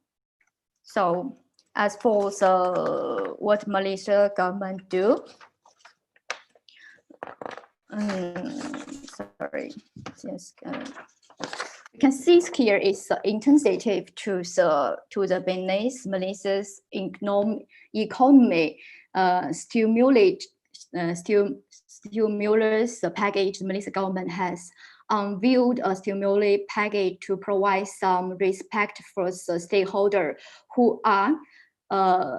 Speaker 8: So as for what Malaysia government do, sorry, yes, you can see here is intensive to the business. Malaysia's economy stimulus package. The Malaysia government has unveiled a stimulus package to provide some respect for the stakeholders who are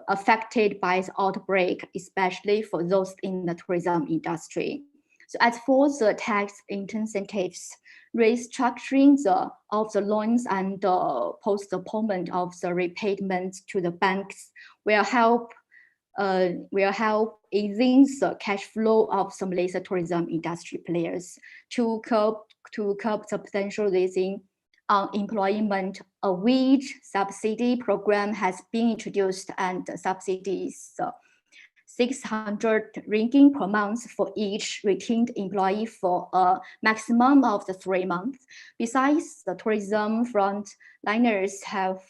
Speaker 8: affected by the outbreak, especially for those in the tourism industry. So as for the tax incentives, restructuring of the loans and postponement of the repayments to the banks will help easing the cash flow of some Malaysia tourism industry players to curb the potential rising unemployment. A wage subsidy program has been introduced, and subsidies 600 ringgit per month for each retained employee for a maximum of 3 months. Besides, the tourism frontliners have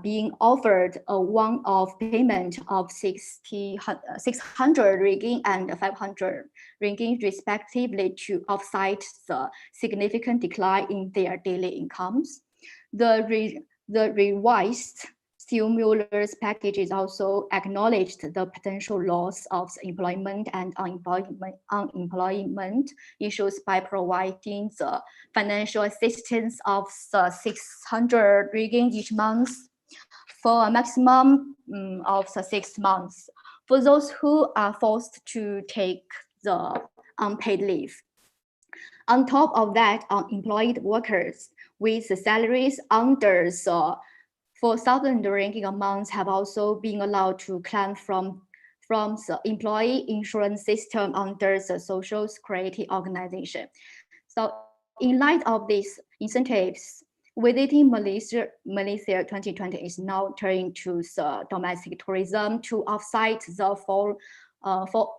Speaker 8: being offered a one-off payment of 600 ringgit and 500 ringgit respectively to offset the significant decline in their daily incomes. The revised stimulus packages also acknowledged the potential loss of employment and unemployment issues by providing the financial assistance of 600 ringgit each month for a maximum of 6 months for those who are forced to take the unpaid leave. On top of that, unemployed workers with salaries under 4,000 ringgit a month have also been allowed to claim from the employee insurance system under the Social Security Organization. So in light of these incentives, Visiting Malaysia 2020 is now turning to the domestic tourism to offset the fall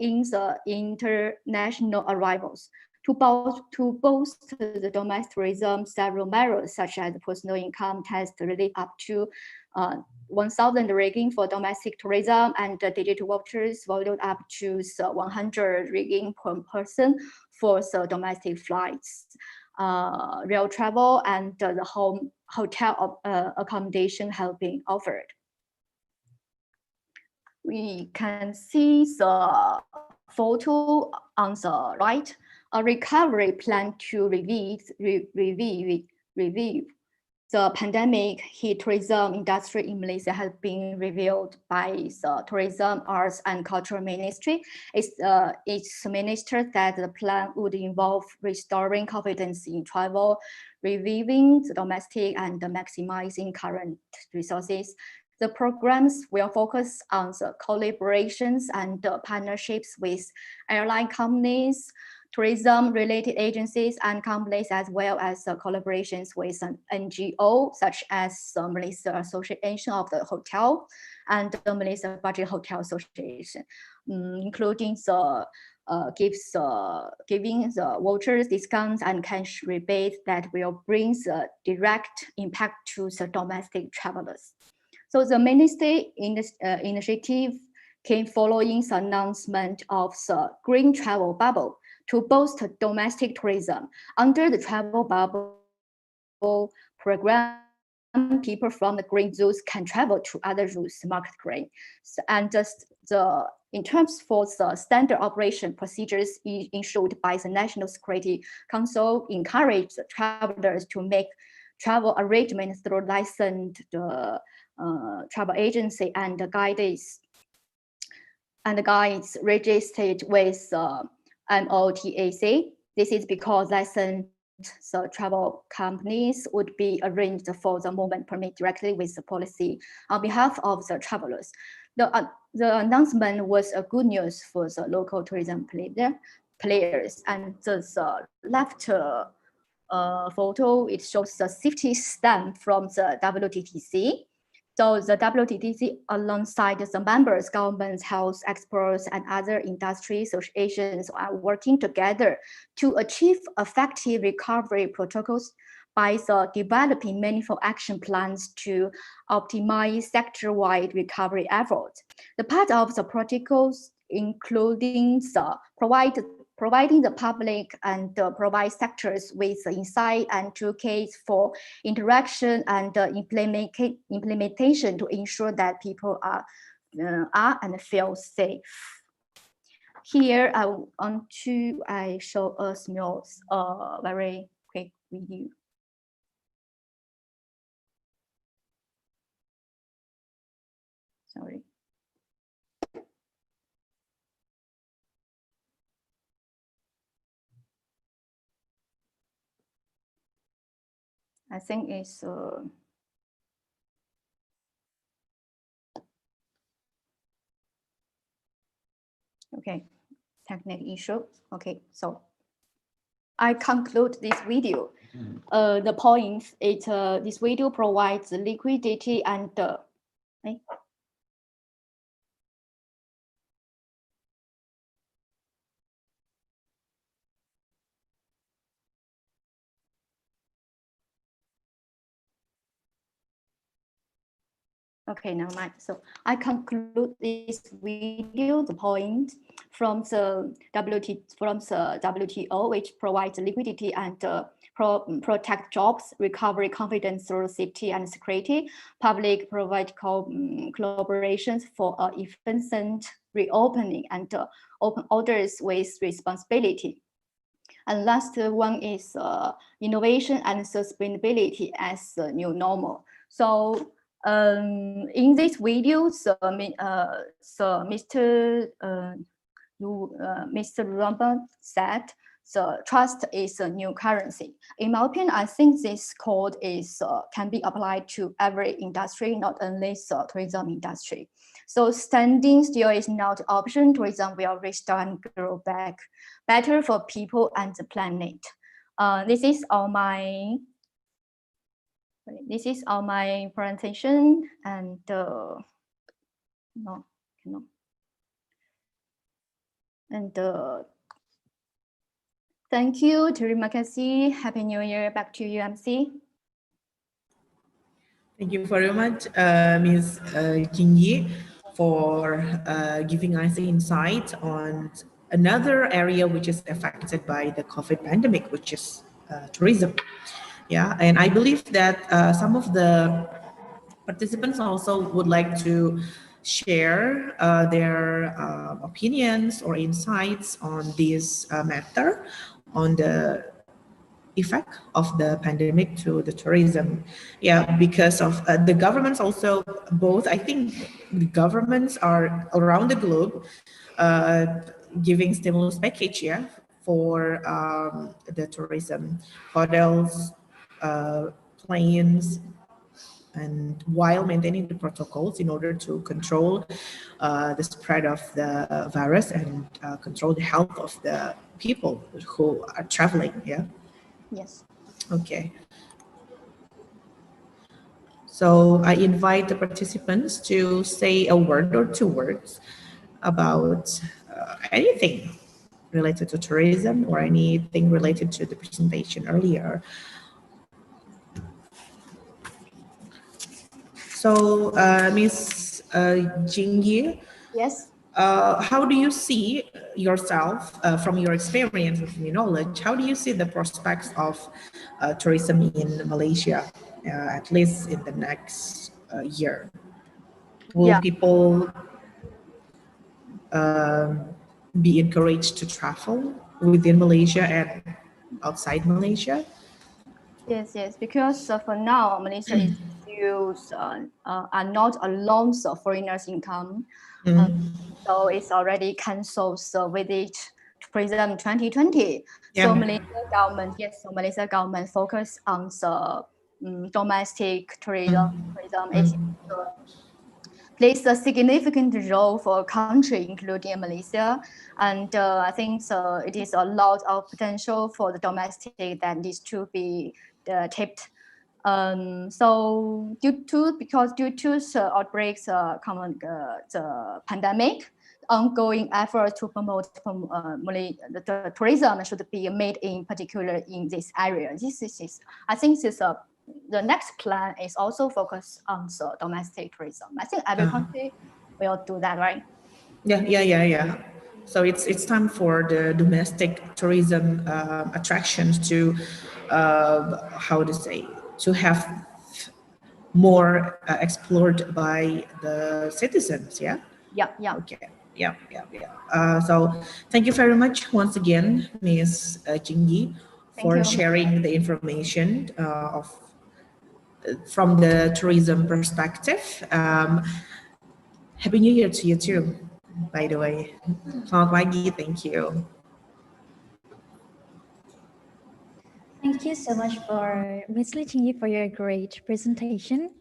Speaker 8: in the international arrivals. To boost the domestic tourism, several measures such as personal income tax relief up to 1,000 ringgit for domestic tourism and digital vouchers valued up to 100 ringgit per person for the domestic flights, rail travel, and the hotel accommodation have been offered. We can see the photo on the right. A recovery plan to review the pandemic hit tourism industry in Malaysia has been revealed by the Tourism, Arts and Culture Ministry. Its minister said the plan would involve restoring confidence in travel, reviewing the domestic and maximizing current resources. The programs will focus on the collaborations and partnerships with airline companies, tourism-related agencies and companies, as well as collaborations with an NGO such as the Malaysia Association of the Hotel and the Malaysia Budget Hotel Association, including the giving the vouchers, discounts, and cash rebates that will bring the direct impact to the domestic travelers. So the ministry initiative came following the announcement of the Green Travel Bubble to boost domestic tourism. Under the Travel Bubble program, people from the green zones can travel to other zones marked green. And just in terms for the standard operation procedures issued by the National Security Council, encourage the travelers to make travel arrangements through licensed travel agency and guides registered with MOTAC. This is because licensed travel companies would be arranged for the movement permit directly with the policy on behalf of the travelers. The announcement was a good news for the local tourism players. And the left photo, it shows the safety stamp from the WTTC. So the WTTC, alongside the members, governments, health experts, and other industry associations are working together to achieve effective recovery protocols by developing meaningful action plans to optimize sector-wide recovery efforts. The part of the protocols including providing the public and provide sectors with insight and toolkits for interaction and implementation to ensure that people are and feel safe. Here I want to show a small, very quick video. Sorry. I think it's okay, technical issue. Okay, so I conclude this video. The point is this video provides liquidity and okay, never mind. So I conclude this video, the point from the WTO, which provides liquidity and protect jobs, recovery confidence through safety and security. Public provide collaborations for efficient reopening and open orders with responsibility. And last one is innovation and sustainability as the new normal. So in this video, Mr. Rambam said, so trust is a new currency. In my opinion, I think this code is can be applied to every industry, not only the tourism industry. So standing still is not an option. Tourism will restart and grow back better for people and the planet. This is all my presentation, and thank you, terima kasih. Happy New Year. Back to you, MC.
Speaker 2: Thank you very much, Ms. Jingyi, for giving us insight on another area which is affected by the COVID pandemic, which is tourism. Yeah, and I believe that some of the participants also would like to share their opinions or insights on this matter, on the effect of the pandemic to the tourism. Yeah, because of the governments also, both, I think the governments are around the globe giving stimulus package, yeah, for the tourism, hotels, planes, and while maintaining the protocols in order to control the spread of the virus and control the health of the people who are traveling, yeah?
Speaker 8: Yes.
Speaker 2: Okay. So I invite the participants to say a word or two words about anything related to tourism or anything related to the presentation earlier. So, Ms. Jingyi,
Speaker 8: yes.
Speaker 2: How do you see yourself from your experience and from your knowledge? How do you see the prospects of tourism in Malaysia, at least in the next year? Will people be encouraged to travel within Malaysia and outside Malaysia?
Speaker 8: Yes, yes, because for now, Malaysia is still are not alone so foreigners' income. So it's already cancelled visit tourism 2020. Yeah. So Malaysia government, yes, so Malaysia government focus on the domestic tourism. Plays a significant role for a country, including Malaysia. And I think it is a lot of potential for the domestic that needs to be tapped So due to the outbreaks, the pandemic, ongoing effort to promote the tourism should be made in particular in this area. I think the next plan is also focused on the domestic tourism. I think every country will do that, right?
Speaker 2: Yeah. So it's time for the domestic tourism attractions to to have more explored by the citizens. Yeah. Okay. Yeah. So thank you very much once again, Ms. Jingyi, for sharing the information from the tourism perspective. Happy New Year to you too, by the way. Selamat pagi, thank you.
Speaker 1: Thank you so much for Ms. Li Qingyi for your great presentation.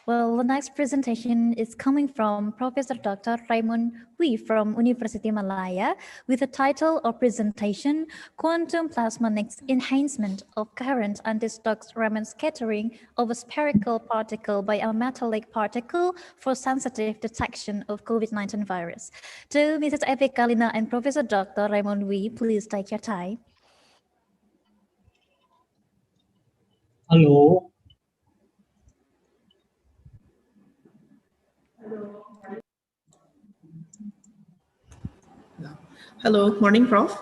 Speaker 1: Well, the next presentation is coming from Professor Dr. Raymond Hui from University Malaya with the title of presentation, Quantum Plasmonics Enhancement of Current Anti-Stokes Raman Scattering of a Spherical Particle by a Metallic Particle for Sensitive Detection of COVID-19 Virus. To Mrs. Evi Kalina and Professor Dr. Raymond Hui, please take your time.
Speaker 10: Hello.
Speaker 2: Hello, morning, Prof.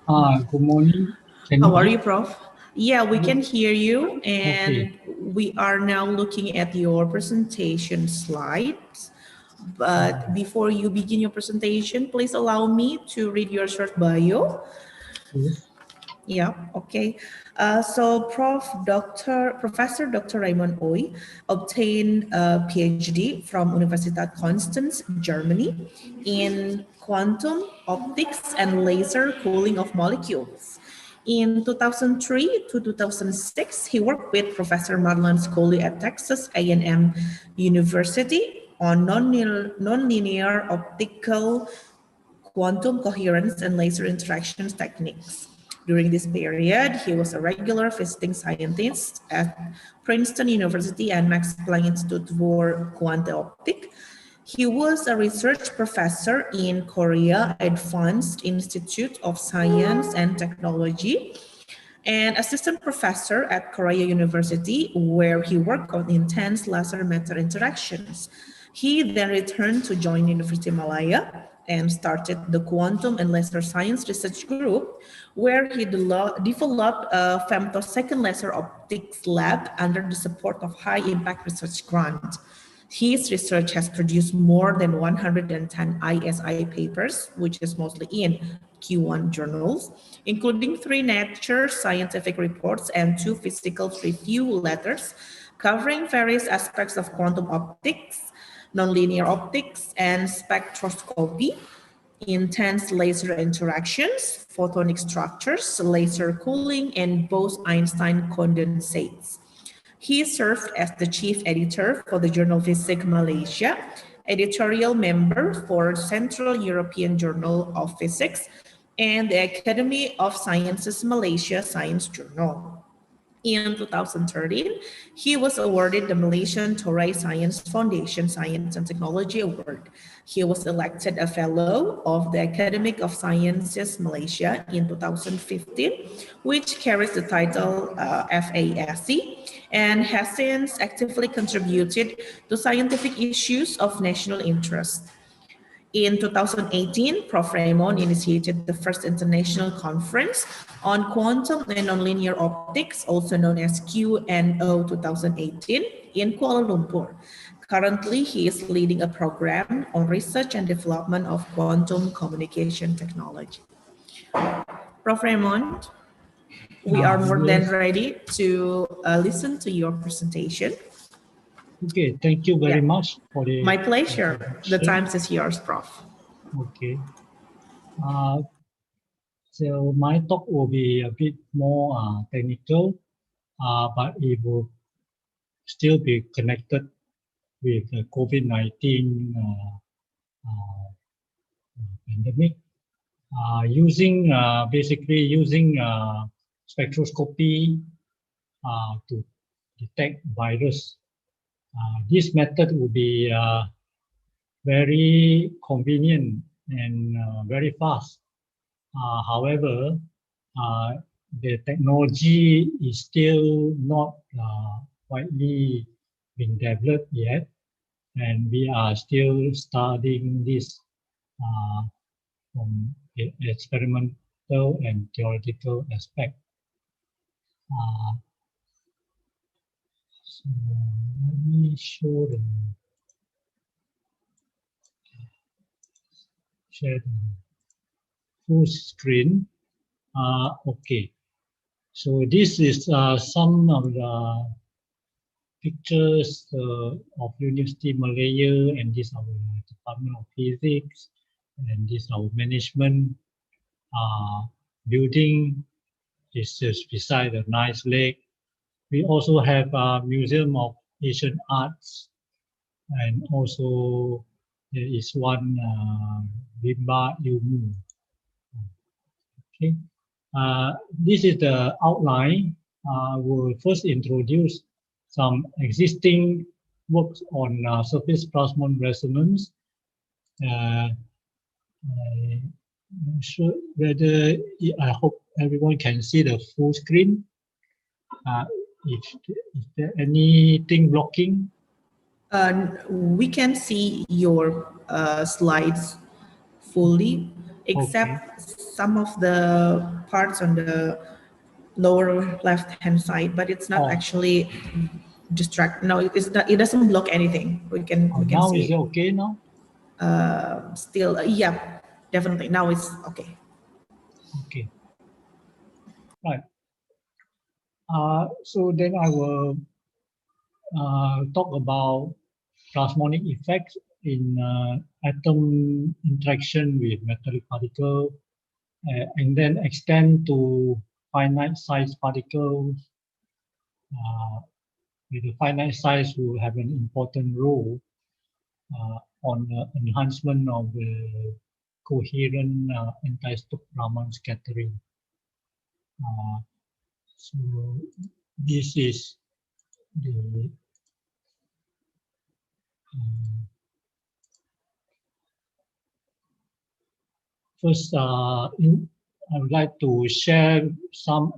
Speaker 10: Good morning.
Speaker 2: How are you, Prof? Yeah, we can hear you, and we are now looking at your presentation slides. But before you begin your presentation, please allow me to read your short bio.
Speaker 10: Yes.
Speaker 2: Yeah, okay. So Professor Dr. Raymond Hui obtained a PhD from Universitas Konstanz, Germany in quantum optics and laser cooling of molecules. In 2003 to 2006, he worked with Professor Marlon Scully at Texas A&M University on nonlinear optical quantum coherence and laser interactions techniques. During this period, he was a regular visiting scientist at Princeton University and Max Planck Institute for Quantum Optics. He was a research professor in Korea Advanced Institute of Science and Technology and assistant professor at Korea University, where he worked on intense laser matter interactions. He then returned to join University Malaya and started the Quantum and Laser Science Research Group, where he developed a femtosecond laser optics lab under the support of High Impact Research Grant. His research has produced more than 110 ISI papers, which is mostly in Q1 journals, including 3 Nature scientific reports and 2 physical review letters covering various aspects of quantum optics, nonlinear optics, and spectroscopy, intense laser interactions, photonic structures, laser cooling, and Bose-Einstein condensates. He served as the chief editor for the journal Physics Malaysia, editorial member for Central European Journal of Physics, and the Academy of Sciences Malaysia Science Journal. In 2013, he was awarded the Malaysian Toray Science Foundation Science and Technology Award. He was elected a Fellow of the Academy of Sciences Malaysia in 2015, which carries the title FASC, and has since actively contributed to scientific issues of national interest. In 2018, Prof. Raymond initiated the first international conference on quantum and nonlinear optics, also known as QNO 2018, in Kuala Lumpur. Currently, he is leading a program on research and development of quantum communication technology. Prof. Raymond, we are more than ready to listen to your presentation.
Speaker 10: Okay, thank you very much for the...
Speaker 2: My pleasure. The time is yours, Prof.
Speaker 10: Okay. So my talk will be a bit more technical, but it will still be connected with the COVID-19 pandemic. Basically using spectroscopy to detect virus. This method would be very convenient and very fast. However, the technology is still not widely being developed yet, and we are still studying this from the experimental and theoretical aspect. So let me share the full screen. Okay, so this is some of the pictures of University Malaya, and this our Department of Physics, and this our management building. This is beside a nice lake. We also have a Museum of Asian Arts, and also there is one Rimba Ilmu. Okay, this is the outline. We'll first introduce some existing works on surface plasmon resonance. I'm not sure whether, I hope everyone can see the full screen. Is there anything blocking?
Speaker 2: We can see your slides fully, except some of the parts on the lower left-hand side, but it's not actually distract. No, it's not. It doesn't block anything. We can
Speaker 10: now
Speaker 2: see.
Speaker 10: Is it okay now?
Speaker 2: Still, yeah, definitely. Now it's okay.
Speaker 10: Okay. Right. So then I will talk about plasmonic effects in atom interaction with metallic particle, and then extend to finite size particles. With the finite size will have an important role on enhancement of the coherent anti-Stokes Raman scattering. So this is the first. I would like to share some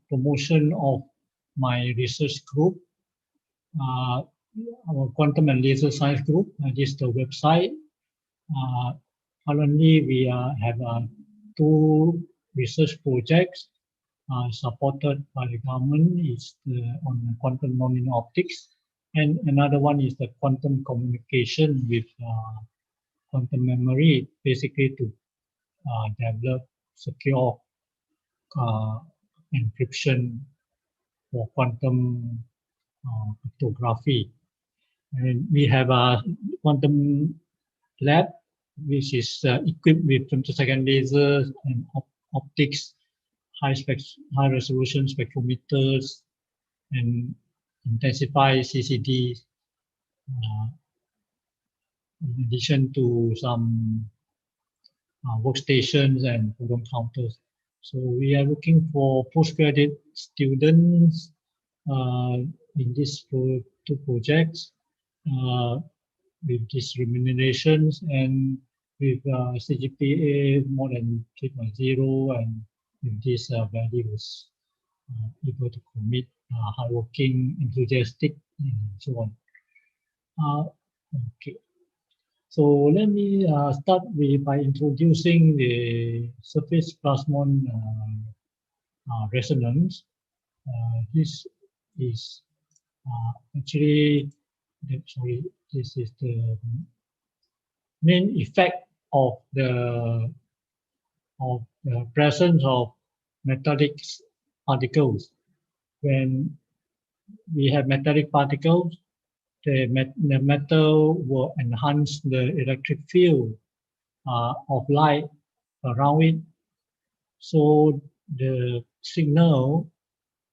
Speaker 10: promotion of my research group, our quantum and laser science group. This is the website. Currently, we have 2 research projects supported by the government. It's on quantum nonlinear optics, and another one is the quantum communication with quantum memory, basically to develop secure encryption for quantum cryptography. And we have a quantum lab, which is equipped with femtosecond lasers and optics, high resolution spectrometers, and intensified CCD, in addition to some workstations and proton counters. So we are looking for postgraduate students in these 2 projects with these remunerations and with CGPA more than 3.0, and with these values, able to commit, hardworking, enthusiastic, and so on. Okay. So let me start by introducing the surface plasmon resonance. This is actually, this is the main effect of the presence of metallic particles. When we have metallic particles, the metal will enhance the electric field of light around it. So the signal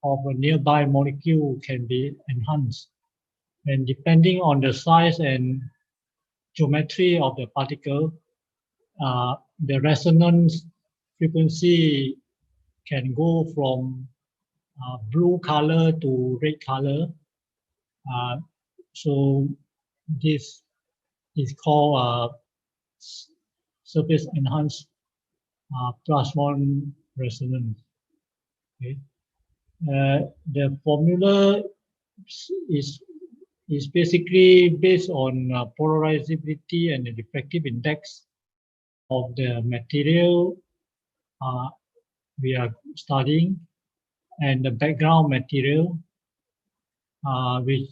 Speaker 10: of a nearby molecule can be enhanced. And depending on the size and geometry of the particle, the resonance frequency can go from blue color to red color. So this is called surface enhanced plasmon resonance. Okay. The formula is basically based on polarizability and the diffractive index of the material we are studying, and the background material, which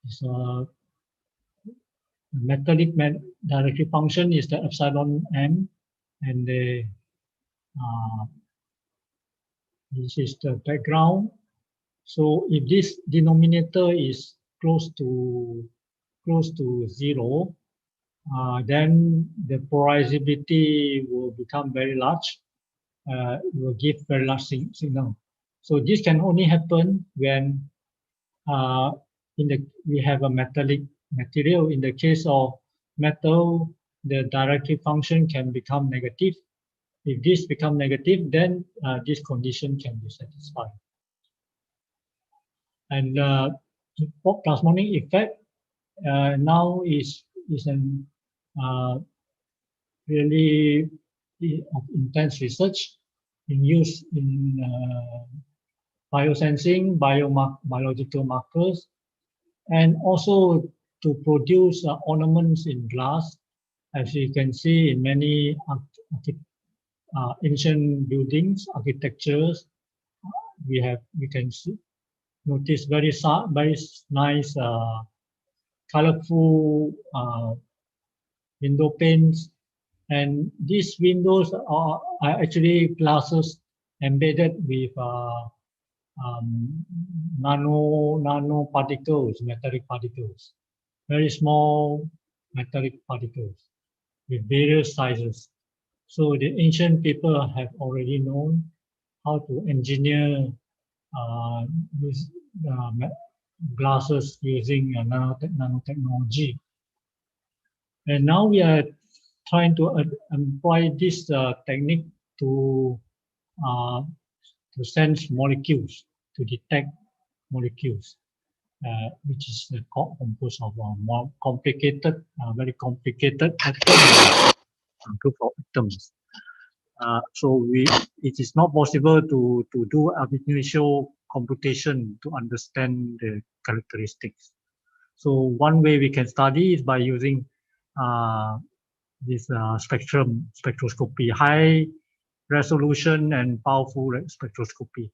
Speaker 10: is metallic dielectric function is the epsilon m, and the this is the background. So if this denominator is close to zero, then the polarizability will become very large. It will give very large signal. So this can only happen when we have a metallic material. In the case of metal, the dielectric function can become negative. If this becomes negative, then this condition can be satisfied. And plasmonic effect now is an really of intense research in use in biosensing, biological markers, and also to produce ornaments in glass. As you can see in many ancient buildings, architectures, we can notice very nice, colorful window panes, and these windows are actually glasses embedded with nano particles, metallic particles, very small metallic particles with various sizes. So the ancient people have already known how to engineer these glasses using nanotechnology. And now we are trying to employ this technique to sense molecules, to detect molecules, which is composed of more complicated, very complicated atoms, group of atoms. So it is not possible to do ab initio computation to understand the characteristics. So one way we can study is by using this spectroscopy, high resolution and powerful spectroscopy.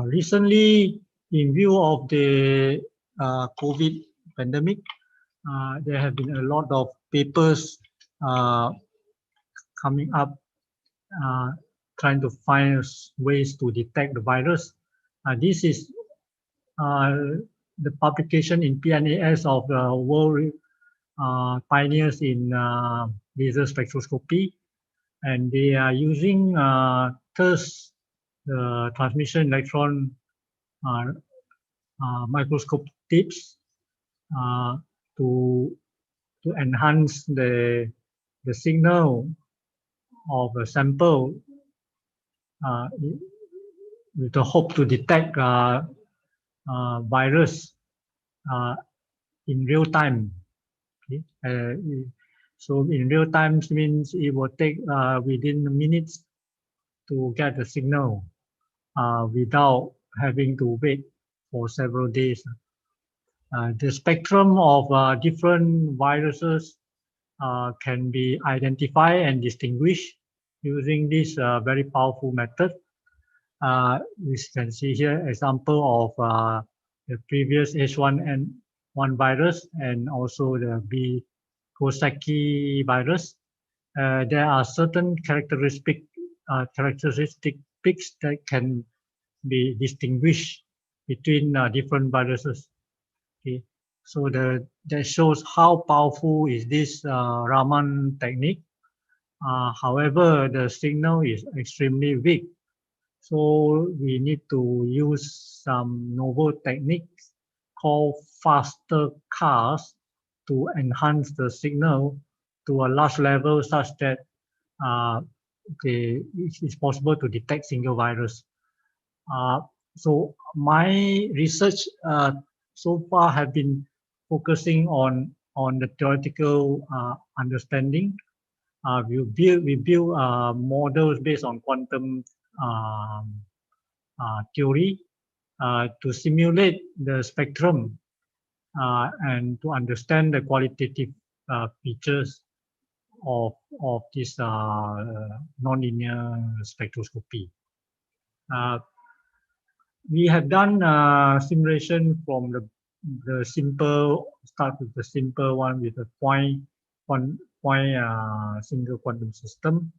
Speaker 10: Recently, in view of the COVID pandemic, there have been a lot of papers coming up trying to find ways to detect the virus. This is the publication in PNAS of the world pioneers in laser spectroscopy, and they are using TERS, the transmission electron microscope tips, to enhance the signal of a sample with the hope to detect virus in real time. Okay? So in real time means it will take within minutes to get the signal without having to wait for several days. The spectrum of different viruses can be identified and distinguished using this very powerful method. You can see here example of the previous H1N1 virus and also the B. Kosaki virus. There are certain characteristics that can be distinguished between different viruses. Okay, so that shows how powerful is this Raman technique. However, the signal is extremely weak. So we need to use some novel techniques called faster cars to enhance the signal to a large level such that it's possible to detect single virus. So my research so far have been focusing on the theoretical understanding. We build models based on quantum theory to simulate the spectrum and to understand the qualitative features of this nonlinear spectroscopy. We have done simulation from the simple, start with the simple one with a point single quantum system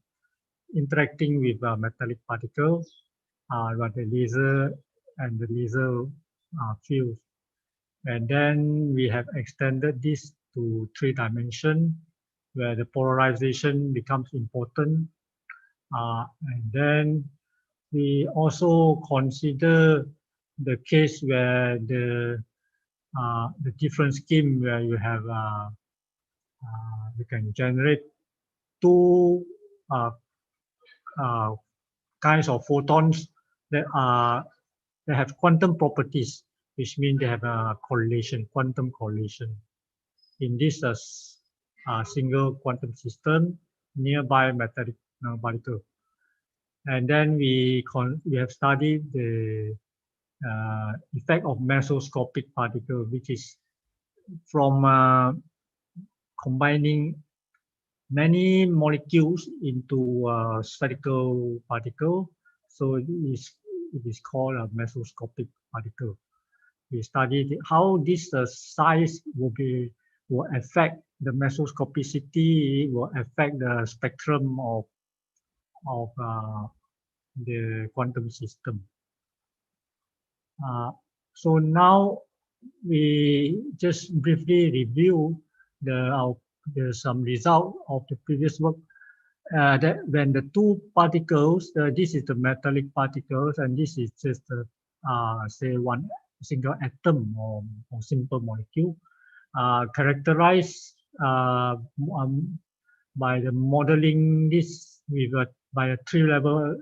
Speaker 10: interacting with metallic particles, like the laser and the laser fields. And then we have extended this to 3 dimensions, where the polarization becomes important. And then we also consider the case where the different scheme where you have you can generate 2 kinds of photons that have quantum properties, which means they have a correlation, quantum correlation in this single quantum system nearby metallic particle. And then we have studied the effect of mesoscopic particle, which is from combining many molecules into a spherical particle. So it is called a mesoscopic particle. We studied how this size will affect the mesoscopicity, will affect the spectrum of the quantum system. So now we just briefly review some result of the previous work. That when the 2 particles, this is the metallic particles, and this is just say one single atom or simple molecule, characterized by the modeling this with by a 3-level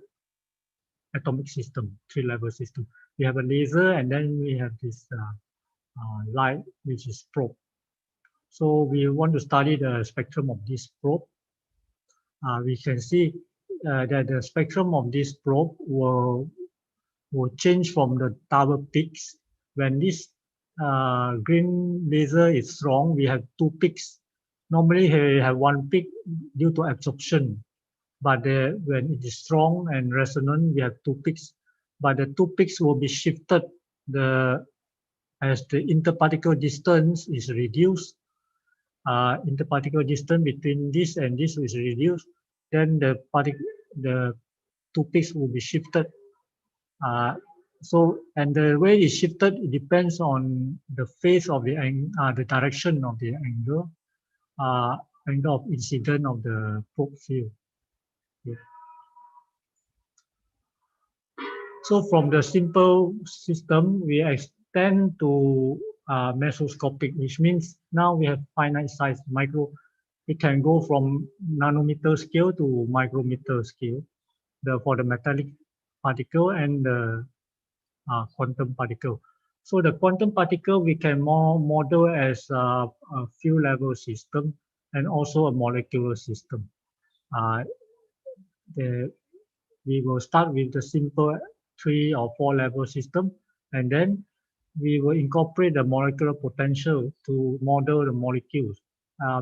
Speaker 10: atomic system, 3-level system. We have a laser, and then we have this light, which is probe. So we want to study the spectrum of this probe. We can see that the spectrum of this probe will change from the tower peaks. When this green laser is strong, we have 2 peaks. Normally we have 1 peak due to absorption, but when it is strong and resonant, we have 2 peaks. But the 2 peaks will be shifted as the interparticle distance is reduced. Interparticle distance between this and this is reduced, then the 2 peaks will be shifted. And the way it's shifted, it depends on the phase of the direction of the angle of incidence of the probe field. Okay. So from the simple system, we extend to mesoscopic, which means now we have finite size micro. It can go from nanometer scale to micrometer scale for the metallic particle and the quantum particle. So the quantum particle we can model as a few level system and also a molecular system. We will start with the simple 3 or 4 level system, and then we will incorporate the molecular potential to model the molecules.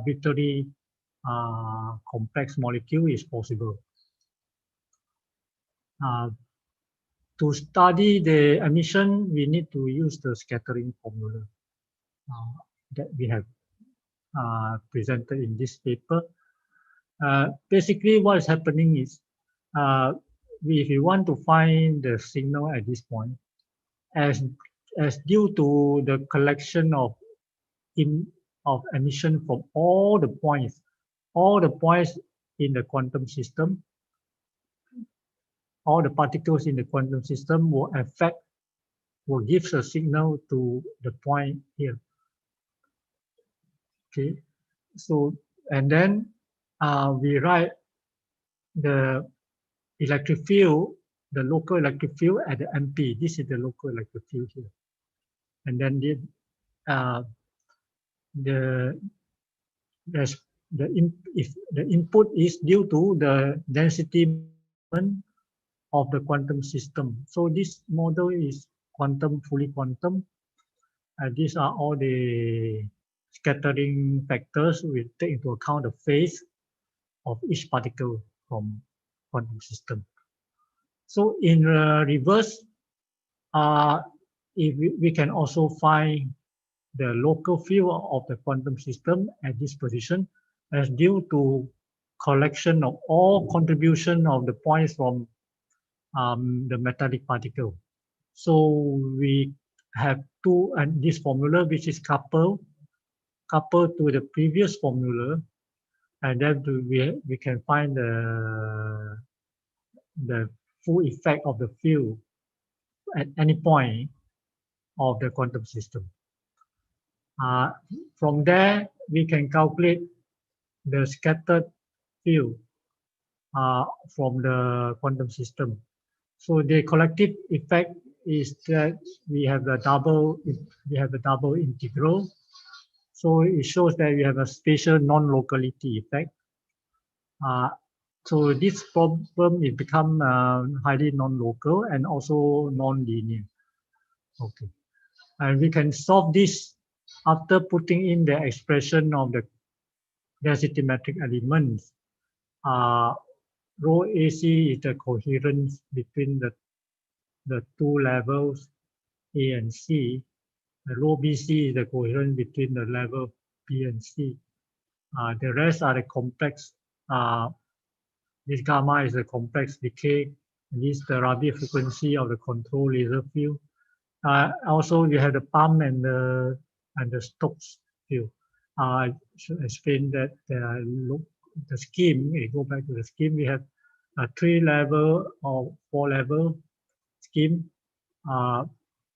Speaker 10: Virtually complex molecule is possible. To study the emission, we need to use the scattering formula that we have presented in this paper. Basically, what is happening is, if you want to find the signal at this point, as due to the collection of emission from all the points in the quantum system, all the particles in the quantum system will give a signal to the point here. Okay, so and then we write electric field, the local electric field at the MP. This is the local electric field here. And then if the input is due to the density of the quantum system. So this model is fully quantum. These are all the scattering factors. We take into account the phase of each particle from quantum system. So in reverse, if we can also find the local field of the quantum system at this position as due to collection of all contribution of the points from the metallic particle. So we have this formula which is coupled to the previous formula, and then we can find the full effect of the field at any point of the quantum system. From there, we can calculate the scattered field from the quantum system. So the collective effect is that we have the double integral. So it shows that we have a spatial non-locality effect. So this problem is become highly non-local and also non-linear. Okay, and we can solve this after putting in the expression of the density metric elements. Rho AC is the coherence between the two levels A and C. Rho BC is the coherence between the level B and C. The rest are the complex. This gamma is the complex decay. This is the Rabi frequency of the control laser field. Also, you have the pump and the Stokes field. I should explain that the scheme. We go back to the scheme. We have a 3-level or 4-level scheme.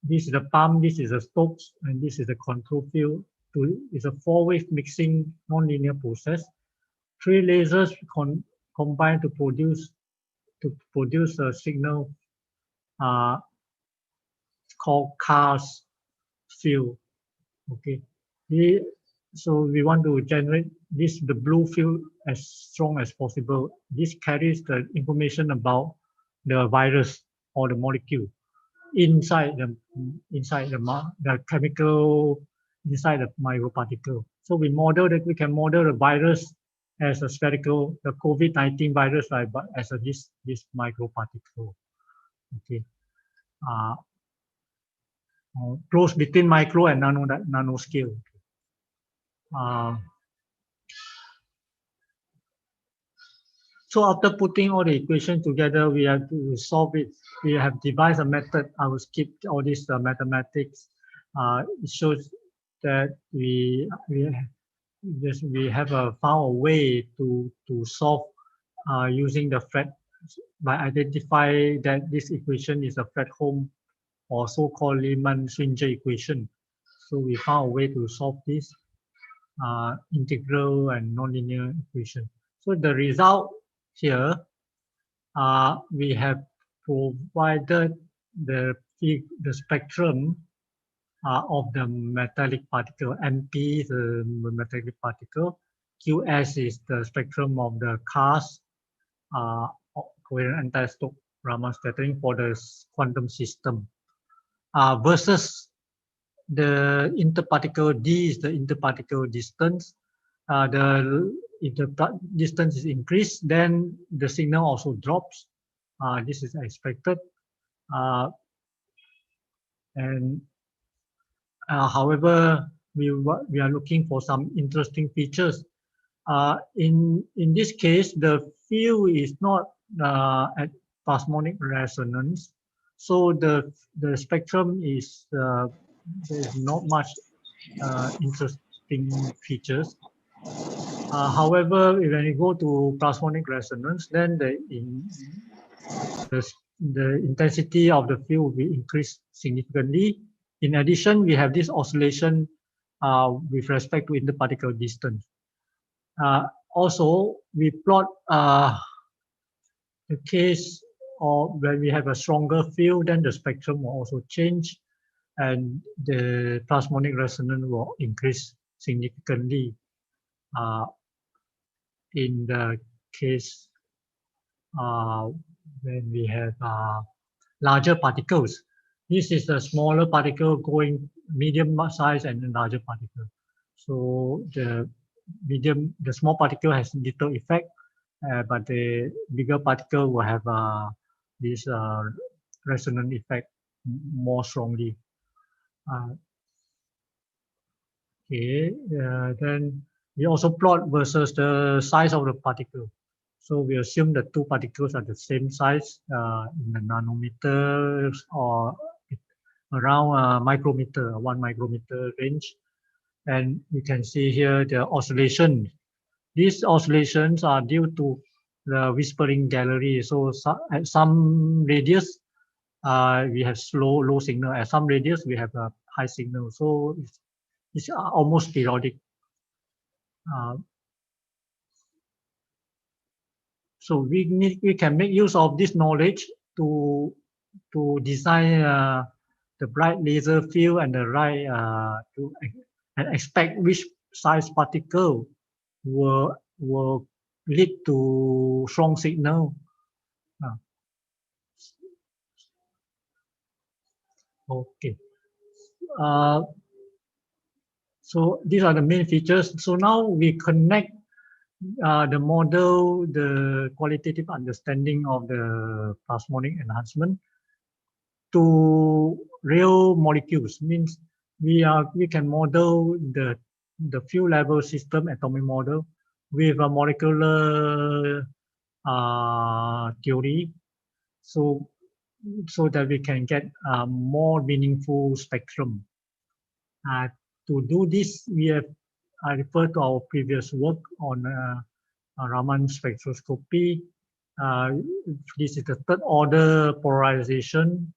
Speaker 10: This is the pump. This is the Stokes, and this is the control field. It's a 4-wave mixing nonlinear process. 3 lasers combine to produce a signal called Carr's field. Okay, so we want to generate the blue field as strong as possible. This carries the information about the virus or the molecule inside the chemical inside the microparticle. So we can model the virus as a spherical, the COVID-19 virus as this microparticle. Okay, close between micro and nano scale. So after putting all the equations together, we have to solve it. We have devised a method. I will skip all this mathematics. It shows that we have found a way to solve using the by identifying that this equation is a Fredholm or so-called Riemann-Schwinger equation. So we found a way to solve this integral and nonlinear equation. So the result here, we have provided the spectrum of the metallic particle. MP is the metallic particle. QS is the spectrum of the Carr's coherent anti-Stokes Raman scattering for the quantum system. Versus the interparticle D is the interparticle distance. If the distance is increased, then the signal also drops. This is expected. However, we are looking for some interesting features. In this case, the field is not at plasmonic resonance, so the spectrum is there's not much interesting features. However, when you go to plasmonic resonance, then the intensity of the field will be increased significantly. In addition, we have this oscillation with respect to interparticle distance. Also, we plot the case of when we have a stronger field, then the spectrum will also change, and the plasmonic resonance will increase significantly. In the case when we have larger particles. This is a smaller particle going medium size and a larger particle. So the small particle has little effect, but the bigger particle will have this resonant effect more strongly. Then we also plot versus the size of the particle. So we assume the two particles are the same size in the nanometers or around micrometer, 1 micrometer range. And you can see here the oscillation. These oscillations are due to the whispering gallery. So at some radius, we have low signal. At some radius, we have a high signal. So it's almost periodic. So we can make use of this knowledge to design the bright laser field and the right and expect which size particle will lead to strong signal. Okay. So these are the main features. So now we connect the model, the qualitative understanding of the plasmonic enhancement to real molecules. Means we can model the field level system atomic model with a molecular theory, so that we can get a more meaningful spectrum. To do this, I refer to our previous work on Raman spectroscopy. This is the third order polarization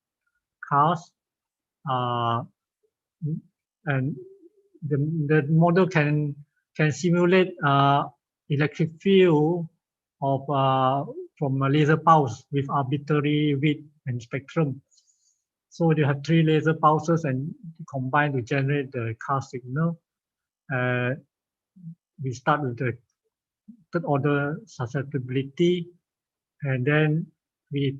Speaker 10: cast, and the model can simulate electric field of from a laser pulse with arbitrary width and spectrum. So you have 3 laser pulses and combine to generate the cast signal. We start with the third order susceptibility, and then we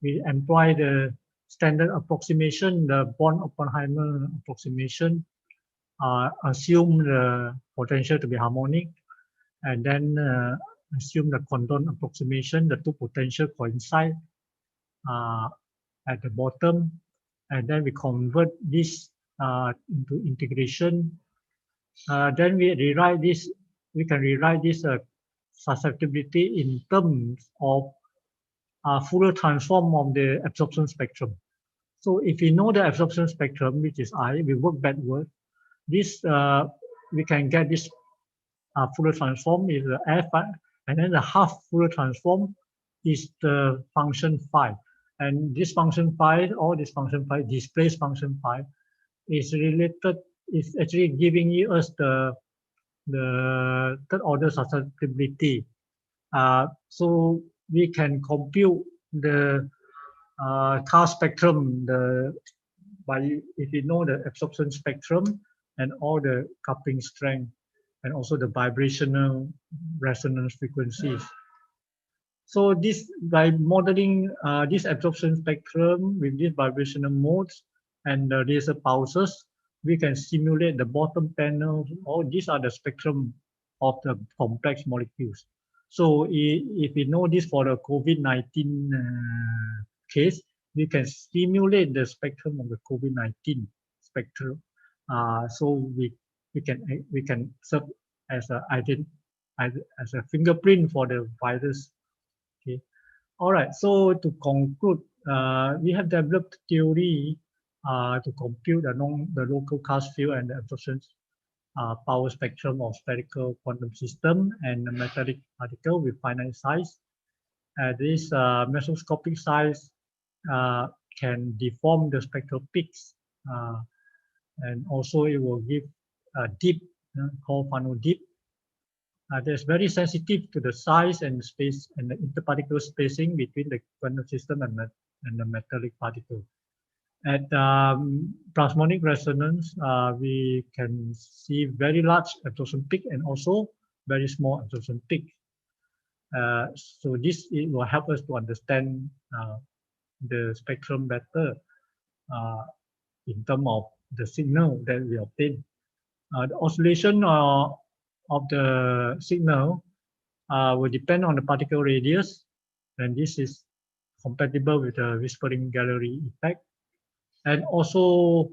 Speaker 10: employ the standard approximation, the Born-Oppenheimer approximation, assume the potential to be harmonic, and then assume the Condon approximation, the two potential coincide at the bottom, and then we convert this into integration. Then we can rewrite this susceptibility in terms of Fourier transform of the absorption spectrum. So if we know the absorption spectrum, which is I, we work backward. This we can get this Fourier transform is the F, and then the half Fourier transform is the function phi. And this function phi, or this function phi, displaced function phi, is related, is actually giving us the third order susceptibility. So we can compute the cast spectrum if you know the absorption spectrum and all the coupling strength and also the vibrational resonance frequencies. So this, by modeling this absorption spectrum with these vibrational modes and the laser pulses, we can simulate the bottom panel. All these are the spectrum of the complex molecules. So if we know this for the COVID-19 case, we can simulate the spectrum of the COVID-19 spectrum. So we can serve as a fingerprint for the virus. Okay. All right. So to conclude, we have developed theory to compute the local cast field and the absorption power spectrum of spherical quantum system and a metallic particle with finite size. This mesoscopic size can deform the spectral peaks, and also it will give a dip called funnel dip. That's very sensitive to the size and space and the interparticle spacing between the quantum system and the metallic particle. At plasmonic resonance, we can see very large absorption peak and also very small absorption peak. So this will help us to understand the spectrum better in terms of the signal that we obtain. The oscillation of the signal will depend on the particle radius, and this is compatible with the whispering gallery effect. And also,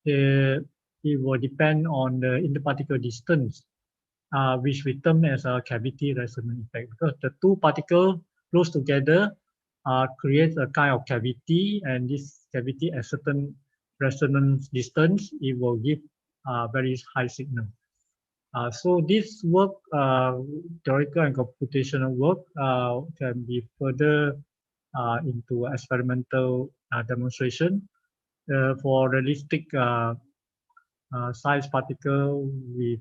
Speaker 10: it will depend on the interparticle distance, which we term as a cavity resonance effect, because the two particles close together creates a kind of cavity, and this cavity at certain resonance distance, it will give very high signal. So this work, theoretical and computational work, can be further into experimental demonstration for realistic size particle with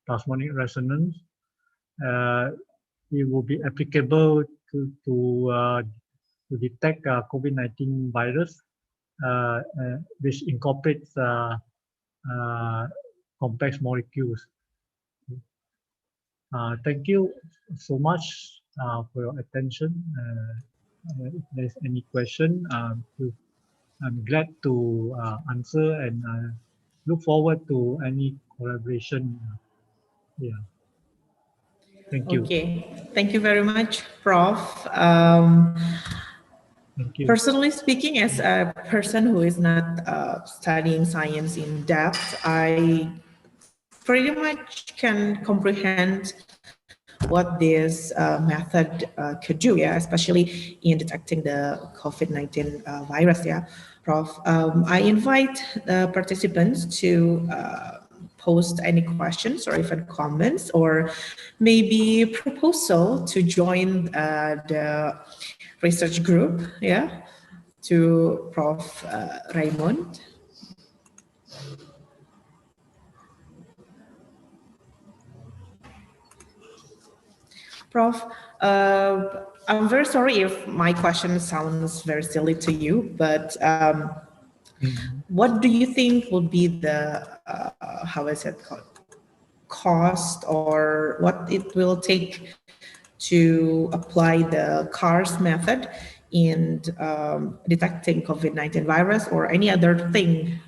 Speaker 10: plasmonic resonance. It will be applicable to detect COVID-19 virus, which incorporates complex molecules. Thank you so much for your attention. If there's any question, I'm glad to answer, and look forward to any collaboration. Yeah. Thank you.
Speaker 2: Okay, thank you very much, Prof.
Speaker 10: Thank you.
Speaker 2: Personally speaking, as a person who is not studying science in depth, I pretty much can comprehend what this method could do, yeah, especially in detecting the COVID-19 virus, yeah, Prof. I invite the participants to post any questions or even comments, or maybe proposal to join the research group, yeah, to Prof. Raymond. Prof, I'm very sorry if my question sounds very silly to you, but what do you think will be the, how is it called, cost, or what it will take to apply the CARS method in detecting COVID-19 virus or any other thing?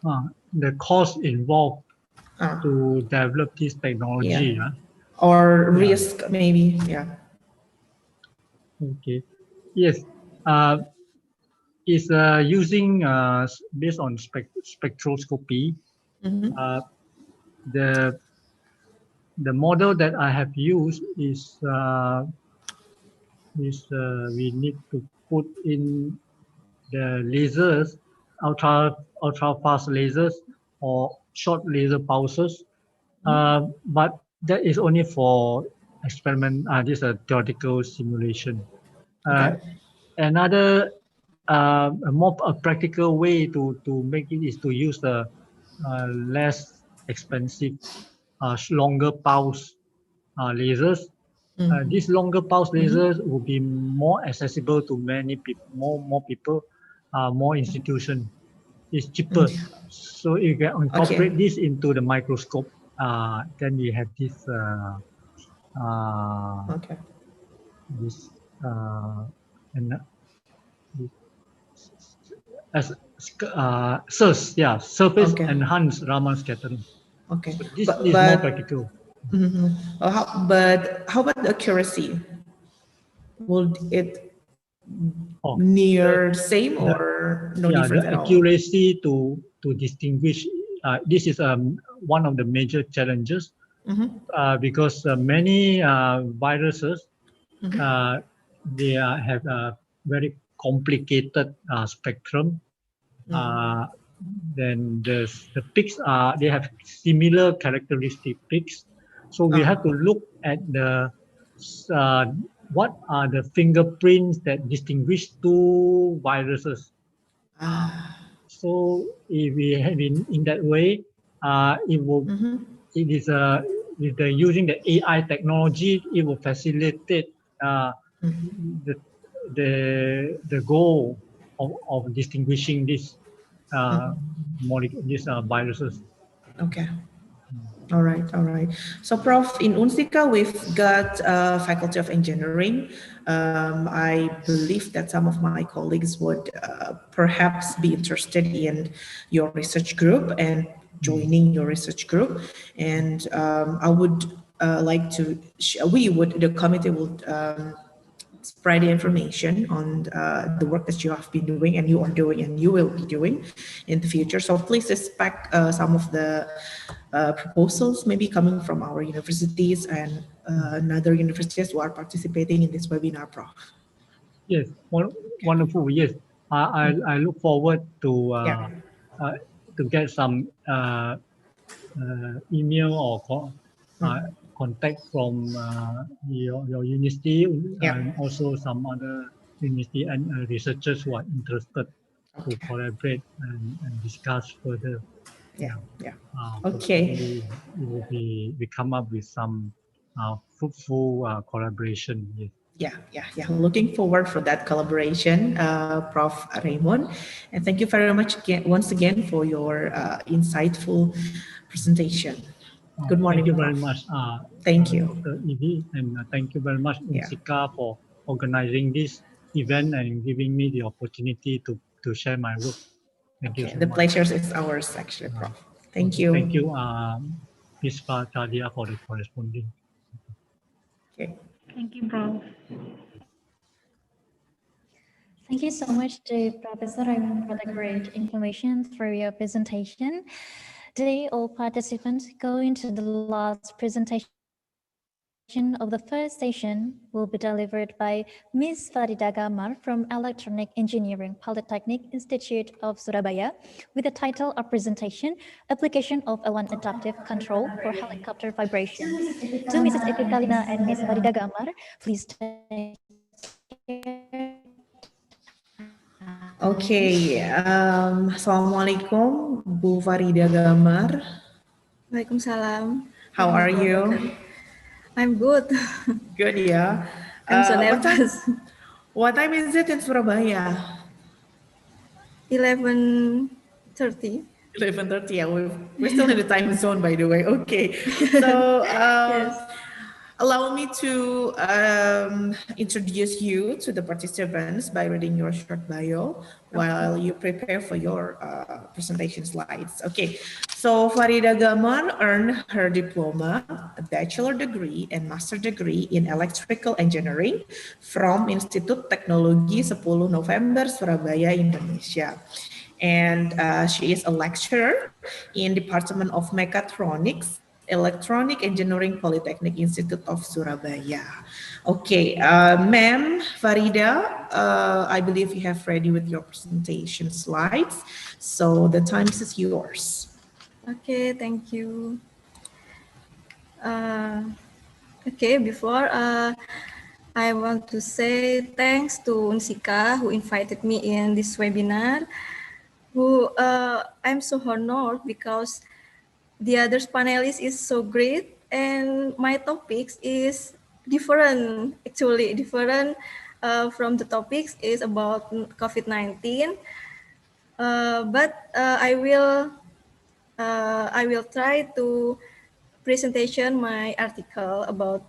Speaker 10: The cost involved to develop this technology.
Speaker 2: Yeah. Or risk, maybe, yeah.
Speaker 10: Okay. Yes. It's using based on spectroscopy. The model that I have used is we need to put in the lasers, ultra fast lasers or short laser pulses, but that is only for experiment. This is a theoretical simulation. Another a practical way to make it is to use the less expensive, longer pulse lasers. These longer pulse lasers will be more accessible to many people, more people, more institutions. It's cheaper. So you can incorporate this into the microscope. Then we have this surface enhanced Raman scattering.
Speaker 2: Okay,
Speaker 10: so this is more practical.
Speaker 2: But how about the accuracy? Will it near same or no difference at all?
Speaker 10: The accuracy to distinguish. This is one of the major challenges because many viruses they have a very complicated spectrum. Then the peaks they have similar characteristic peaks. So we have to look at the what are the fingerprints that distinguish two viruses. So if we have in that way, it will it is with the using the AI technology, it will facilitate the goal of distinguishing these these viruses.
Speaker 2: Okay. All right, all right. So, Prof, in Unsika, we've got Faculty of Engineering. I believe that some of my colleagues would perhaps be interested in your research group and joining your research group. And I would like to, the committee would spread the information on the work that you have been doing and you are doing and you will be doing in the future. So please expect some of the proposals maybe coming from our universities and another universities who are participating in this webinar, Prof.
Speaker 10: Yes, wonderful. Yes, I look forward to get some email or contact from your university and also some other university and researchers who are interested to collaborate and discuss further.
Speaker 2: Okay.
Speaker 10: We come up with some fruitful collaboration. Yes.
Speaker 2: Yeah. Looking forward for that collaboration, Prof. Raymond. And thank you very much once again for your insightful presentation. Good morning.
Speaker 10: Thank you very much.
Speaker 2: Thank you.
Speaker 10: Dr. Evie, and thank you very much, Unsika, for organizing this event and giving me the opportunity to share my work. Thank you so
Speaker 2: the
Speaker 10: much.
Speaker 2: pleasure is ours, actually, Prof. Thank you.
Speaker 10: Thank you, Ms. Chadia, for the corresponding.
Speaker 2: Okay.
Speaker 9: Thank you, Prof.
Speaker 1: Thank you so much to Professor Raymond for the great information through your presentation. Today, all participants go into the last presentation of the first session will be delivered by Ms. Farida Gamar from Electronic Engineering Polytechnic Institute of Surabaya with the title of presentation, Application of Airline Adaptive Control for Helicopter Vibrations. To Mrs. Evi Kalina and Ms. Farida Gamar, please take
Speaker 2: Okay, Assalamualaikum, Bu Farida Gamar.
Speaker 11: Waalaikumsalam.
Speaker 2: How are you?
Speaker 11: I'm good.
Speaker 2: Good, yeah.
Speaker 11: I'm so nervous.
Speaker 2: What time is it in Surabaya?
Speaker 11: 11:30.
Speaker 2: 11:30, yeah. We're still in the time zone, by the way. Okay. So,
Speaker 11: Yes.
Speaker 2: allow me to introduce you to the participants by reading your short bio while you prepare for your presentation slides. Okay, so Farida Gamar earned her diploma, a bachelor degree and master degree in electrical engineering from Institut Teknologi 10 November, Surabaya, Indonesia. And she is a lecturer in Department of Mechatronics, Electronic Engineering Polytechnic Institute of Surabaya. Okay, ma'am Farida, I believe you have ready with your presentation slides. So the time is yours.
Speaker 11: Okay, thank you. Okay, before I want to say thanks to Unsika who invited me in this webinar. I'm so honored because the other panelist is so great and my topics is different, actually different from the topics is about COVID-19. But I will try to presentation my article about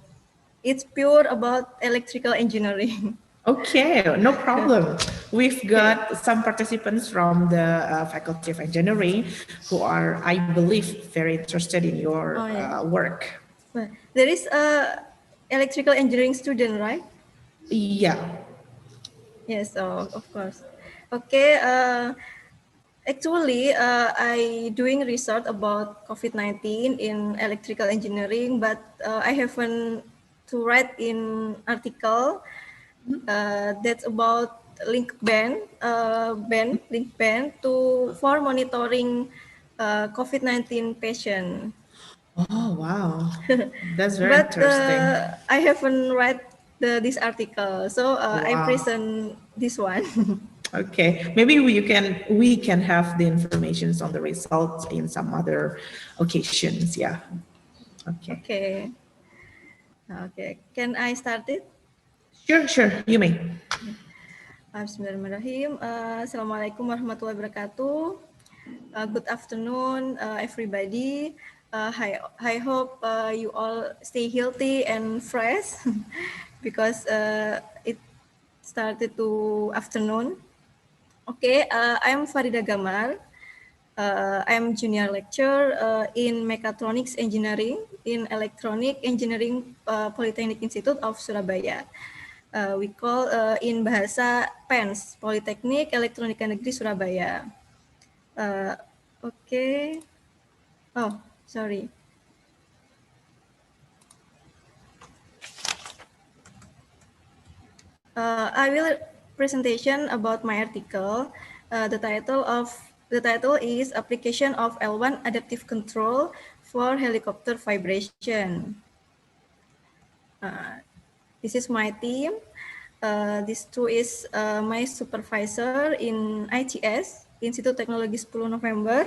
Speaker 11: it's pure about electrical engineering.
Speaker 2: Okay, no problem. We've got some participants from the Faculty of Engineering who are, I believe, very interested in your work.
Speaker 11: Well, there is a electrical engineering student, right?
Speaker 2: Yeah.
Speaker 11: Yes, of course. Okay, actually, I doing research about COVID-19 in electrical engineering, but I haven't to write in article that's about link band for monitoring COVID-19 patient.
Speaker 2: Oh, wow. That's very interesting.
Speaker 11: I haven't read this article, so I present this one.
Speaker 2: Okay, maybe we can have the informations on the results in some other occasions. Yeah. Okay.
Speaker 11: Okay. Okay. Can I start it?
Speaker 2: Sure, you may.
Speaker 11: Bismillahirrahmanirrahim. Assalamualaikum warahmatullahi wabarakatuh. Good afternoon, everybody. I hope you all stay healthy and fresh because it started to afternoon. Okay, I'm Farida Gamar. I'm junior lecturer in Mechatronics Engineering in Electronic Engineering Polytechnic Institute of Surabaya. We call in bahasa PENS, Politeknik Elektronika Negeri Surabaya. Okay. Oh, sorry. I will presentation about my article. The title is Application of L1 Adaptive Control for Helicopter Vibration. This is my team. This two is my supervisor in ITS, Institut Teknologi 10 November.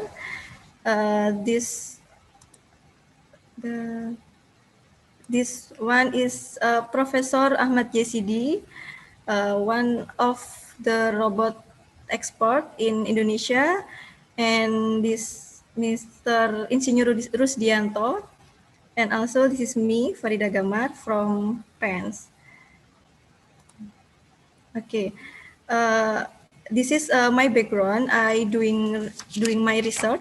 Speaker 11: This one is Professor Ahmad JCD, one of the robot expert in Indonesia, and this Mr. Insinyur Rusdianto, and also this is me, Farida Gamar from PENS. Okay, this is my background. I doing my research.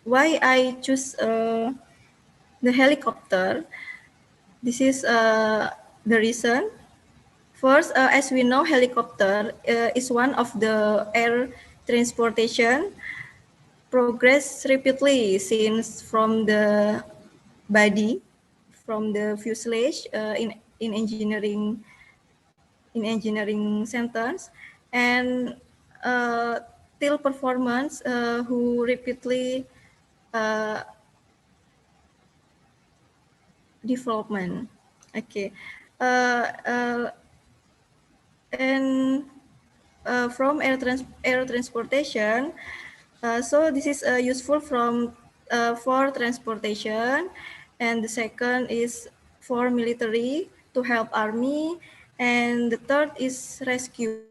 Speaker 11: Why I choose the helicopter? This is the reason. First, as we know, helicopter is one of the air transportation progress rapidly since from the body, from the fuselage in engineering centers, and till performance who rapidly development. Okay. And from air transportation, so this is useful for transportation, and the second is for military to help army, and the third is rescue.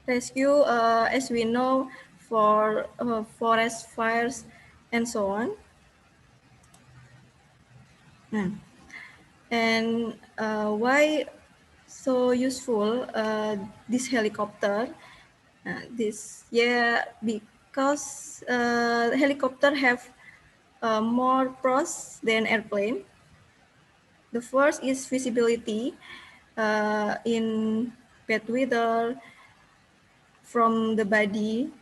Speaker 11: Rescue, as we know, for forest fires and so on. And why so useful this helicopter? Because helicopter have more pros than airplane. The first is visibility in bad weather from the body,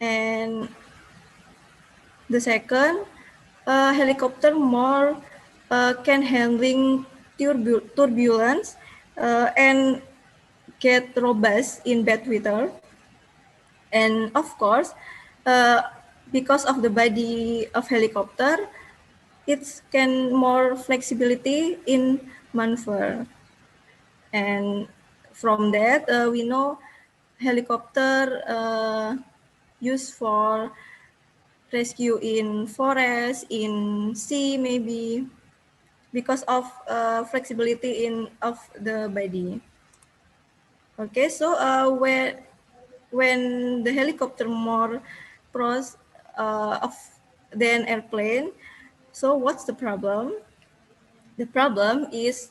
Speaker 11: and the second, helicopter more can handling turbulence and get robust in bad weather. And of course, because of the body of helicopter, it can more flexibility in maneuver. And from that, we know helicopter used for rescue in forest, in sea maybe, because of flexibility of the body. Okay, so when the helicopter more pros than airplane, so what's the problem? The problem is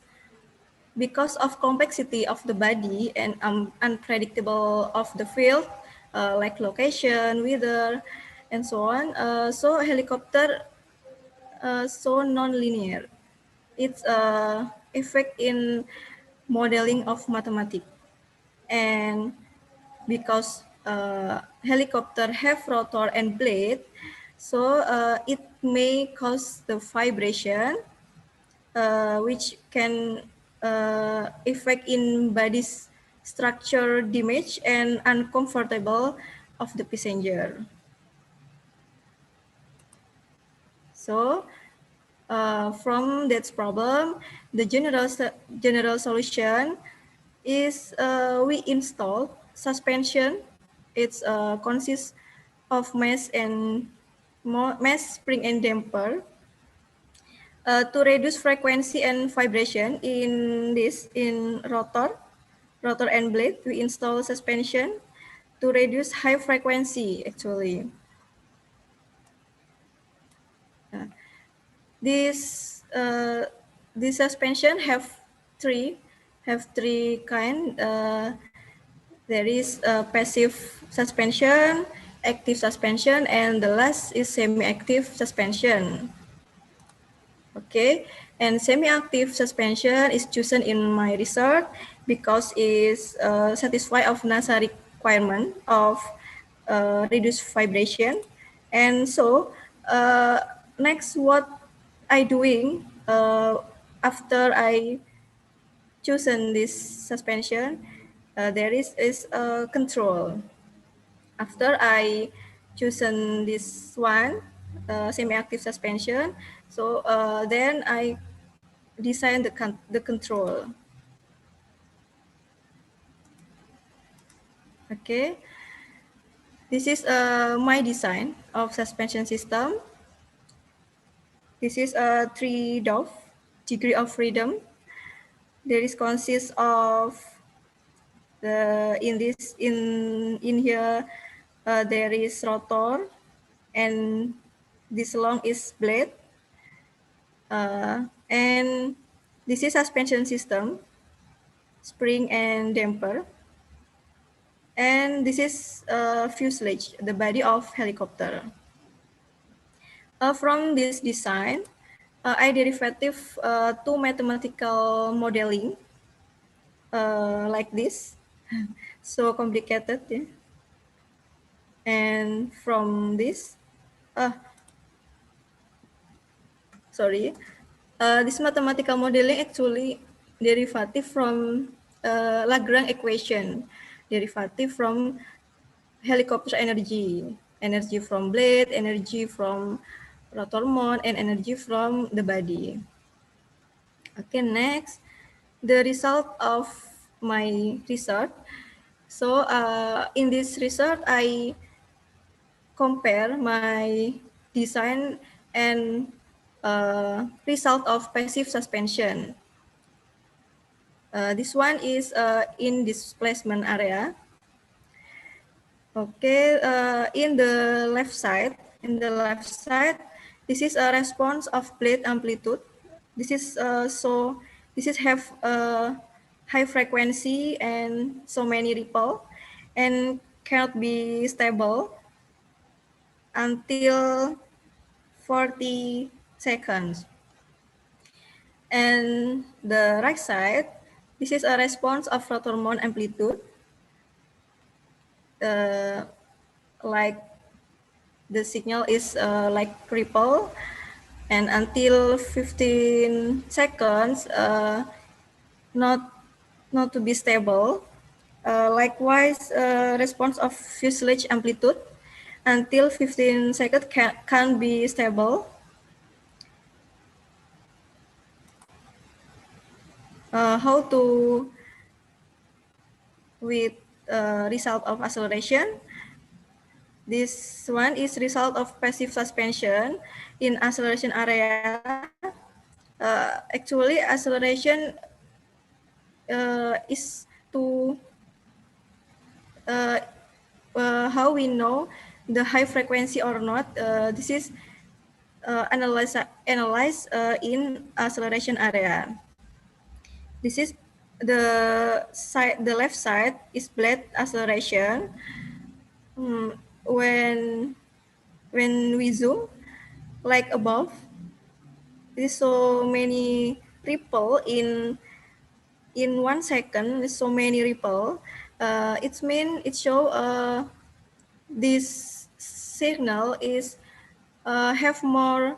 Speaker 11: because of complexity of the body and unpredictable of the field, like location, weather, and so on. So helicopter so non-linear. It's effect in modeling of mathematics. And because helicopter have rotor and blade, so it may cause the vibration, which can affect in body's structure damage and uncomfortable of the passenger. So from that problem, the general solution is we install suspension. It's consists of mass and mass spring and damper to reduce frequency and vibration in rotor and blade. We install suspension to reduce high frequency actually. This this suspension have three kind. There is passive suspension, active suspension, and the last is semi-active suspension. Okay, and semi-active suspension is chosen in my research because it's satisfy of NASA requirement of reduce vibration. And so next what I doing after I chosen this suspension, there is a control. After I chosen this one, semi-active suspension, so then I design the control. Okay, this is my design of suspension system. This is a 3 DOF, degree of freedom. There is consists of the in here there is rotor and this long is blade and this is suspension system, spring and damper, and this is fuselage, the body of helicopter. From this design, I derivative two mathematical modeling like this, so complicated, yeah. And from this, this mathematical modeling actually derivative from Lagrange equation, derivative from helicopter energy, energy from blade, energy from rotor mount, and energy from the body. Okay, next, the result of my research. So in this research, I compare my design and result of passive suspension. This one is in displacement area. Okay, in the left side, this is a response of blade amplitude. This is this is have a high frequency and so many ripple and cannot be stable until 40 seconds. And the right side, this is a response of rotor mount amplitude. Like the signal is like ripple, and until 15 seconds, not to be stable. Likewise, response of fuselage amplitude until 15 seconds can be stable. How to with result of acceleration? This one is result of passive suspension in acceleration area. Actually, acceleration is to how we know the high frequency or not. This is analyzed in acceleration area. This is the left side is blade acceleration. When we zoom, like above, there's so many ripple in 1 second. There's so many ripple. It means it show this signal is have more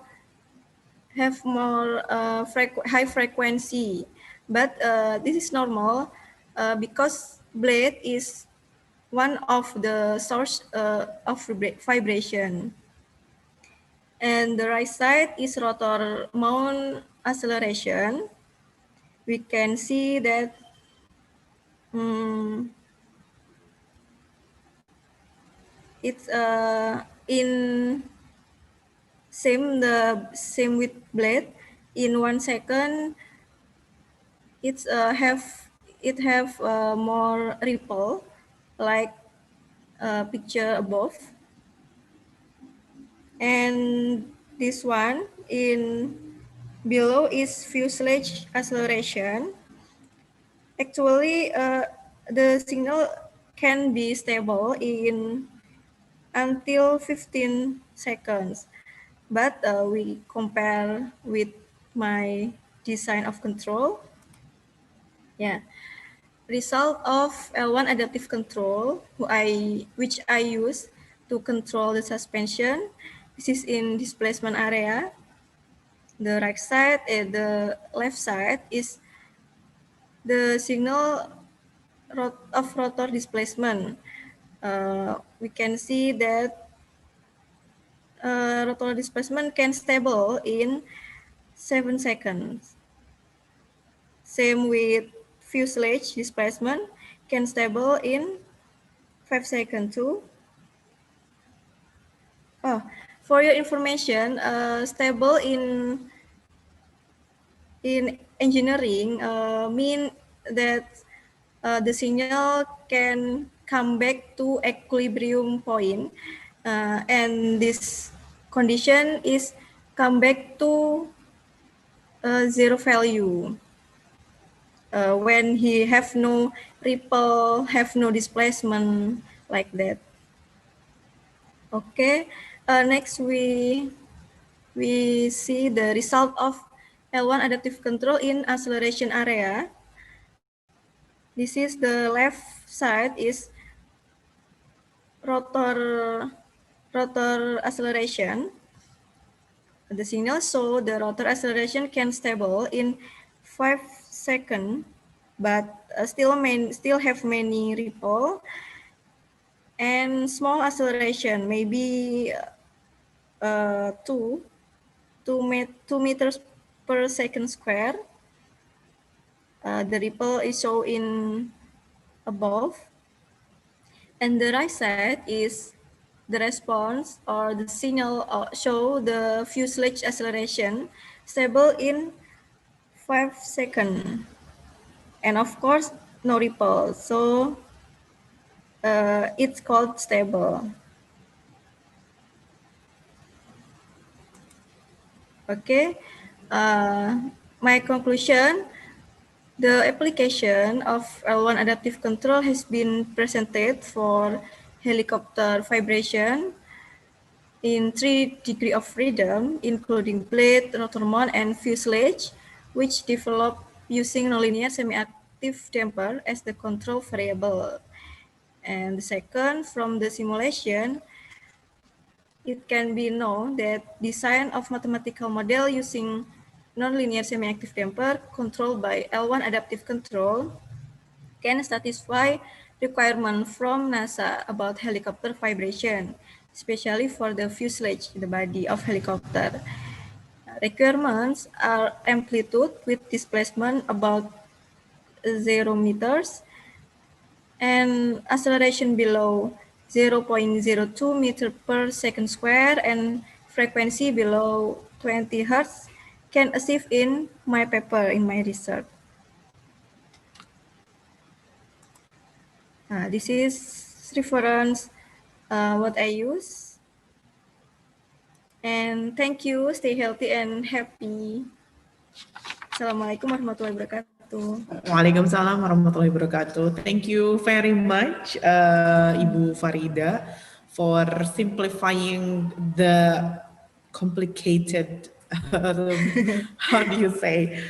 Speaker 11: high frequency, but this is normal because blade is one of the source of vibration. And the right side is rotor mount acceleration. We can see that It's in same with blade. In 1 second, it have more ripple, like picture above. And this one in below is fuselage acceleration. Actually, the signal can be stable in until 15 seconds. But we compare with my design of control. Yeah, result of L1 adaptive control, which I use to control the suspension. This is in displacement area. The right side and the left side is the signal of rotor displacement. We can see that rotor displacement can stable in 7 seconds. Same with fuselage displacement, can stable in 5 seconds too. Oh, for your information, stable in engineering mean that the signal can come back to equilibrium point, and this condition is come back to zero value when he have no ripple, have no displacement, like that. Okay, next we see the result of L1 adaptive control in acceleration area. This is the left side is rotor acceleration. The signal show the rotor acceleration can stable in 5 seconds, but still have many ripple and small acceleration, maybe 2 meters per second square. The ripple is shown in above, and the right side is the response or the signal show the fuselage acceleration stable in 5 seconds, and of course no ripple, so it's called stable. Okay, my conclusion, the application of L1 adaptive control has been presented for helicopter vibration in 3 degrees of freedom, including blade, rotor mount, and fuselage, which developed using nonlinear semi-active damper as the control variable. And the second, from the simulation, it can be known that design of mathematical model using nonlinear semi-active damper controlled by L1 adaptive control can satisfy requirement from NASA about helicopter vibration, especially for the fuselage, the body of helicopter. Requirements are amplitude with displacement about 0 meters and acceleration below 0.02 meter per second square and frequency below 20 hertz can achieve in my paper, in my research. This is reference what I use. And thank you, stay healthy and happy. Assalamualaikum warahmatullahi wabarakatuh.
Speaker 2: Waalaikumsalam warahmatullahi wabarakatuh. Thank you very much, Ibu Farida, for simplifying the complicated, how do you say,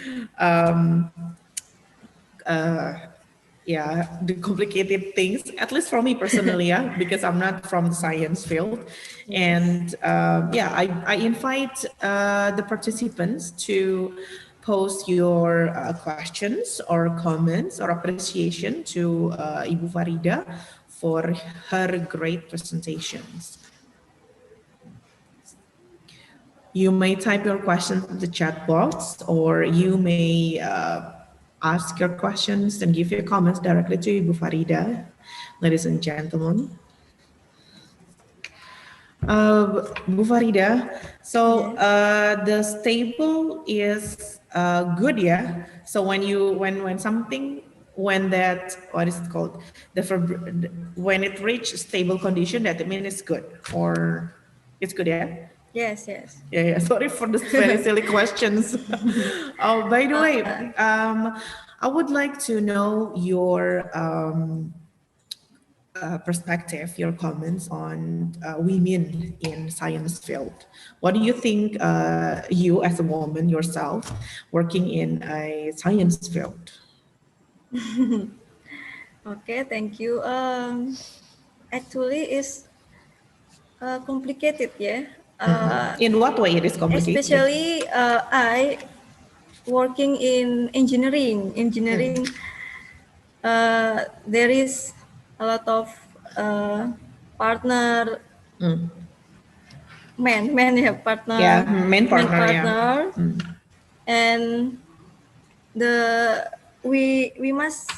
Speaker 2: yeah, the complicated things, at least for me personally, yeah, because I'm not from the science field. And yeah, I invite the participants to post your questions or comments or appreciation to Ibu Farida for her great presentations. You may type your questions in the chat box, or you may ask your questions and give your comments directly to Ibu Farida, ladies and gentlemen. Bu Farida, so the stable is good, yeah. So when something when that what is it called when it reaches stable condition, that means it's good or it's good, yeah.
Speaker 11: Yes, yes.
Speaker 2: Yeah. Sorry for the very silly questions. Oh, by the way, I would like to know your perspective, your comments on women in science field. What do you think, you as a woman yourself, working in a science field?
Speaker 11: Okay, thank you. Actually, it's complicated, yeah.
Speaker 2: In what way it is complicated?
Speaker 11: Especially I working in engineering. There is a lot of partner. Men, yeah, partner.
Speaker 2: Yeah, men partner,
Speaker 11: partner.
Speaker 2: yeah.
Speaker 11: And we must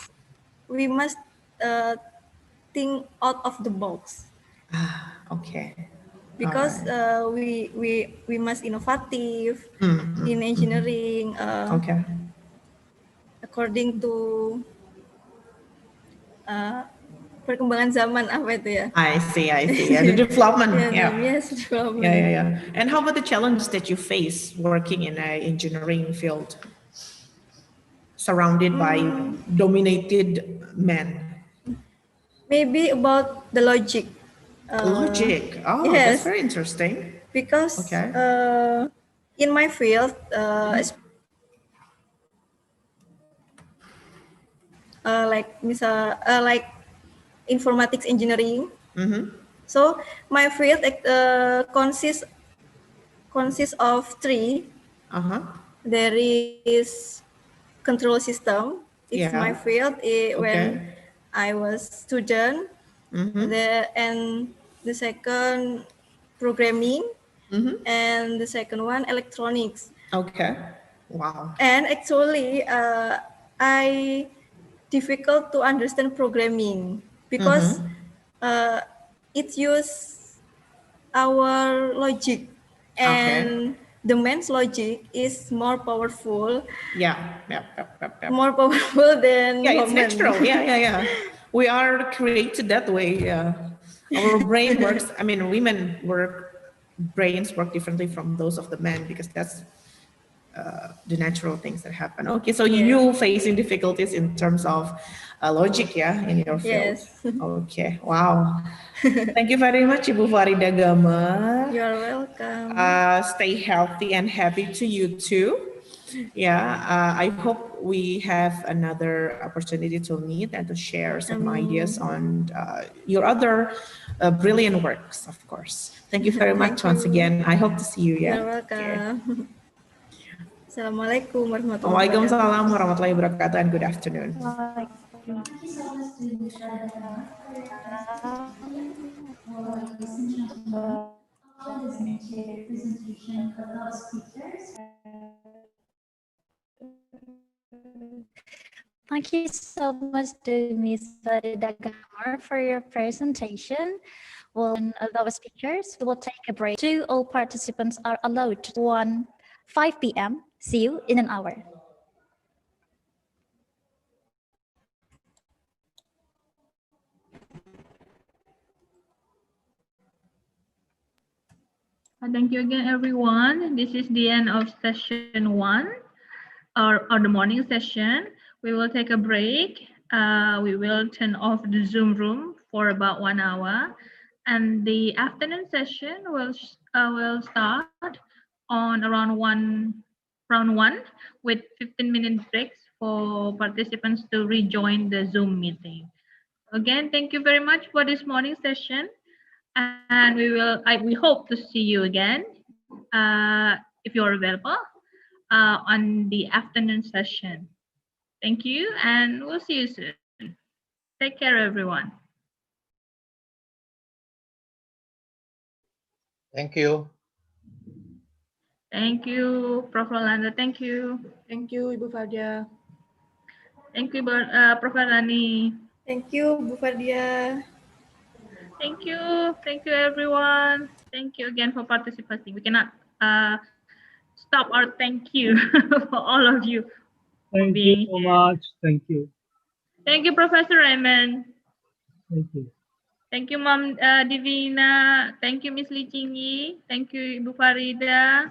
Speaker 11: think out of the box.
Speaker 2: Okay.
Speaker 11: Because we must innovative in engineering.
Speaker 2: Okay.
Speaker 11: According to perkembangan zaman apa itu ya?
Speaker 2: I see. Yeah, the development.
Speaker 11: Yes, development.
Speaker 2: Yeah. And how about the challenges that you face working in a engineering field, surrounded by dominated men?
Speaker 11: Maybe about the logic.
Speaker 2: Logic. Oh,
Speaker 11: yes.
Speaker 2: That's very interesting.
Speaker 11: Because in my field, like informatics engineering. So my field consists of three. There is control system. It's my field when I was student. And the second programming, and the second one electronics.
Speaker 2: Okay. Wow.
Speaker 11: And actually, I difficult to understand programming because it use our logic, and the man's logic is more powerful.
Speaker 2: Yeah.
Speaker 11: More powerful than
Speaker 2: it's
Speaker 11: woman.
Speaker 2: natural. Yeah. We are created that way. Yeah. Our brain works. I mean, brains work differently from those of the men because that's the natural things that happen. Okay, so you facing difficulties in terms of logic, yeah, in your field.
Speaker 11: Yes.
Speaker 2: Okay, wow. Thank you very much, Ibu Farida Gamer.
Speaker 11: You're welcome.
Speaker 2: Stay healthy and happy to you too. Yeah, I hope we have another opportunity to meet and to share some ideas on your other brilliant works, of course. Thank you very much once again. I hope to see you. Yeah.
Speaker 11: You're welcome. Assalamualaikum warahmatullahi wabarakatuh.
Speaker 2: Waalaikumsalam warahmatullahi wabarakatuh, and good afternoon.
Speaker 1: Thank you so much to presentation of our speakers. Thank you so much to Ms. Farida Gamar for your presentation. Well, our speakers, we will take a break. All participants are allowed to 5 p.m. See you in an hour.
Speaker 9: Thank you again, everyone. This is the end of session 1, or the morning session. We will take a break. We will turn off the Zoom room for about 1 hour, and the afternoon session will start on around 1 with 15-minute breaks for participants to rejoin the Zoom meeting. Again, thank you very much for this morning session. And we hope to see you again if you're available on the afternoon session. Thank you, and we'll see you soon. Take care, everyone.
Speaker 5: Thank you.
Speaker 9: Thank you, Prof. Rolanda. Thank you.
Speaker 3: Thank you, Ibu Fadia.
Speaker 9: Thank you, Prof. Rani.
Speaker 11: Thank you, Bu Fardia.
Speaker 9: Thank you everyone. Thank you again for participating. We cannot stop our thank you for all of you for
Speaker 10: Thank you
Speaker 9: being
Speaker 10: so
Speaker 9: here.
Speaker 10: much. Thank you.
Speaker 9: Thank you, Professor Raymond.
Speaker 10: Thank you.
Speaker 9: Thank you, Mom Divina. Thank you, Miss Lee Chingy. Thank you, Ibu Farida.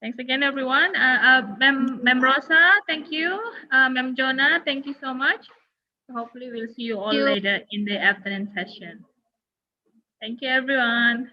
Speaker 9: Thanks again, everyone. Ma'am Rosa, thank you. Ma'am Jonah, thank you so much. Hopefully, we'll see you all later in the afternoon session. Thank you, everyone.